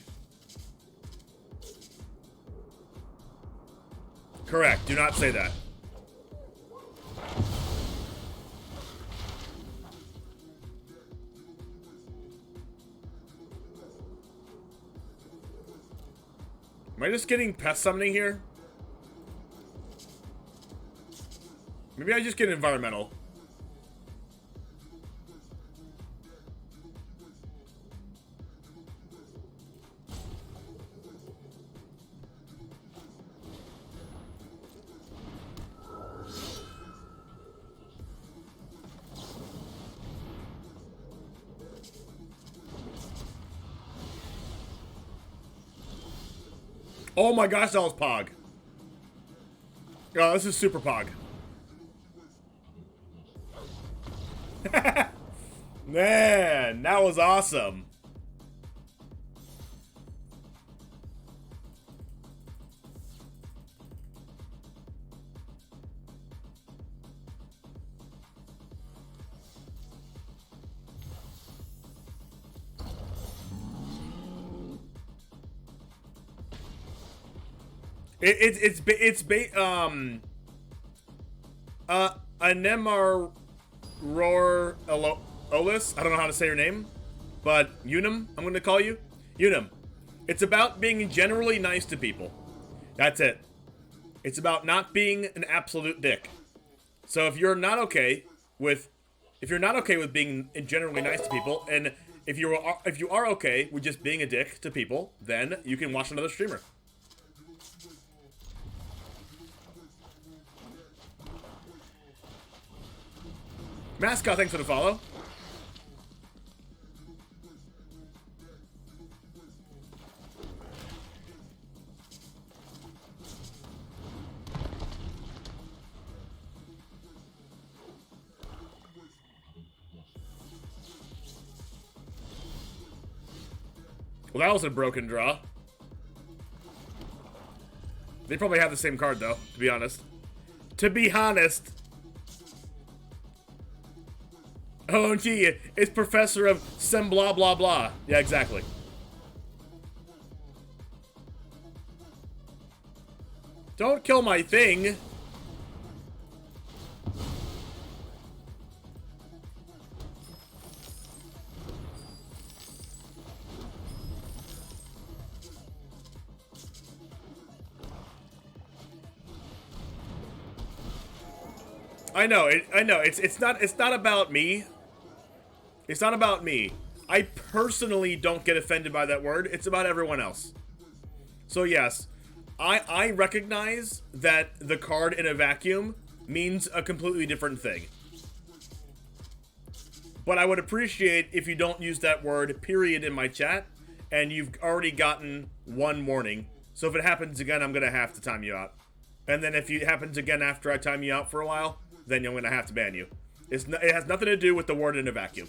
Correct. Do not say that. Am I just getting pest summoning here? Maybe I just get environmental. Oh my gosh, that was Pog. Oh, this is super Pog. Man, that was awesome. Anemar Roar Olis. I don't know how to say your name, but Unum, I'm going to call you. Unum. It's about being generally nice to people. That's it. It's about not being an absolute dick. So if you're not okay with being generally nice to people, and if you are okay with just being a dick to people, then you can watch another streamer. Mascot, thanks for the follow. Well, that was a broken draw. They probably have the same card, though, to be honest. To be honest. Oh, gee, it's Professor of some blah, blah, blah. Yeah, exactly. Don't kill my thing. I know. It's not about me. It's not about me. I personally don't get offended by that word. It's about everyone else. So yes, I recognize that the card in a vacuum means a completely different thing. But I would appreciate if you don't use that word, period, in my chat, and you've already gotten one warning. So if it happens again, I'm going to have to time you out. And then if it happens again after I time you out for a while, then I'm going to have to ban you. It has nothing to do with the word in a vacuum.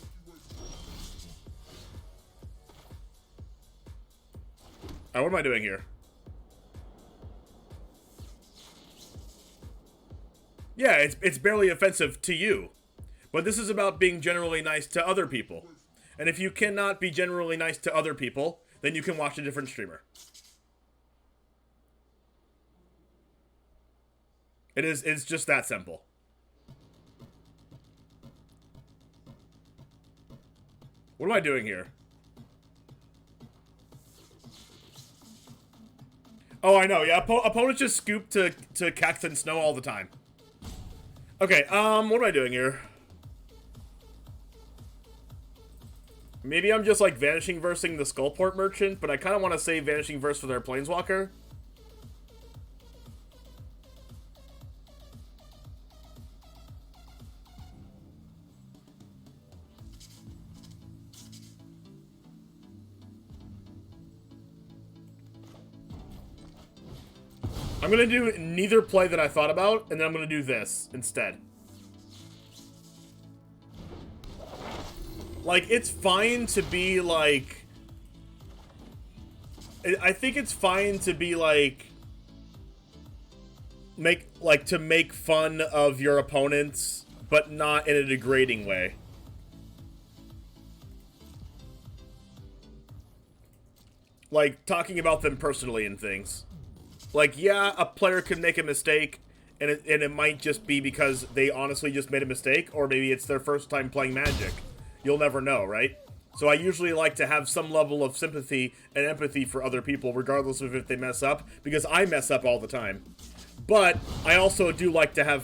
What am I doing here? Yeah, it's barely offensive to you. But this is about being generally nice to other people. And if you cannot be generally nice to other people, then you can watch a different streamer. It's just that simple. What am I doing here? Oh, I know, yeah. Opponents just scoop to Cax and Snow all the time. Okay, what am I doing here? Maybe I'm just like Vanishing Versing the Skullport Merchant, but I kind of want to save Vanishing Verse for their Planeswalker. I'm gonna do neither play that I thought about, and then I'm gonna do this instead. Like, it's fine to be like... I think it's fine to be like... to make fun of your opponents, but not in a degrading way. Like, talking about them personally and things. Like, yeah, a player could make a mistake, and it might just be because they honestly just made a mistake, or maybe it's their first time playing Magic. You'll never know, right? So I usually like to have some level of sympathy and empathy for other people, regardless of if they mess up, because I mess up all the time. But I also do like to have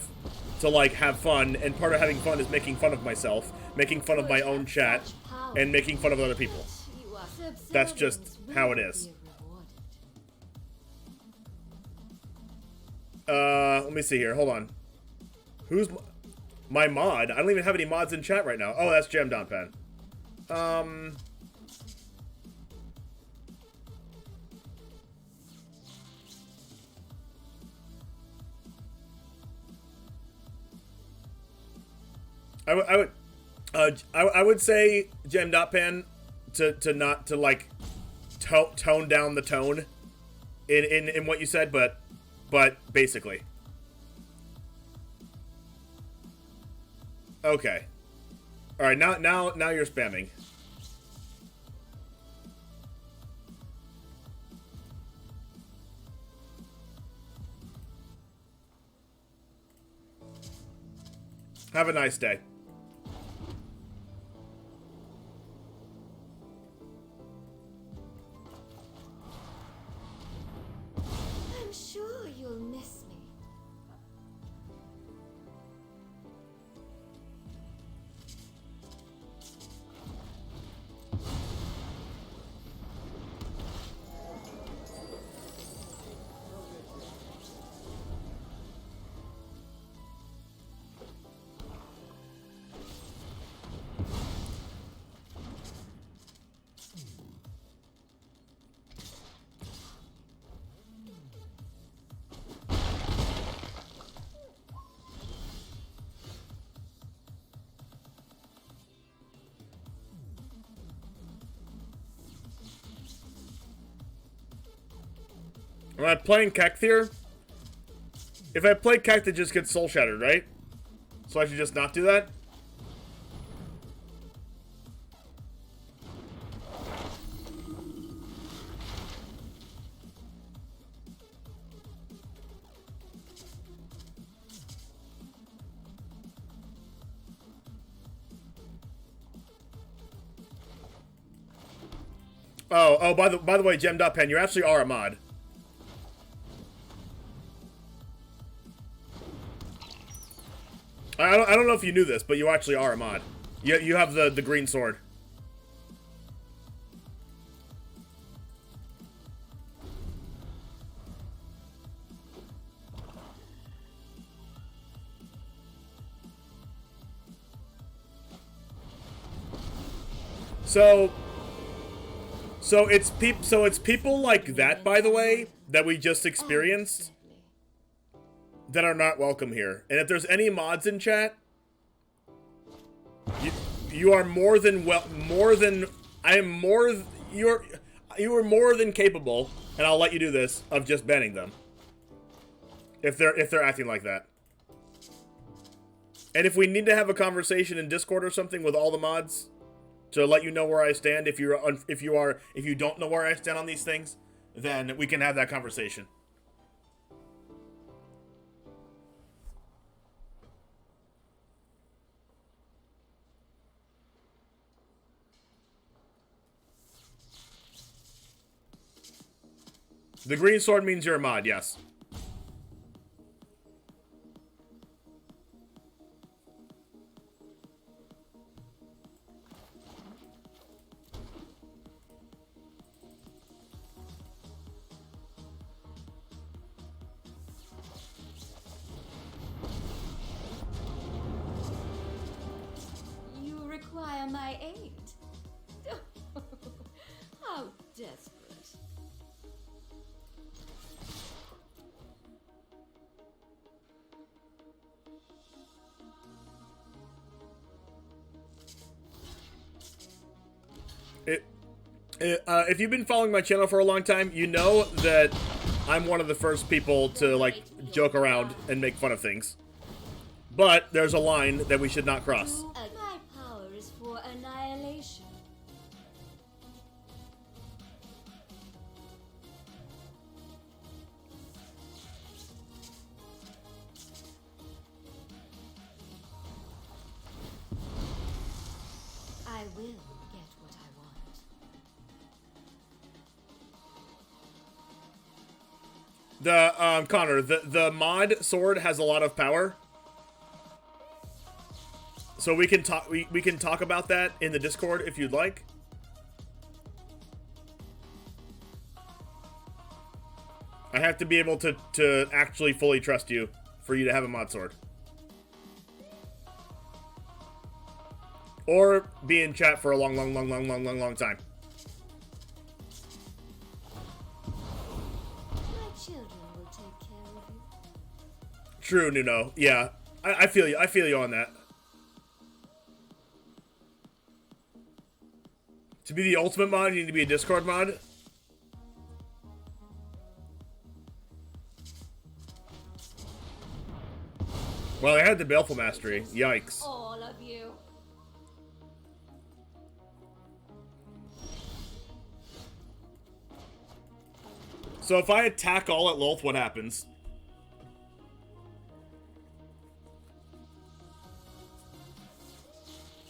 fun, and part of having fun is making fun of myself, making fun of my own chat, and making fun of other people. That's just how it is. Let me see here. Hold on. Who's my mod? I don't even have any mods in chat right now. Oh, that's Jam.Pen. I would say Jam.Pen to not to like tone down the tone in what you said, but basically. Okay. All right, now you're spamming. Have a nice day. I'm sure you'll miss me. Am I playing Kekthir? If I play Kek, it just gets soul shattered, right? So I should just not do that? Oh, by the way, Gem.Pen, you actually are a mod. I don't know if you knew this, but you actually are a mod. You have the green sword. So it's people like that, by the way, that we just experienced, that are not welcome here. And if there's any mods in chat, you are more than you are more than capable, and I'll let you do this, of just banning them. If they're acting like that. And if we need to have a conversation in Discord or something with all the mods to let you know where I stand, if you don't know where I stand on these things, then we can have that conversation. The green sword means you're a mod, yes. require my aid. How desperate. If you've been following my channel for a long time, you know that I'm one of the first people to, like, joke around and make fun of things. But there's a line that we should not cross. My power is for annihilation. I will get what I want. Connor, the mod sword has a lot of power. So we can talk we can talk about that in the Discord if you'd like. I have to be able to actually fully trust you for you to have a mod sword. Or be in chat for a long time. My children will take care of you. True, Nuno. Yeah. I feel you. I feel you on that. To be the ultimate mod, you need to be a Discord mod. Well, I had the Baleful Mastery. Yikes. All of you. So if I attack all at Lolth, what happens?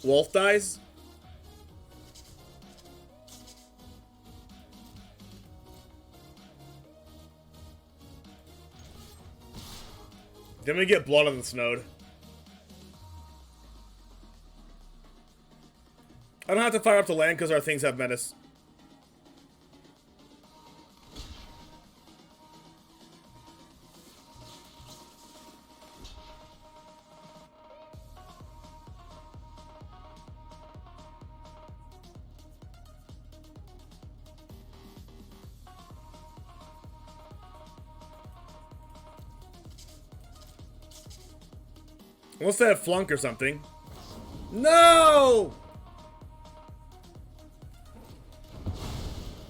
Lolth dies? Then we get blood on the Snowed. I don't have to fire up the land because our things have menace. Unless they have flunk or something. No!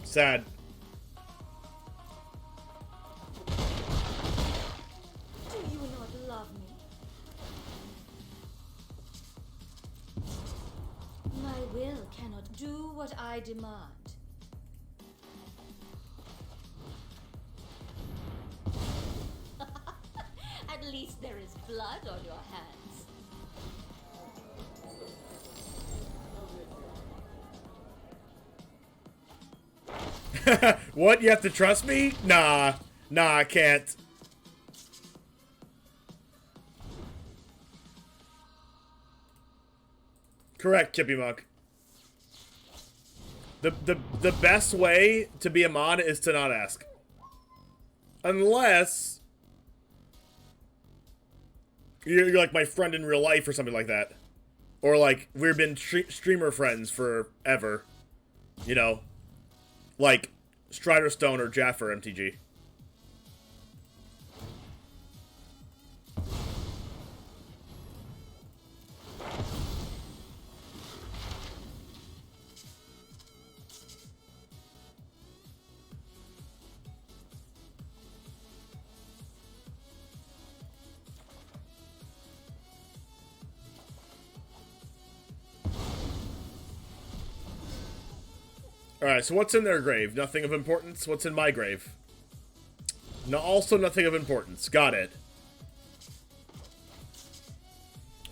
Sad. Do you not love me? My will cannot do what I demand. At least there is blood on your hands. What? You have to trust me? Nah. Nah, I can't. Correct, Chippy Monk. The best way to be a mod is to not ask. Unless you're like my friend in real life or something like that. Or like we've been streamer friends forever. You know. Like Strider Stone or Jaffer MTG. Alright, so what's in their grave? Nothing of importance. What's in my grave? No, also nothing of importance. Got it.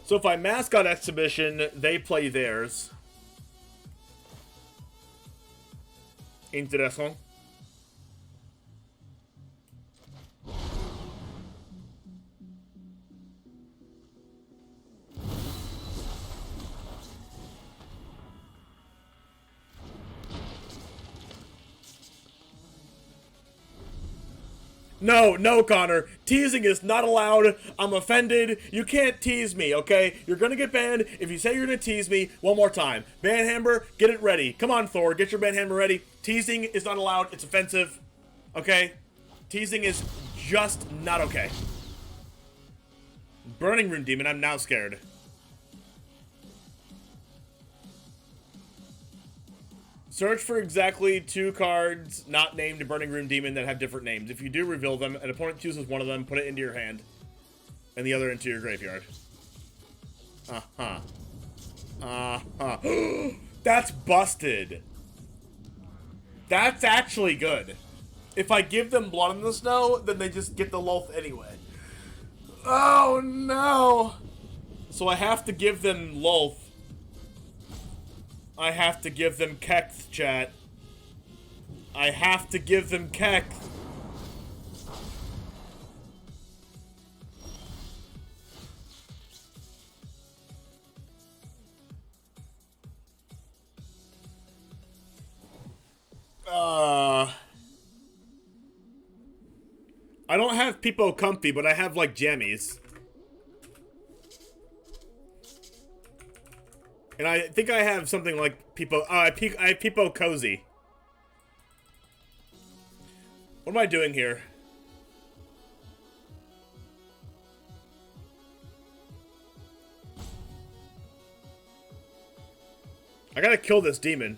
So if I mascot exhibition, they play theirs. Interesting. No, no, Connor. Teasing is not allowed. I'm offended. You can't tease me, okay? You're gonna get banned if you say you're gonna tease me one more time. Banhammer, get it ready. Come on, Thor, get your banhammer ready. Teasing is not allowed. It's offensive, okay? Teasing is just not okay. Burning Rune Demon, I'm now scared. Search for exactly 2 cards not named Burning Rune Demon that have different names. If you do reveal them, an opponent chooses one of them, put it into your hand, and the other into your graveyard. Uh-huh. Uh-huh. That's busted. That's actually good. If I give them Blood in the Snow, then they just get the Loth anyway. Oh, no. So I have to give them Loth. I have to give them Kekth, chat. I have to give them Kekth. I don't have Peepo Comfy, but I have, like, jammies. And I think I have something like Peepo... I have Peepo Cozy. What am I doing here? I gotta kill this demon.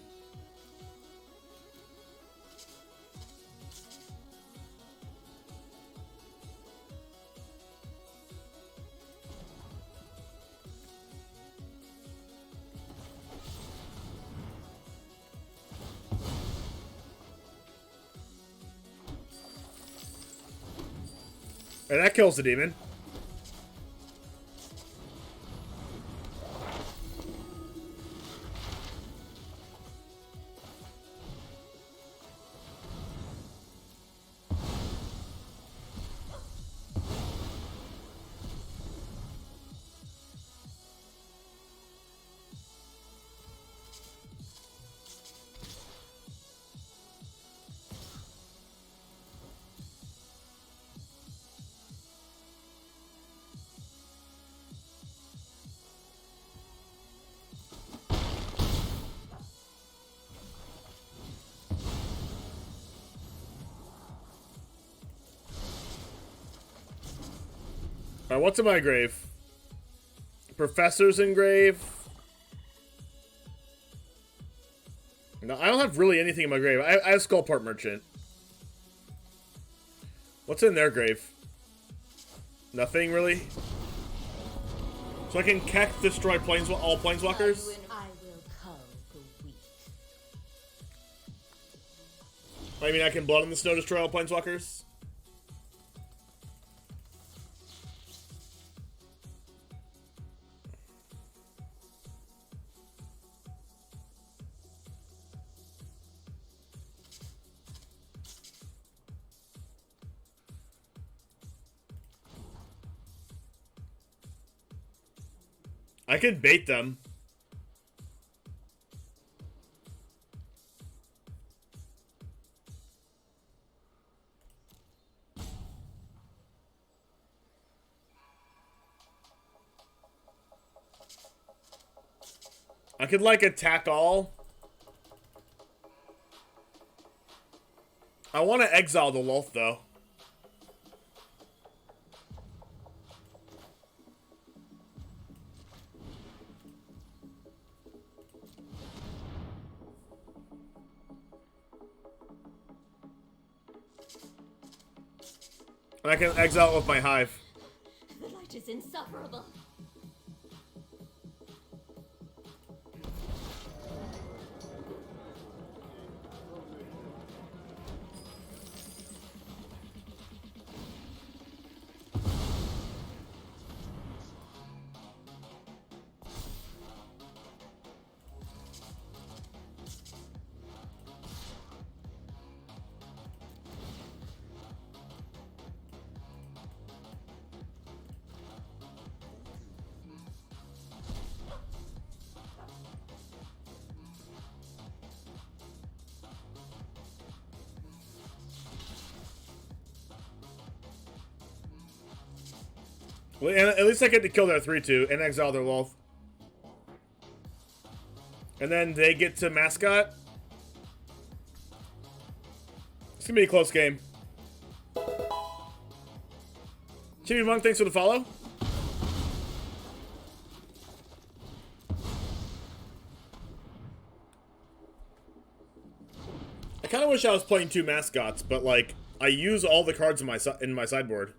And that kills the demon. Alright, what's in my grave? Professor's in grave. No, I don't have really anything in my grave. I have Skullport Merchant. What's in their grave? Nothing, really? So I can Kekth destroy all Planeswalkers? I will cull the weak. I mean, I can Blood in the Snow destroy all Planeswalkers? I can bait them. I could, like, attack all. I want to exile the Loth, though. And I can exile it with my Hive. The light is insufferable. Well, and at least I get to kill their 3/2 and exile their Wolf. And then they get to mascot. It's gonna be a close game. Chibi Monk, thanks for the follow. I kind of wish I was playing 2 mascots, but like I use all the cards in my sideboard.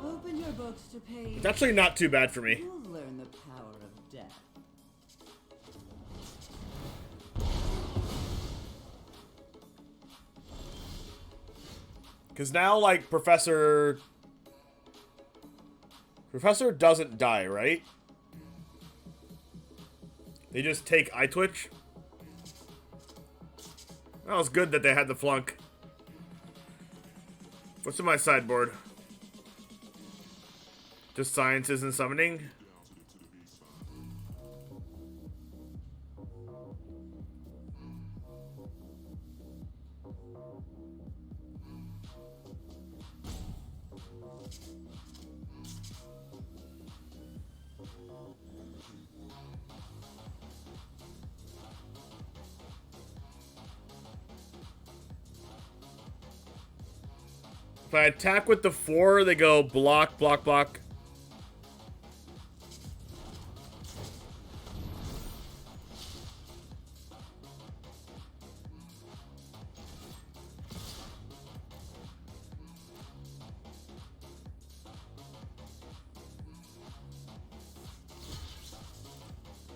Open your books to page. It's actually not too bad for me. You'll learn the power of death. Because now, like, Professor doesn't die, right? They just take eye twitch. That was good that they had the flunk. What's in my sideboard? Just sciences and summoning. If I attack with the 4, they go block, block, block.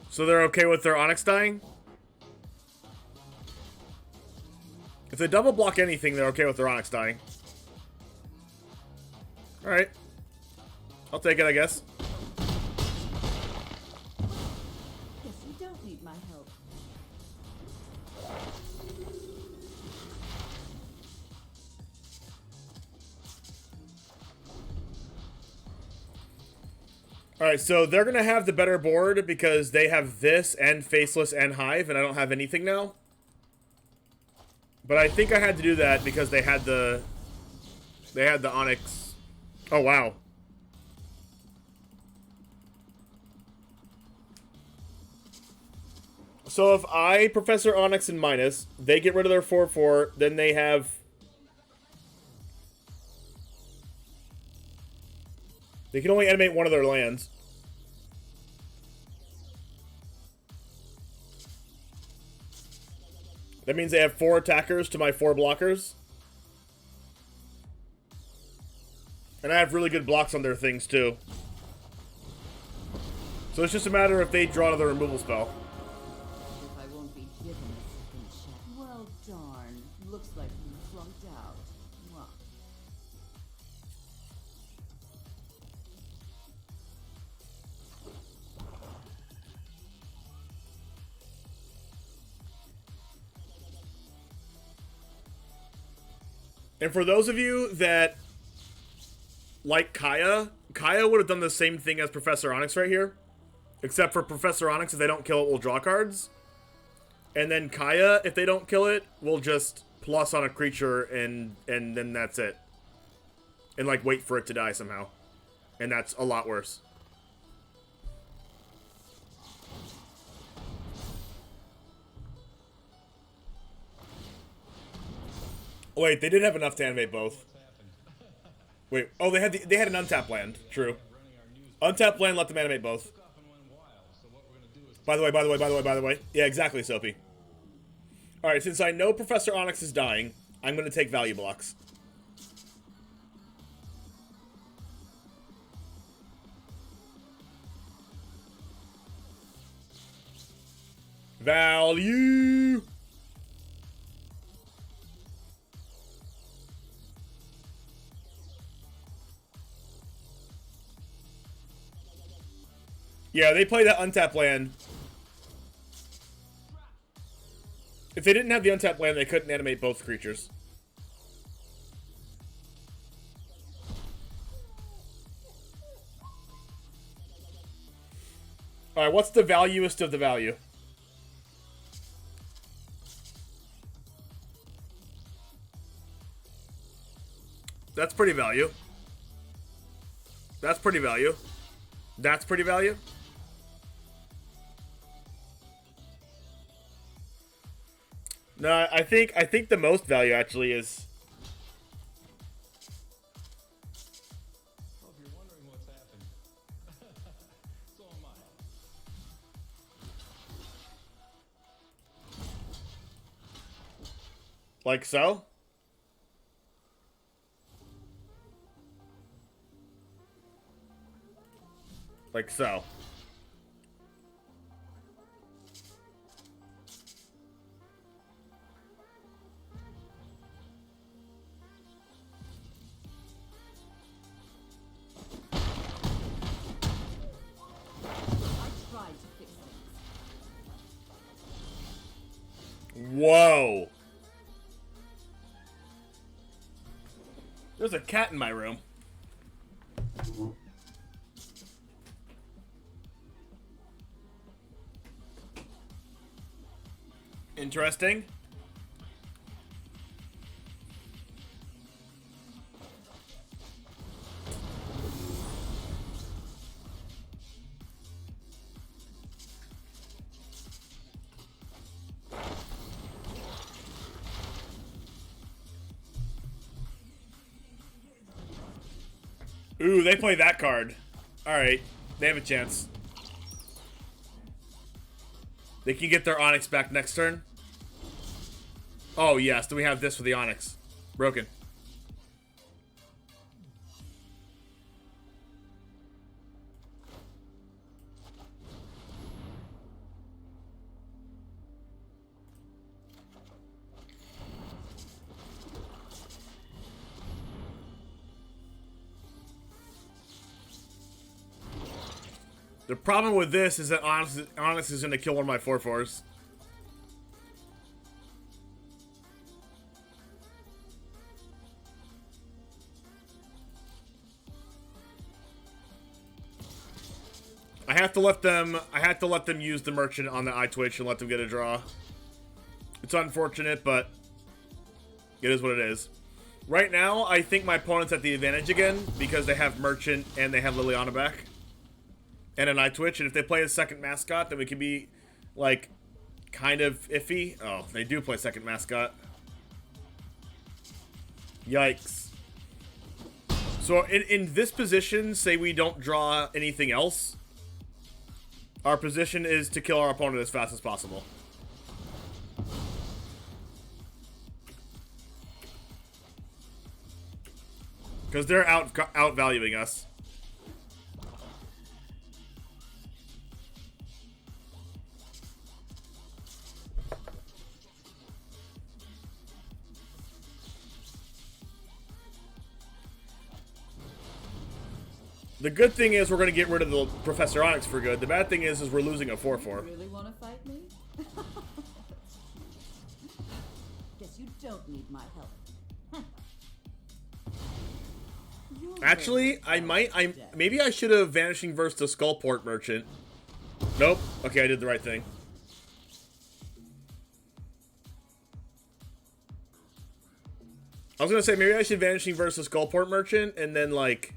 So they're okay with their Onyx dying? If they double block anything, they're okay with their Onyx dying. Alright. I'll take it, I guess. Guess you don't need my help. Alright, so they're going to have the better board because they have this and Faceless and Hive, and I don't have anything now. But I think I had to do that because they had the Onyx. Oh, wow. So if I Professor Onyx and minus, they get rid of their 4/4, then they have... They can only animate one of their lands. That means they have 4 attackers to my 4 blockers. And I have really good blocks on their things, too. So it's just a matter if they draw another removal spell. If I won't be given a second chance. Well, darn. Looks like you flunked out. Mwah. And for those of you that like Kaya would have done the same thing as Professor Onyx right here. Except for Professor Onyx, if they don't kill it, we'll draw cards. And then Kaya, if they don't kill it, we'll just plus on a creature and then that's it. And like wait for it to die somehow. And that's a lot worse. Wait, they did have enough to animate both. Wait, oh, they had an untapped land. True. Untapped land, let them animate both. By the way. Yeah, exactly, Soapy. Alright, since I know Professor Onyx is dying, I'm going to take value blocks. Value! Yeah, they play that untapped land. If they didn't have the untapped land, they couldn't animate both creatures. Alright, what's the valuest of the value? That's pretty value. That's pretty value. That's pretty value. No, I think the most value actually is. Well, if you're wondering what's happened, so am I. Like so? Like so. Whoa. There's a cat in my room. Interesting. Ooh, they play that card. Alright, they have a chance. They can get their Onyx back next turn. Oh, yes. Do we have this for the Onyx? Broken. The problem with this is that Onyx is going to kill one of my 4/4s. I have to let them use the merchant on the iTwitch and let them get a draw. It's unfortunate, but it is what it is. Right now, I think my opponent's at the advantage again because they have merchant and they have Liliana back. And an iTwitch, and if they play a second mascot, then we can be, like, kind of iffy. Oh, they do play second mascot. Yikes. So, in this position, say we don't draw anything else, our position is to kill our opponent as fast as possible. Because they're outvaluing us. The good thing is we're going to get rid of the Professor Onyx for good. The bad thing is we're losing a 4/4. You really want to fight me? Guess you don't need my help. Actually, maybe I should have Vanishing Verse the Skullport Merchant. Nope. Okay, I did the right thing. I was going to say, maybe I should Vanishing Verse the Skullport Merchant, and then, like...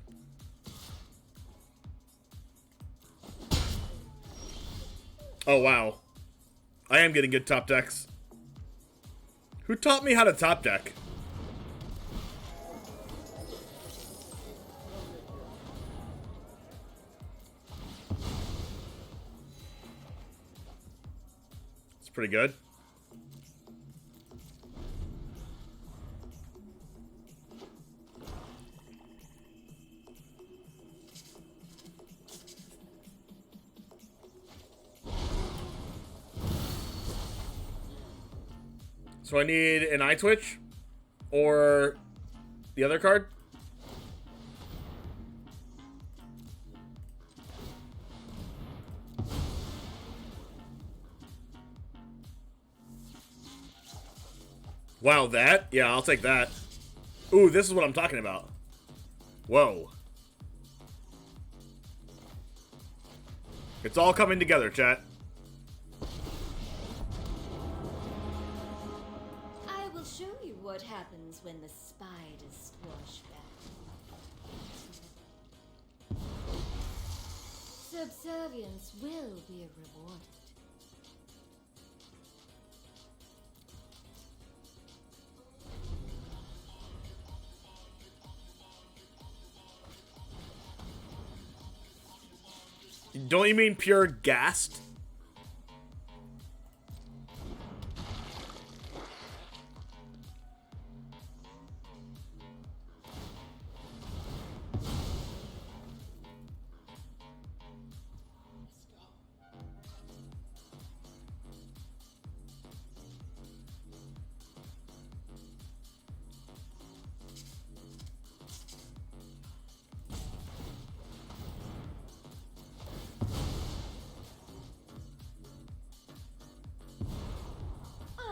Oh, wow. I am getting good top decks. Who taught me how to top deck? It's pretty good. So I need an iTwitch or the other card. Wow, that? Yeah, I'll take that. Ooh, this is what I'm talking about. Whoa. It's all coming together, chat. I will show you what happens when the spiders squash back. Subservience will be rewarded. Don't you mean pure gassed?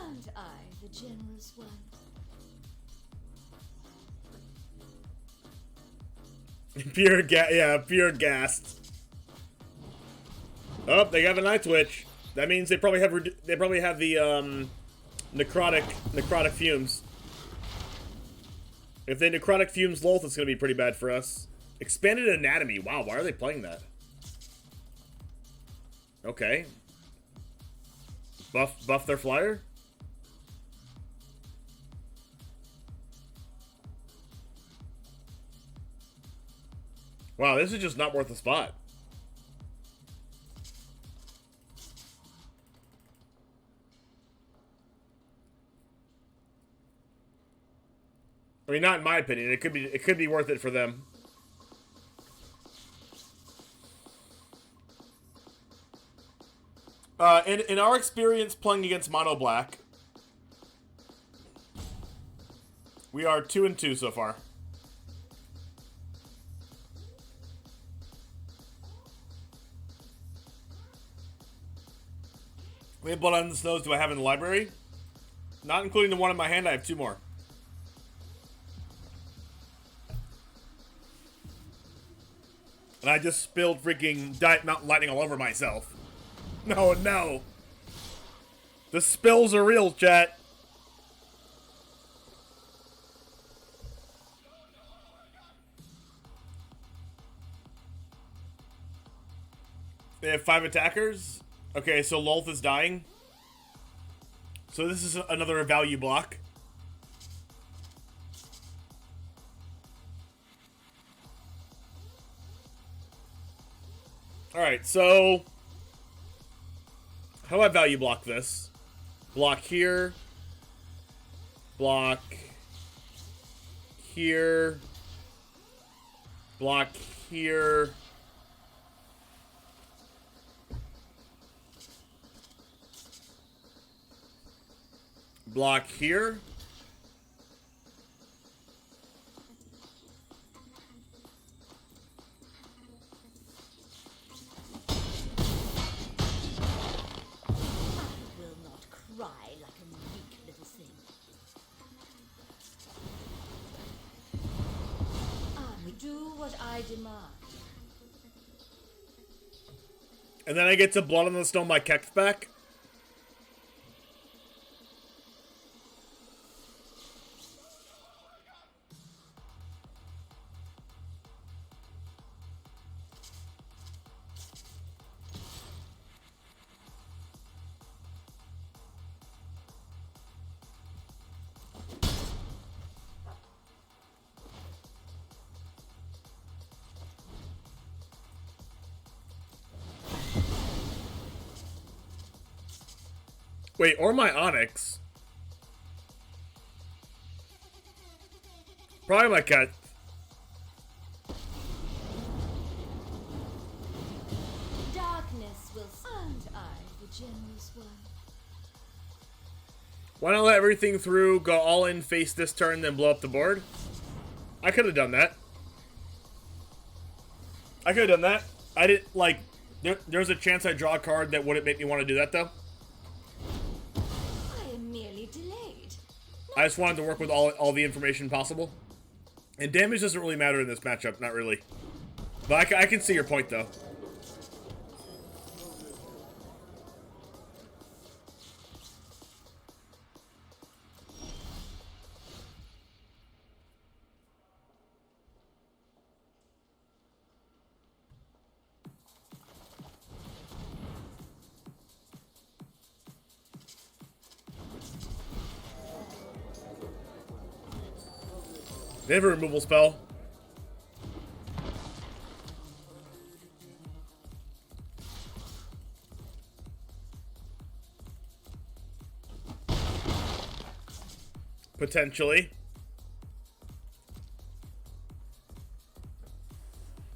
And I, the generous one. Pure gassed. Oh, they have a night twitch. That means they probably have the necrotic fumes. If they necrotic fumes Lolth, it's gonna be pretty bad for us. Expanded anatomy. Wow, why are they playing that? Okay. Buff their flyer? Wow, this is just not worth a spot. I mean, not in my opinion. It could be worth it for them. In our experience playing against Mono Black, we are 2-2 so far. How many Blood on the Snows do I have in the library? Not including the one in my hand, I have 2 more. And I just spilled freaking Diet Mountain Lightning all over myself. No, no. The spills are real, chat. They have 5 attackers. Okay, so Lolth is dying. So this is another value block. Alright, so how do I value block this? Block here. Block here. Block here. Block here. Will not cry like a weak little thing. I will do what I demand. And then I get to Blood on the Stone by Kek's back. Wait, or my Onyx. Probably my cat. Darkness will and I, the generous one. Why not let everything through, go all in face this turn, then blow up the board? I could have done that. I could have done that. I didn't, like, there's a chance I draw a card that wouldn't make me want to do that, though. I am merely delayed. I just wanted to work with all the information possible. And damage doesn't really matter in this matchup, not really. But I can see your point, though. They have a removal spell. Potentially.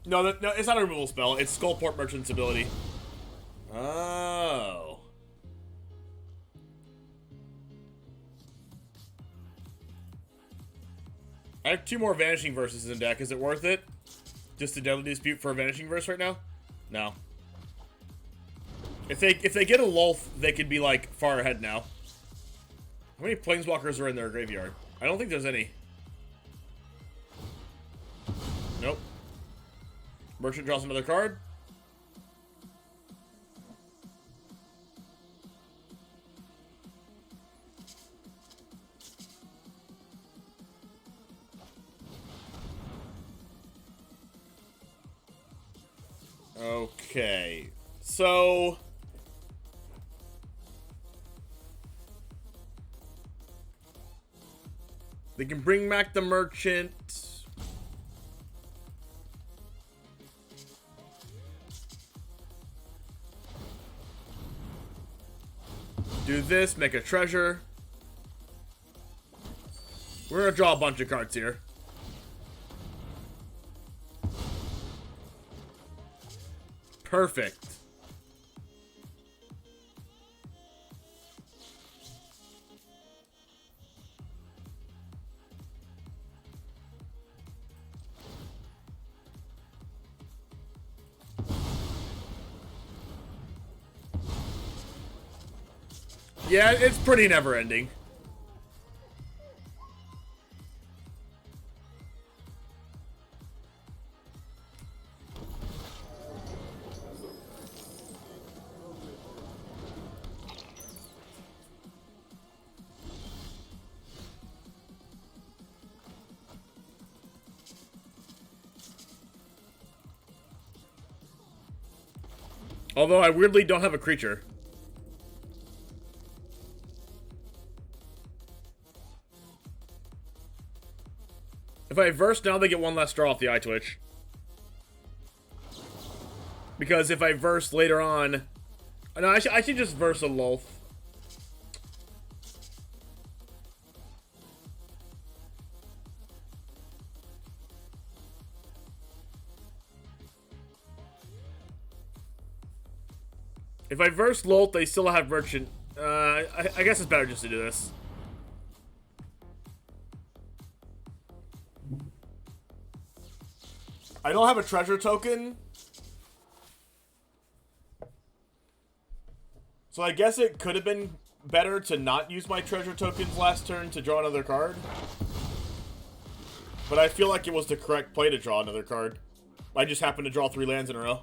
No, no, it's not a removal spell. It's Skullport Merchant's ability. Oh. I have 2 more Vanishing Verses in deck. Is it worth it? Just to Deadly Dispute for a Vanishing Verse right now? No. If they get a Lulth, they could be like far ahead now. How many Planeswalkers are in their graveyard? I don't think there's any. Nope. Merchant draws another card. Okay. So... they can bring back the Merchant. Do this, make a treasure. We're gonna draw a bunch of cards here. Perfect. Yeah, it's pretty never-ending. Although I weirdly don't have a creature. If I verse now, they get 1 less draw off the eye twitch. Because if I verse later on... no, I should just verse a Lulth. If I verse Lulth, they still have Merchant. I guess it's better just to do this. I don't have a treasure token. So I guess it could have been better to not use my treasure tokens last turn to draw another card. But I feel like it was the correct play to draw another card. I just happened to draw 3 lands in a row.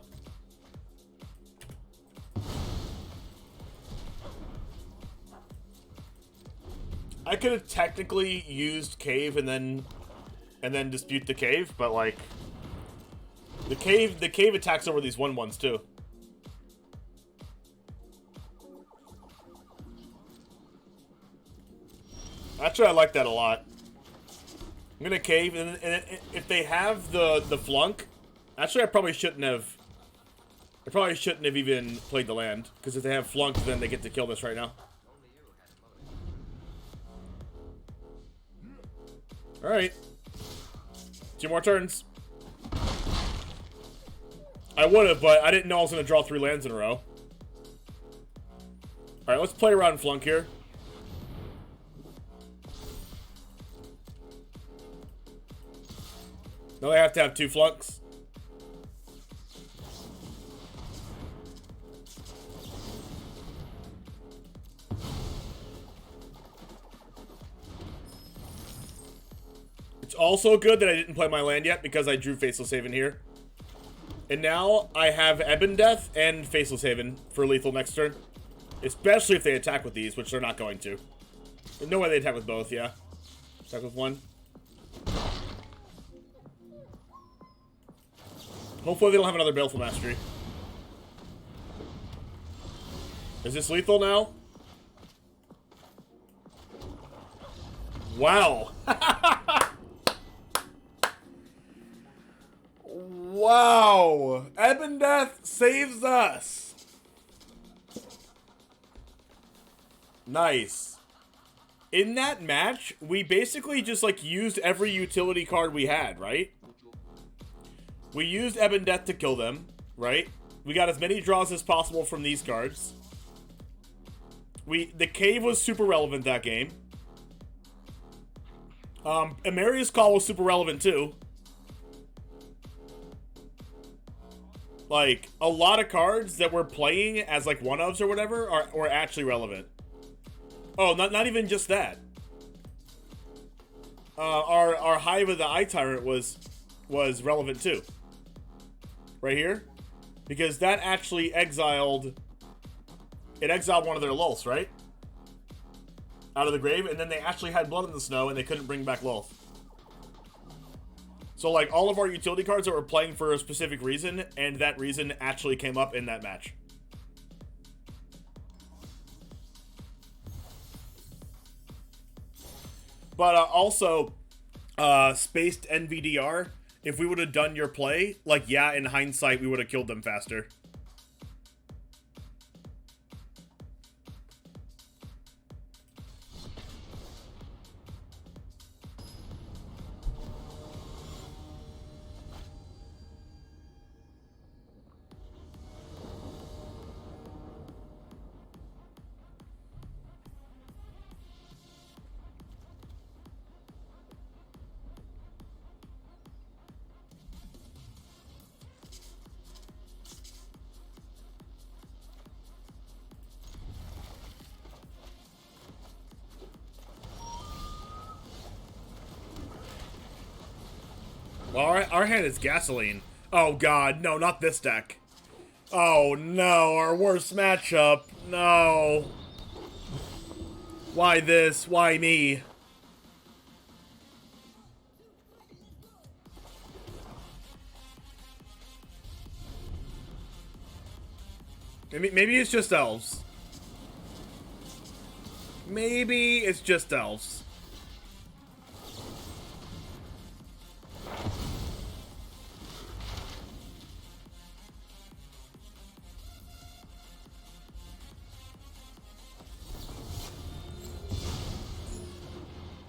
I could have technically used Cave and then dispute the Cave, but like the cave attacks over these 1/1s too. Actually, I like that a lot. I'm gonna Cave, and if they have the flunk, actually I probably shouldn't have even played the land, because if they have flunk, then they get to kill this right now. All right, 2 more turns. I would have, but I didn't know I was going to draw 3 lands in a row. Alright, let's play around flunk here. Now they have to have 2 flunks. It's also good that I didn't play my land yet because I drew Faceless Haven here. And now I have Ebon Death and Faceless Haven for lethal next turn. Especially if they attack with these, which they're not going to. There's no way they attack with both, yeah. Attack with 1. Hopefully they don't have another Baleful Mastery. Is this lethal now? Wow. Wow. Ebon Death saves us. Nice. In that match, we basically just, like, used every utility card we had, right? We used Ebon Death to kill them, right? We got as many draws as possible from these cards. The cave was super relevant that game. Amaria's Call was super relevant too. Like, a lot of cards that we're playing as, like, one-ofs or whatever are actually relevant. Oh, not even just that. Our Hive of the Eye Tyrant was relevant too. Right here. Because that actually exiled one of their Lulths, right? Out of the grave, and then they actually had Blood in the Snow, and they couldn't bring back Lulth. So, like, all of our utility cards that were playing for a specific reason, and that reason actually came up in that match. But also, spaced NVDR, if we would have done your play, like, yeah, in hindsight, we would have killed them faster. Well, our hand is gasoline. Oh god, no, not this deck. Oh no, our worst matchup. No. Why this? Why me? Maybe it's just elves. Maybe it's just elves.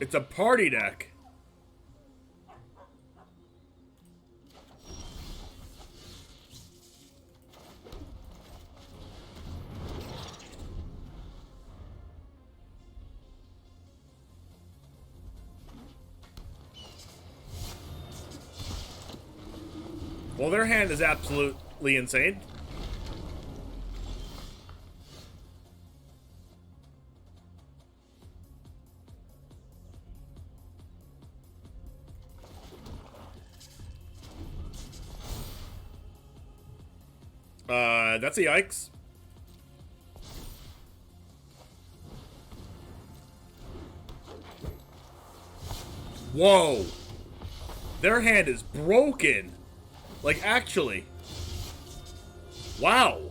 It's a party deck. Well, their hand is absolutely insane. That's a yikes. Whoa. Their hand is broken. Like, actually. Wow.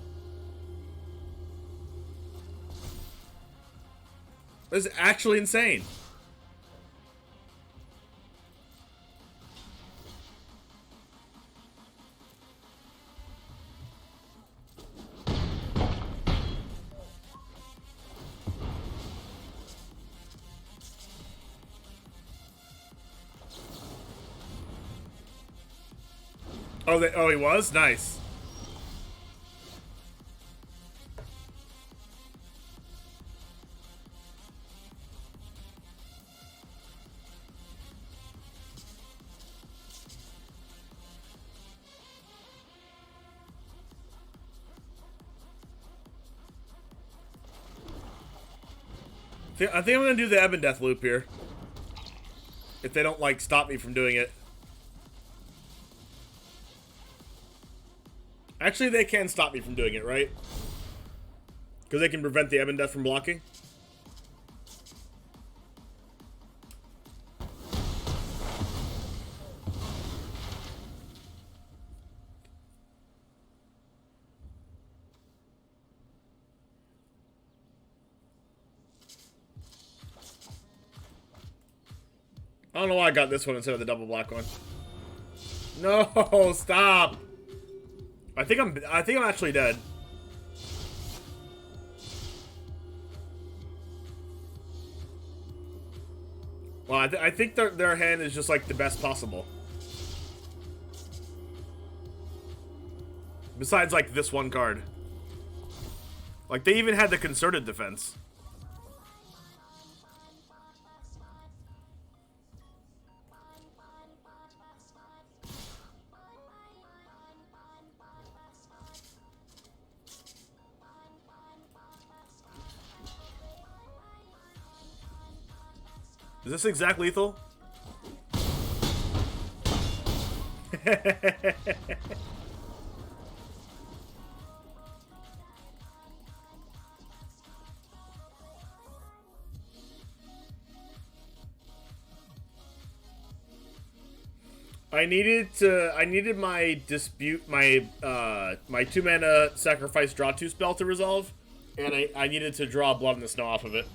This is actually insane. Oh, he was? Nice. I think I'm gonna do the Ebon Death loop here. If they don't, like, stop me from doing it. Actually, they can stop me from doing it, right? Because they can prevent the Ebon Death from blocking. I don't know why I got this one instead of the double black one. No, stop. I think I'm actually dead. Well, I think their hand is just like the best possible. Besides like this one card. Like they even had the concerted defense. Is this exact lethal? I needed my dispute, my 2-mana sacrifice draw 2 spell to resolve, and I needed to draw Blood in the Snow off of it.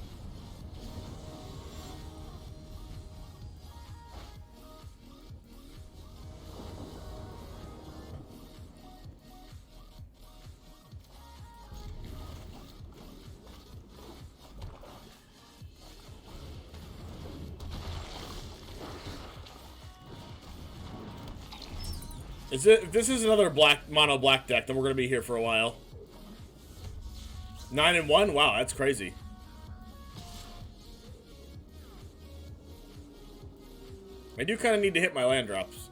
If this is another mono black deck, then we're gonna be here for a while. 9-1? Wow, that's crazy. I do kind of need to hit my land drops.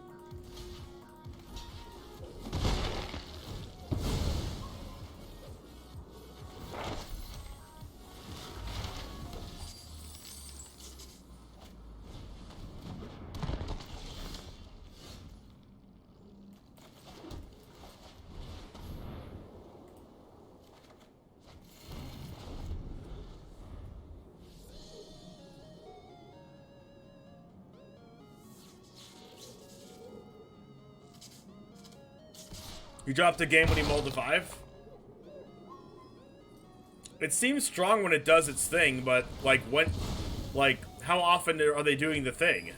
You dropped a game when he mulled a 5? It seems strong when it does its thing, but like how often are they doing the thing?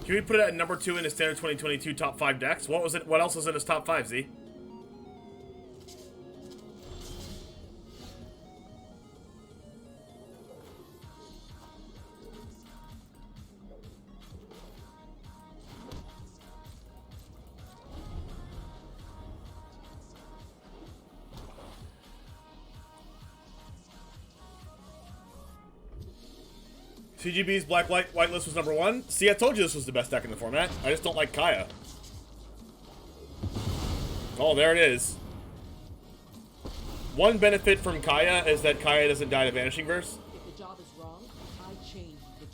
Can we put it at number 2 in his standard 2022 top 5 decks? What was it? What else was in his top 5, Z? CGB's Black White list was number 1. See, I told you this was the best deck in the format. I just don't like Kaya. Oh, there it is. One benefit from Kaya is that Kaya doesn't die to Vanishing Verse. If the job is wrong, I change the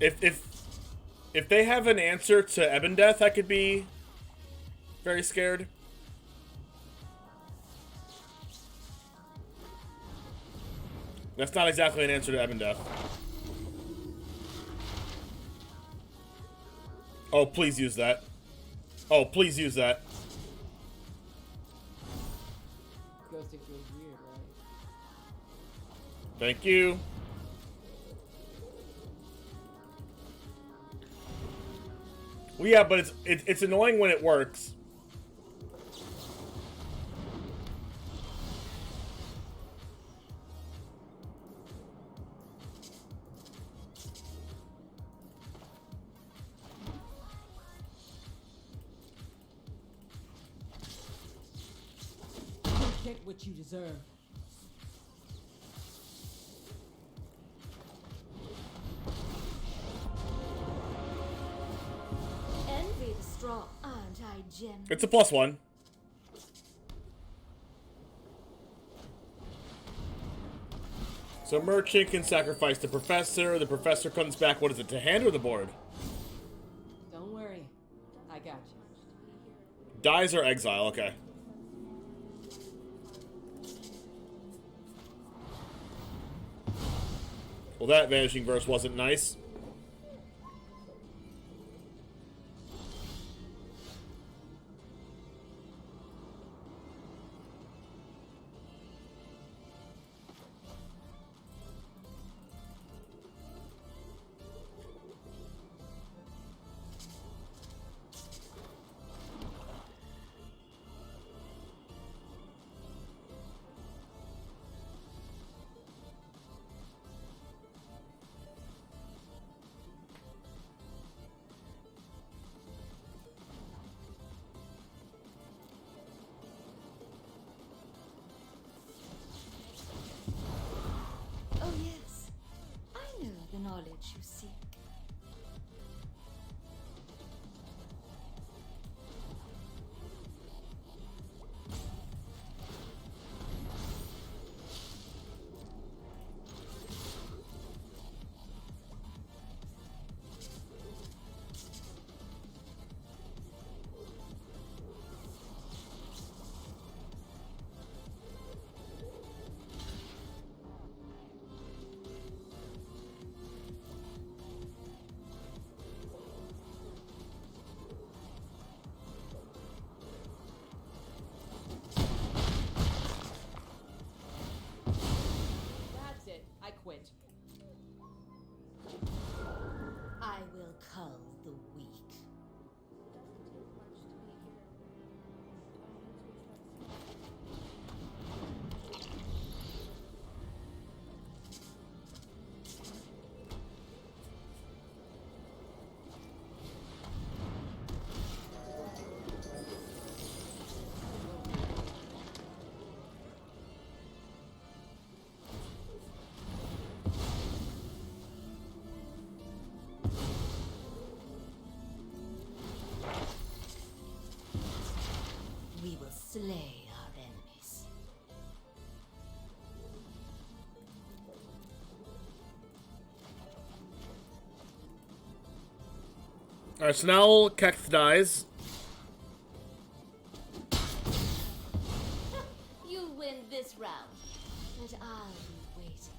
terms. If they have an answer to Ebon Death, I could be very scared. That's not exactly an answer to Ebon Death. Oh, please use that. Oh, please use that. Ghosting feels weird, right? Thank you. Well, yeah, but it's annoying when it works. You get what you deserve. Envy the strong, aren't I, Jim? It's a +1. So Merchant can sacrifice the Professor. The Professor comes back, what is it, to hand or the board? Don't worry, I got you. Dies or exile, okay. Well, that Vanishing Verse wasn't nice. you seek. That's it. I quit. I will cull the weak. We will slay our enemies. Alright, so now Kekth dies. You win this round, and I'll be waiting for you.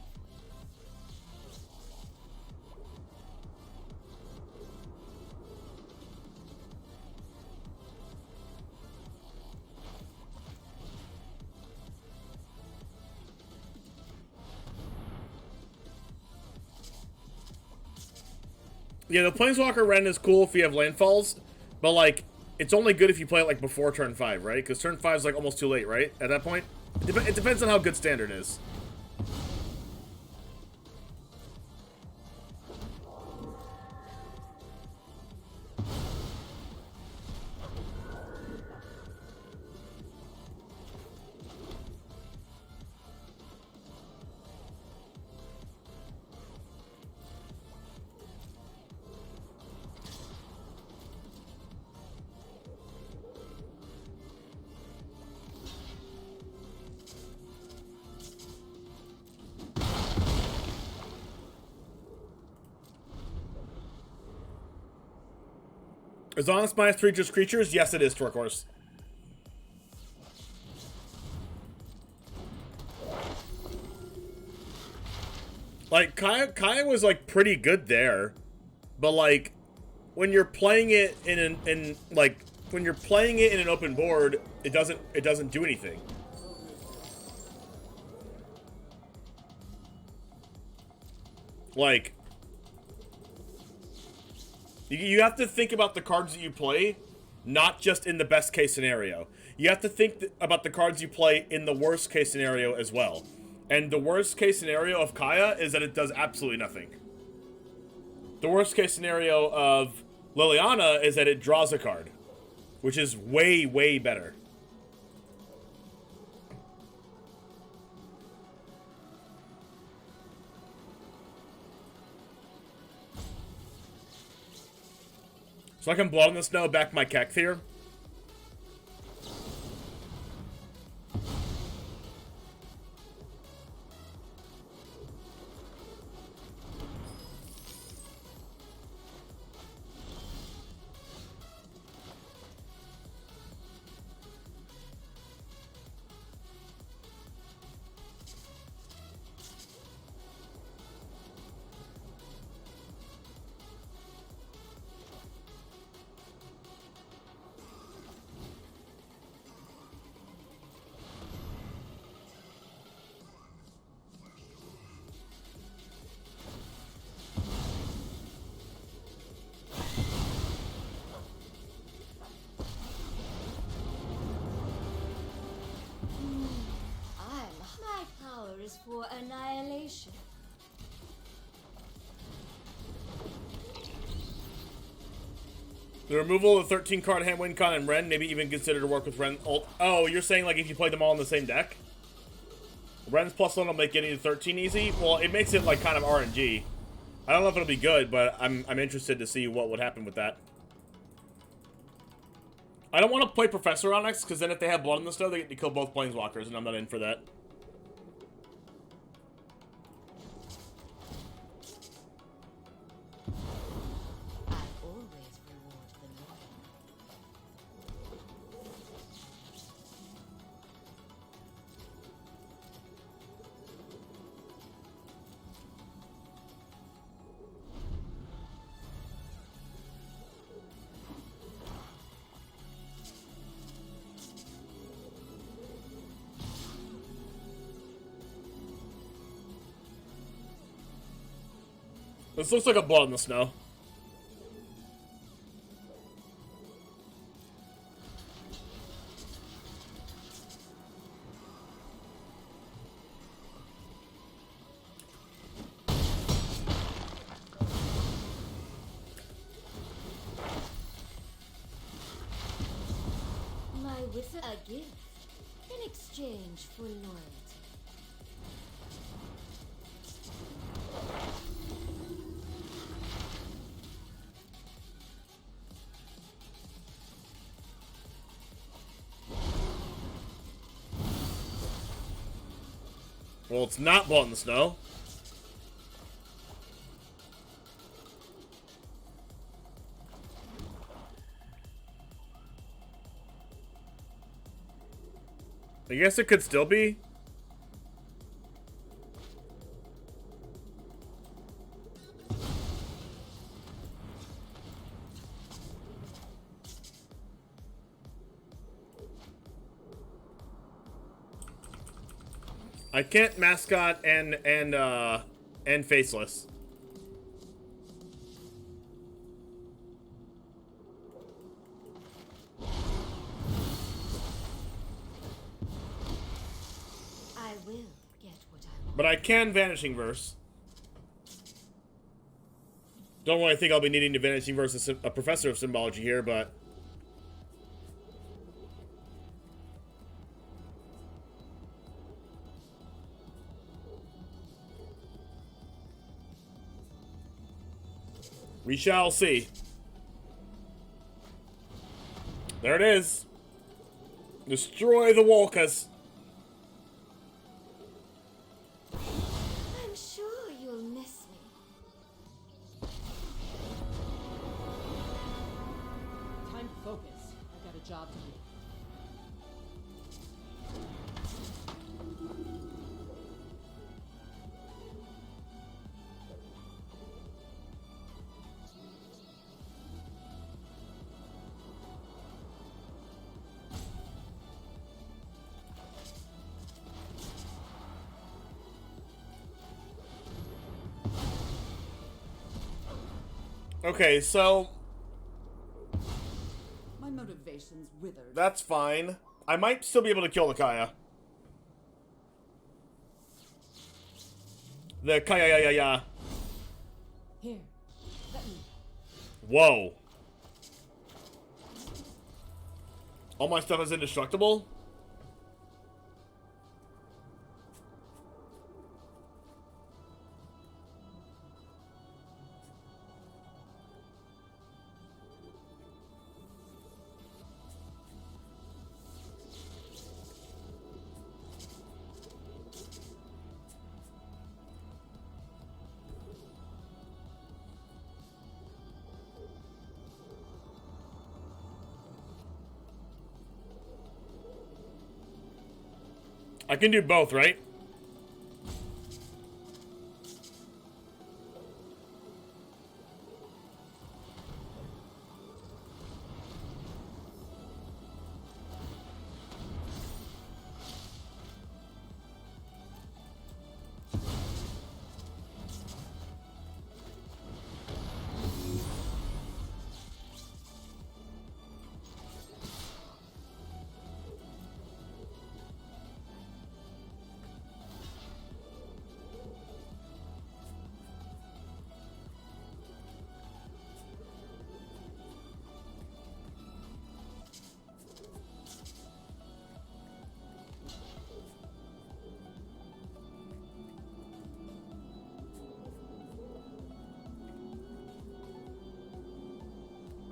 Yeah, the Planeswalker Ren is cool if you have landfalls, but like, it's only good if you play it like before turn 5, right? Because turn 5 is like almost too late, right? At that point? It depends on how good Standard is. Is Honest -3 just creatures? Yes, it is, Torcourse. Like, Kaya was, like, pretty good there. But, like, when you're playing it when you're playing it in an open board, it doesn't do anything. Like, you have to think about the cards that you play, not just in the best case scenario. You have to think about the cards you play in the worst case scenario as well. And the worst case scenario of Kaya is that it does absolutely nothing. The worst case scenario of Liliana is that it draws a card, which is way, way better. So I can blow in the snow back my Kekth here. My power is for annihilation. The removal of 13-card hand win con and Ren, maybe even consider to work with Ren ult. Oh, you're saying like if you play them all in the same deck? Ren's +1 will make getting to 13 easy? Well, it makes it like kind of RNG. I don't know if it'll be good, but I'm interested to see what would happen with that. I don't want to play Professor on next, because then if they have blood in the snow, they get to kill both planeswalkers, and I'm not in for that. I always reward the loyal. This looks like a blood in the snow. My wizard a gift in exchange for loyalty. Well, it's not blood in the snow. I guess it could still be. I can't mascot and faceless. I will get what I want. But I can Vanishing Verse. Don't really think I'll be needing to Vanishing Verse a Professor of Symbology here, but... we shall see. There it is. Destroy the walkers. I'm sure you'll miss me. Time to focus. I got a job to do. Okay, so My motivation's withered. that's fine. I might still be able to kill the Kaya. The Kaya. Here, let me. Whoa. All my stuff is indestructible? I can do both, right?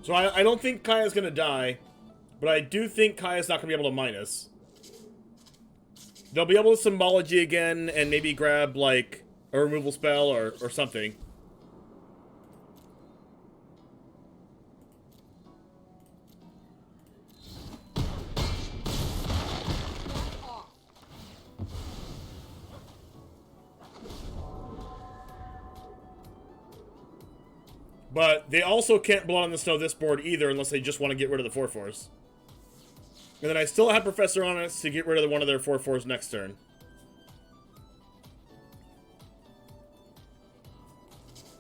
So I don't think Kaya's gonna die, but I do think Kaya's not gonna be able to minus. They'll be able to symbology again and maybe grab, like, a removal spell or something. But they also can't Blood on the Snow this board either unless they just want to get rid of the 4/4s. And then I still have Professor Onyx to get rid of one of their 4/4s next turn.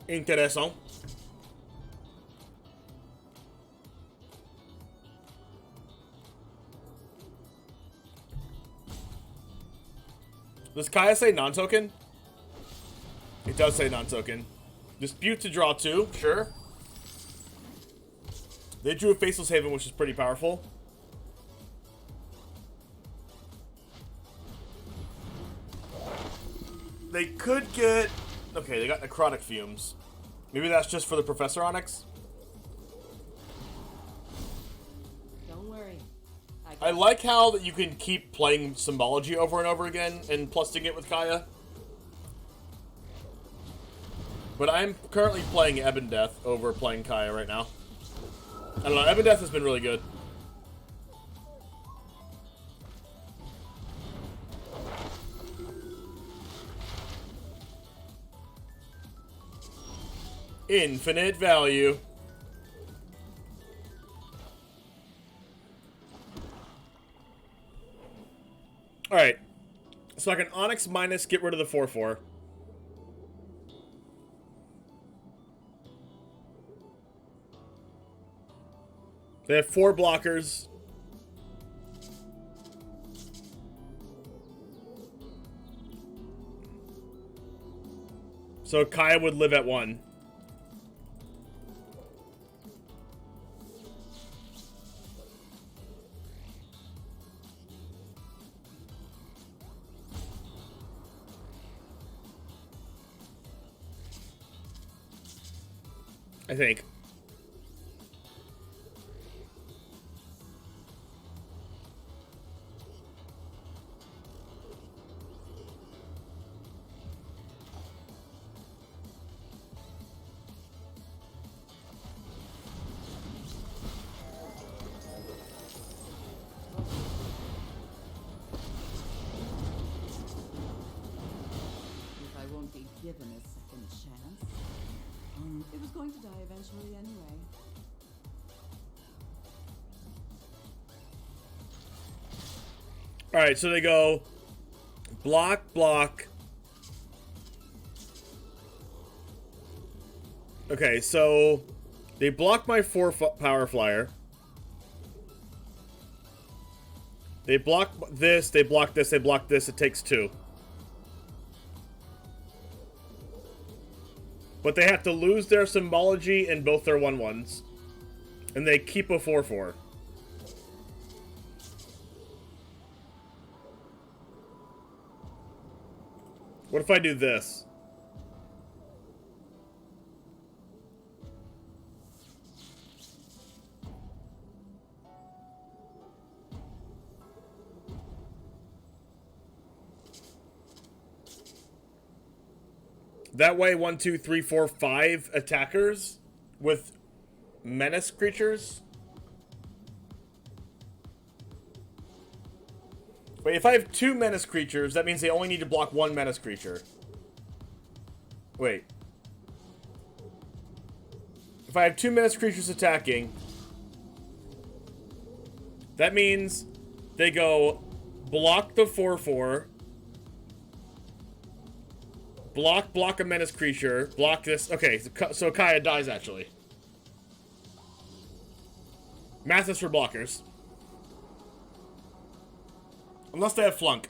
Interesting. Does Kaya say non-token? It does say non-token. Dispute to draw 2, sure. They drew a Faceless Haven, which is pretty powerful. They could get... Okay, they got Necrotic Fumes. Maybe that's just for the Professor Onyx? Don't worry. I like how that you can keep playing Symbology over and over again and plusing it with Kaya. But I'm currently playing Ebon Death over playing Kaya right now. I don't know, Ebon Death has been really good. Infinite value. Alright. So I can Onyx minus get rid of the 4/4. They have 4 blockers. So Kaya would live at 1. I think. If I won't be given a second chance. It was going to die eventually anyway. Alright, so they go block, block. Okay, so they block my 4 power flyer. They block this, they block this, they block this. It takes 2. But they have to lose their Symbology and both their 1/1s. And they keep a 4/4. What if I do this? That way, 1, 2, 3, 4, 5 attackers with menace creatures. Wait, if I have 2 menace creatures, that means they only need to block 1 menace creature. Wait. If I have 2 menace creatures attacking, that means they go block the 4/4. Block a menace creature. Block this. Okay, so Kaya dies, actually. Math is for blockers. Unless they have Flunk.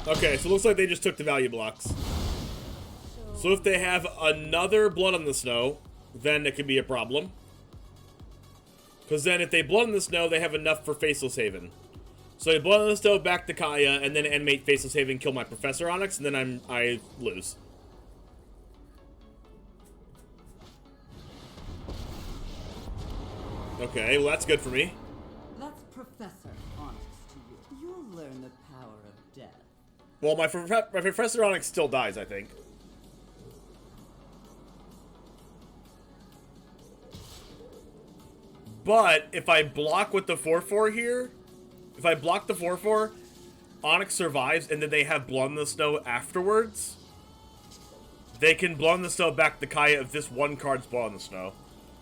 Okay, so it looks like they just took the value blocks. So if they have another Blood on the Snow, then it could be a problem. Because then if they Blood on the Snow, they have enough for Faceless Haven. So they Blood on the Snow back to Kaya, and then animate Faceless Haven, kill my Professor Onyx, and then I lose. Okay, well that's good for me. That's Professor Onyx to you. You'll learn the power of death. Well, my Professor Onyx still dies, I think. But if I block with the 4/4 here, if I block the 4/4, Onyx survives, and then they have Blood in the Snow afterwards. They can Blood in the Snow back to Kaya if this one card's Blood in the Snow.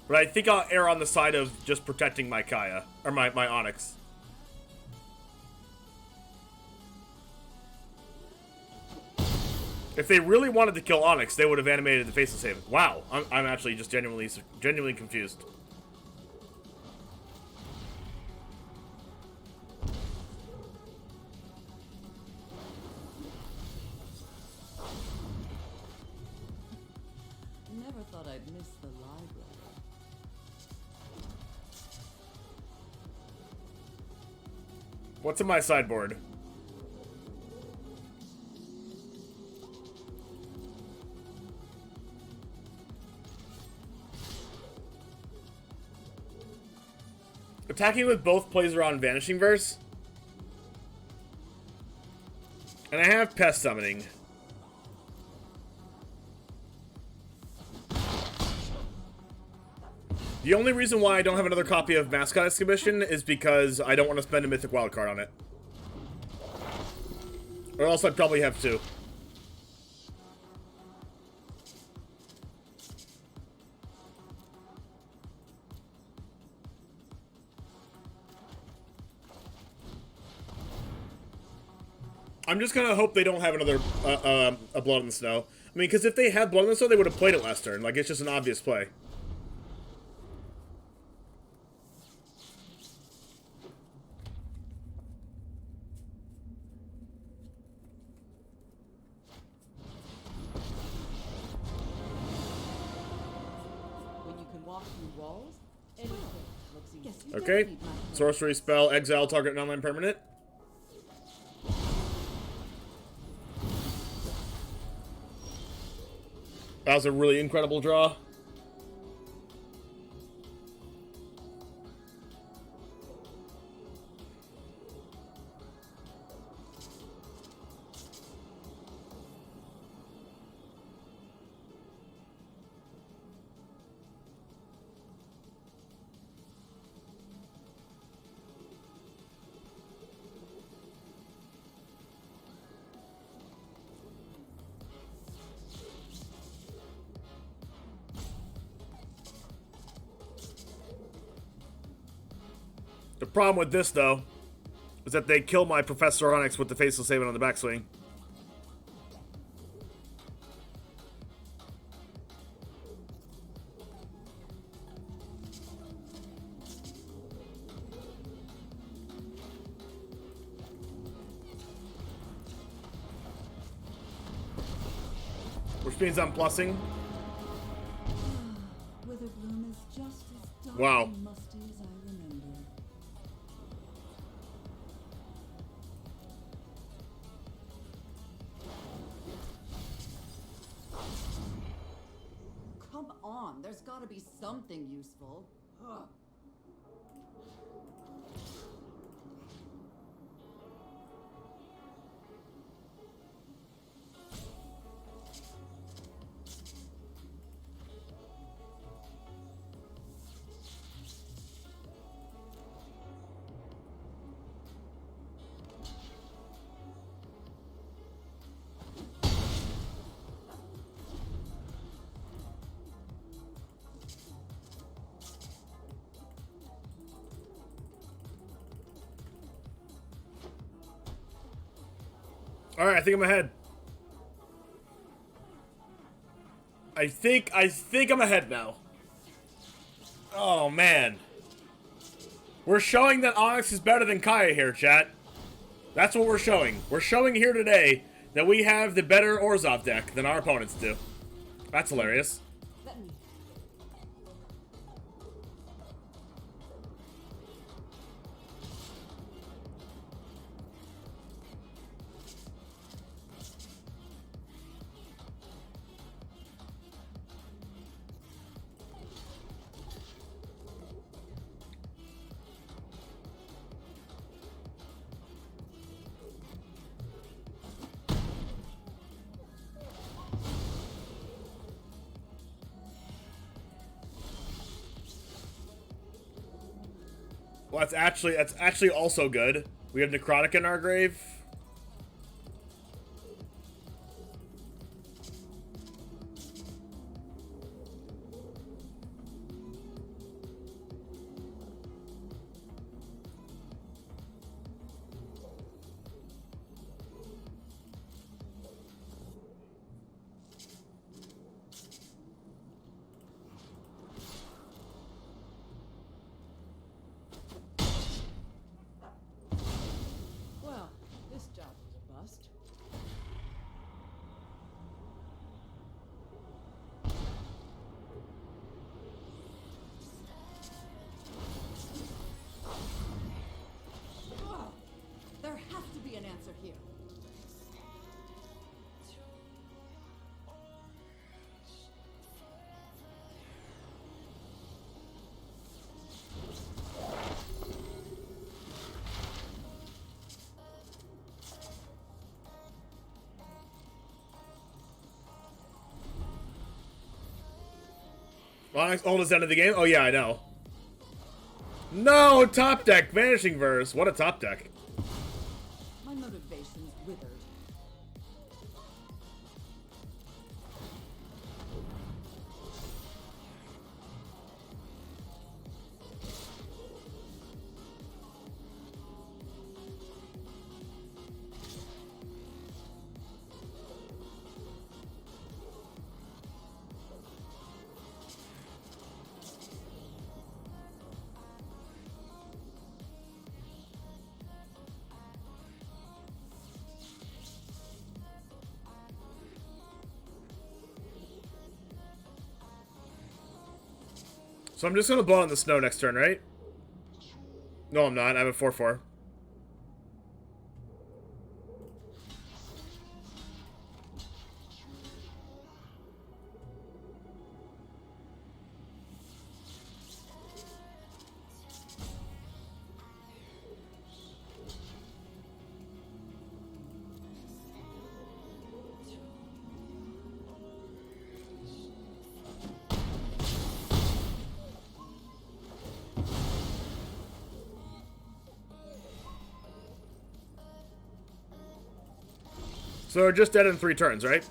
But I think I'll err on the side of just protecting my Kaya, or my Onyx. If they really wanted to kill Onyx, they would have animated the Faceless Haven. Wow, I'm actually just genuinely confused. Never thought I'd miss the library. What's in my sideboard? Attacking with both plays around Vanishing Verse. And I have Pest Summoning. The only reason why I don't have another copy of Mascot Exhibition is because I don't want to spend a Mythic Wildcard on it. Or else I'd probably have two. I'm just gonna hope they don't have another a Blood in the Snow. I mean, because if they had Blood in the Snow, they would have played it last turn. Like, it's just an obvious play. When you can walk through walls, anything looks easy. Guess you Okay. don't need my help. Sorcery spell, exile target non-land permanent. That was a really incredible draw. The problem with this, though, is that they kill my Professor Onyx with the Faceless Haven on the backswing. Which means I'm plussing. Witherbloom is just as dark Wow. and musty as I remember. Come on, there's gotta be something useful. Ugh. Alright, I think I'm ahead. I think I'm ahead now. Oh, man. We're showing that Onyx is better than Kaya here, chat. That's what we're showing. We're showing here today that we have the better Orzhov deck than our opponents do. That's hilarious. Let me. Well, that's actually also good. We have Necrotic in our grave. Well, this job was a bust. Oh, there has to be an answer here. Almost end of the game? Oh yeah, I know. No, top deck, Vanishing Verse. What a top deck. My motivation's withered. So I'm just gonna blow in the snow next turn, right? No, I'm not. I'm at 4/4. So we're just dead in 3 turns, right?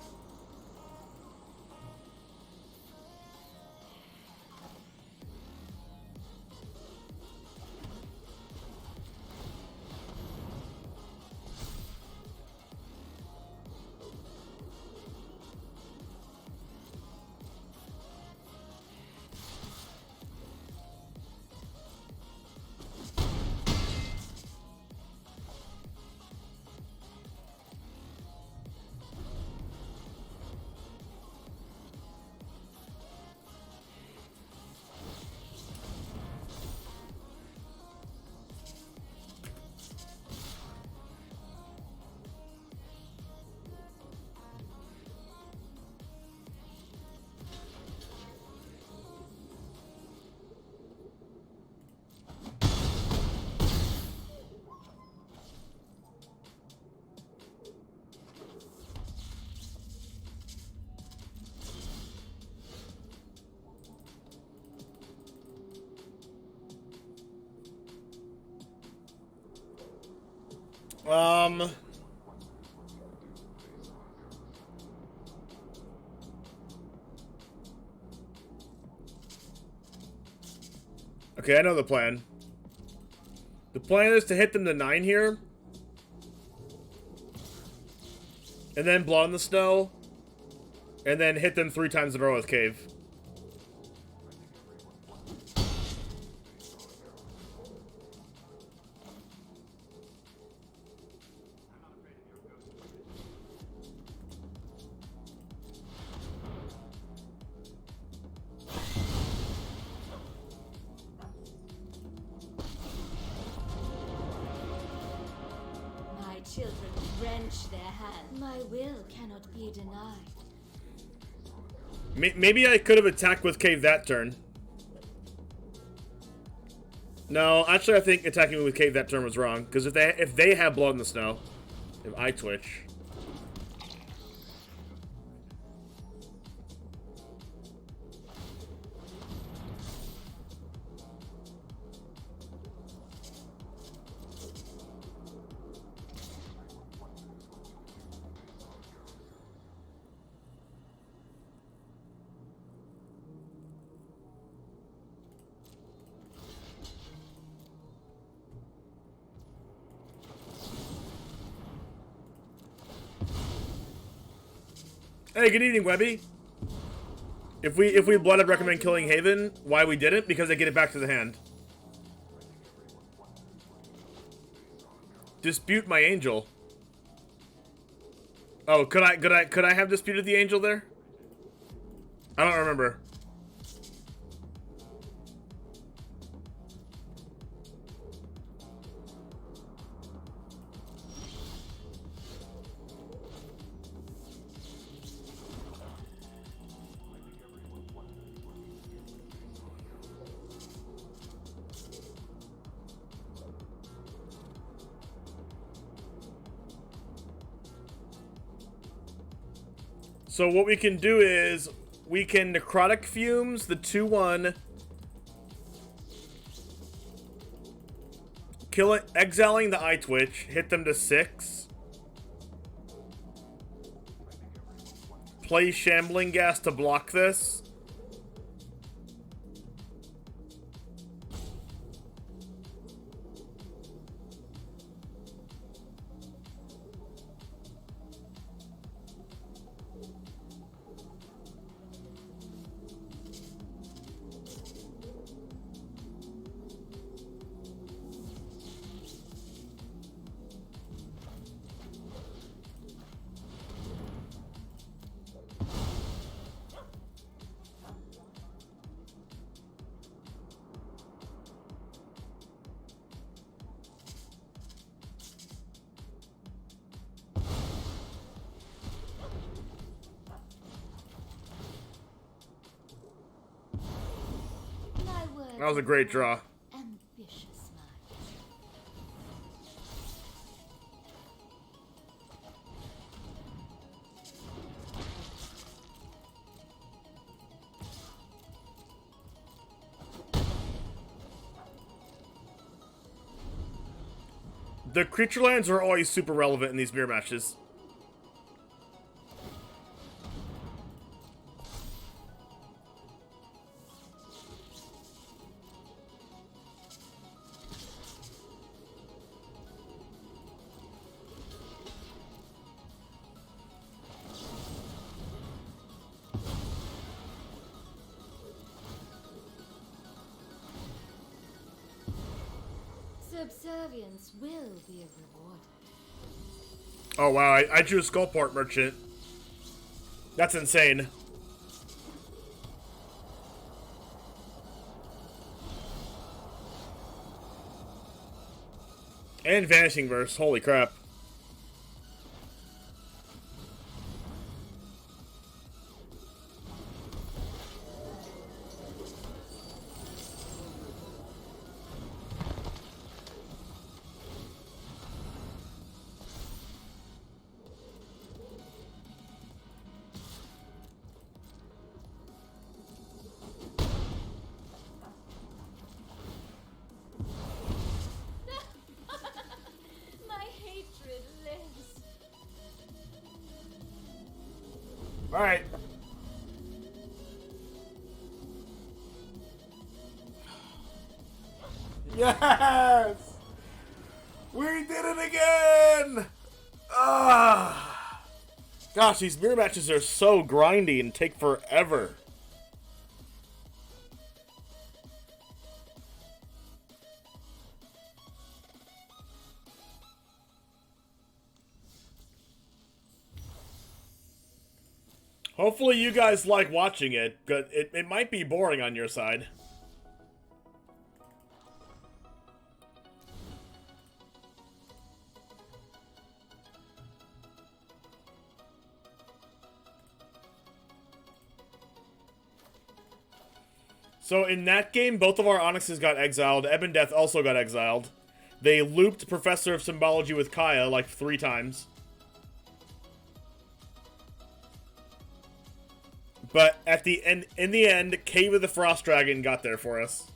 Okay, I know the plan. The plan is to hit them to 9 here. And then blow in the snow. And then hit them 3 times in a row with Cave. children wrench their hands. My will cannot be denied. Maybe I could have attacked with Cave that turn. No, actually I think attacking with Cave that turn was wrong. Because if they have blood in the snow, if I twitch. Hey, good evening, Webby. If we blood, I'd recommend killing Haven. Why we didn't? Because they get it back to the hand. Dispute my angel. Oh, could I have disputed the angel there? I don't remember. So what we can do is we can Necrotic Fumes the 2/1, kill it, exiling the Eye Twitch, hit them to 6, play Shambling Gas to block this. That was a great draw. Ambitious mind. The creature lands are always super relevant in these mirror matches. Subservience will be a reward. Oh wow, I drew a Skullport Merchant. That's insane. And Vanishing Verse, holy crap. My hatred lives. All right. Yes! We did it again! Ah! Gosh, these mirror matches are so grindy and take forever. Hopefully you guys like watching it, but it might be boring on your side. So in that game, both of our Onyxes got exiled. Ebondeth also got exiled. They looped Professor of Symbology with Kaya like 3 times. But at the end, in the end, Cave of the Frost Dragon got there for us.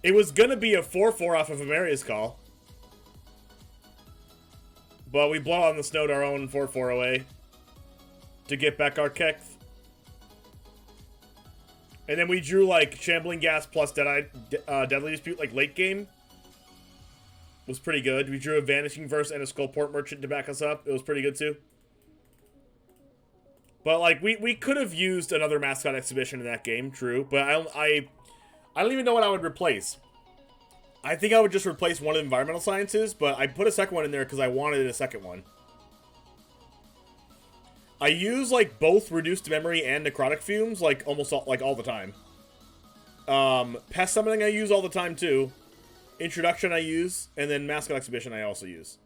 It was gonna be a 4/4 off of Amaria's Call. But we blow on the Snow to our own 4/4 away to get back our Kekth. And then we drew like Shambling Gas plus Deadly Dispute like late game. Was pretty good. We drew a Vanishing Verse and a Skullport Merchant to back us up. It was pretty good too. But like we could have used another Mascot Exhibition in that game, true. But I don't even know what I would replace. I think I would just replace one of the Environmental Sciences, but I put a second one in there because I wanted a second one. I use like both Reduced Memory and Necrotic Fumes like almost all the time. Pest Summoning I use all the time too. Introduction I use, and then Mascot Exhibition I also use.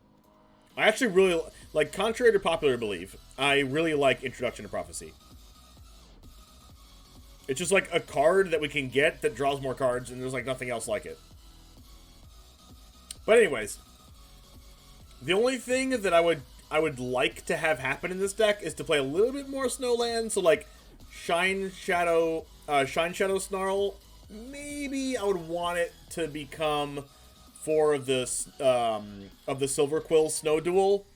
I actually really like, contrary to popular belief, I really like Introduction to Prophecy. It's just like a card that we can get that draws more cards, and there's like nothing else like it. But anyways, the only thing that I would like to have happen in this deck is to play a little bit more Snowland. So like Shine Shadow Snarl. Maybe I would want it to become 4 of the Silver Quill Snow Duel,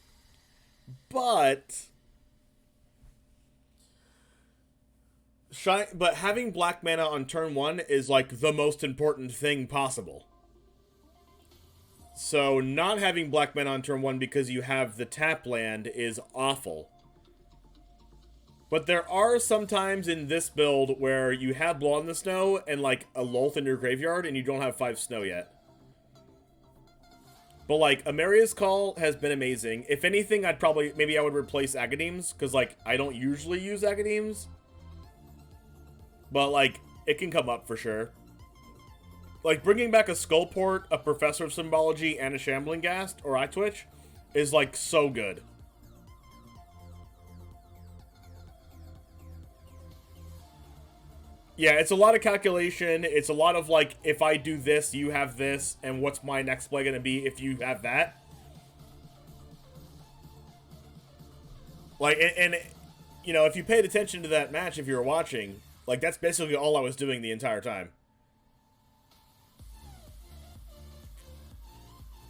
but having black mana on turn 1 is like the most important thing possible. So not having black mana on turn 1 because you have the tap land is awful. But there are some times in this build where you have Blood on the Snow and like a Lolth in your graveyard and you don't have 5 snow yet. But like Amaria's Call has been amazing. If anything, maybe I would replace Agadeems because like I don't usually use Agadeems. But like it can come up for sure. Like bringing back a Skullport, a Professor of Symbology, and a Shambling Ghast or Eye Twitch is like so good. Yeah, it's a lot of calculation. It's a lot of, like, if I do this, you have this, and what's my next play going to be if you have that? Like, and, you know, if you paid attention to that match, if you were watching, like, that's basically all I was doing the entire time.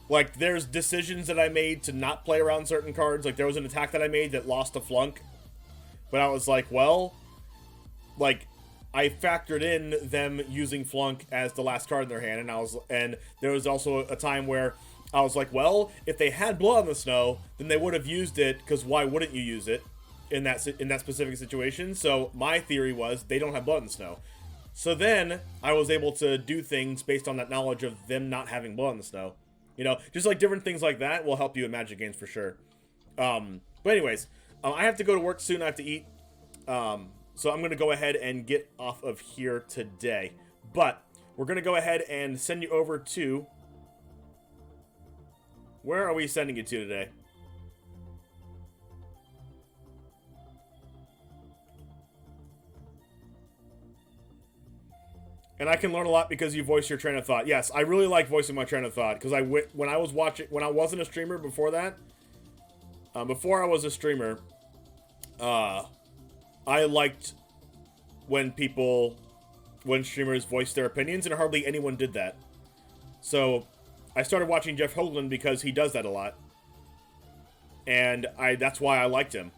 Like, there's decisions that I made to not play around certain cards. Like, there was an attack that I made that lost a flunk. But I was like, well, like, I factored in them using Flunk as the last card in their hand, and there was also a time where I was like, well, if they had Blood on the Snow, then they would have used it, because why wouldn't you use it in that specific situation? So my theory was they don't have Blood on the Snow. So then I was able to do things based on that knowledge of them not having Blood on the Snow. You know, just like different things like that will help you in Magic games for sure. But anyways, I have to go to work soon. I have to eat. So I'm going to go ahead and get off of here today. But we're going to go ahead and send you over to... Where are we sending you to today? And I can learn a lot because you voice your train of thought. Yes, I really like voicing my train of thought. Because when I wasn't a streamer before that... before I was a streamer... I liked when streamers voiced their opinions, and hardly anyone did that. So, I started watching Jeff Hoogland because he does that a lot. And that's why I liked him.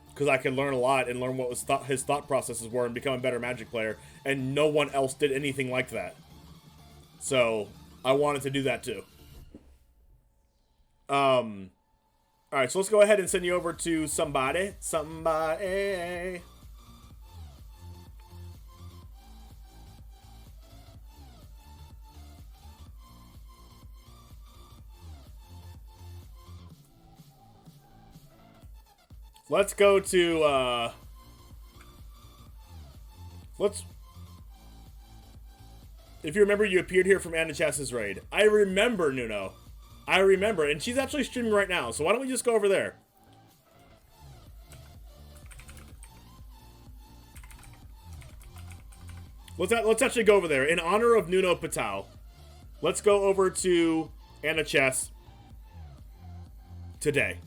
Because I could learn a lot and learn what his thought processes were and become a better Magic player. And no one else did anything like that. So, I wanted to do that too. Alright, so let's go ahead and send you over to somebody. Let's go to, if you remember, you appeared here from Anna Chess's raid. I remember, Nuno. I remember, and she's actually streaming right now, so why don't we just go over there? Let's actually go over there. In honor of Nuno Patel, let's go over to Anna Chess today.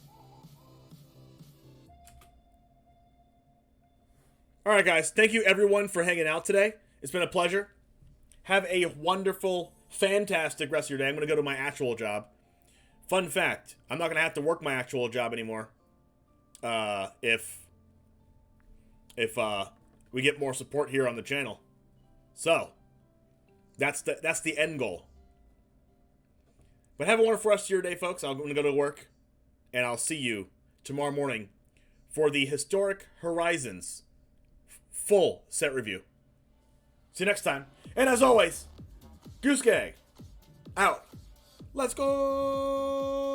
Alright guys, thank you everyone for hanging out today. It's been a pleasure. Have a wonderful, fantastic rest of your day. I'm going to go to my actual job. Fun fact, I'm not going to have to work my actual job anymore. If we get more support here on the channel. So, that's the end goal. But have a wonderful rest of your day, folks. I'm going to go to work, and I'll see you tomorrow morning for the Historic Horizons full set review. See you next time. And as always, Goose Gang, out. Let's go!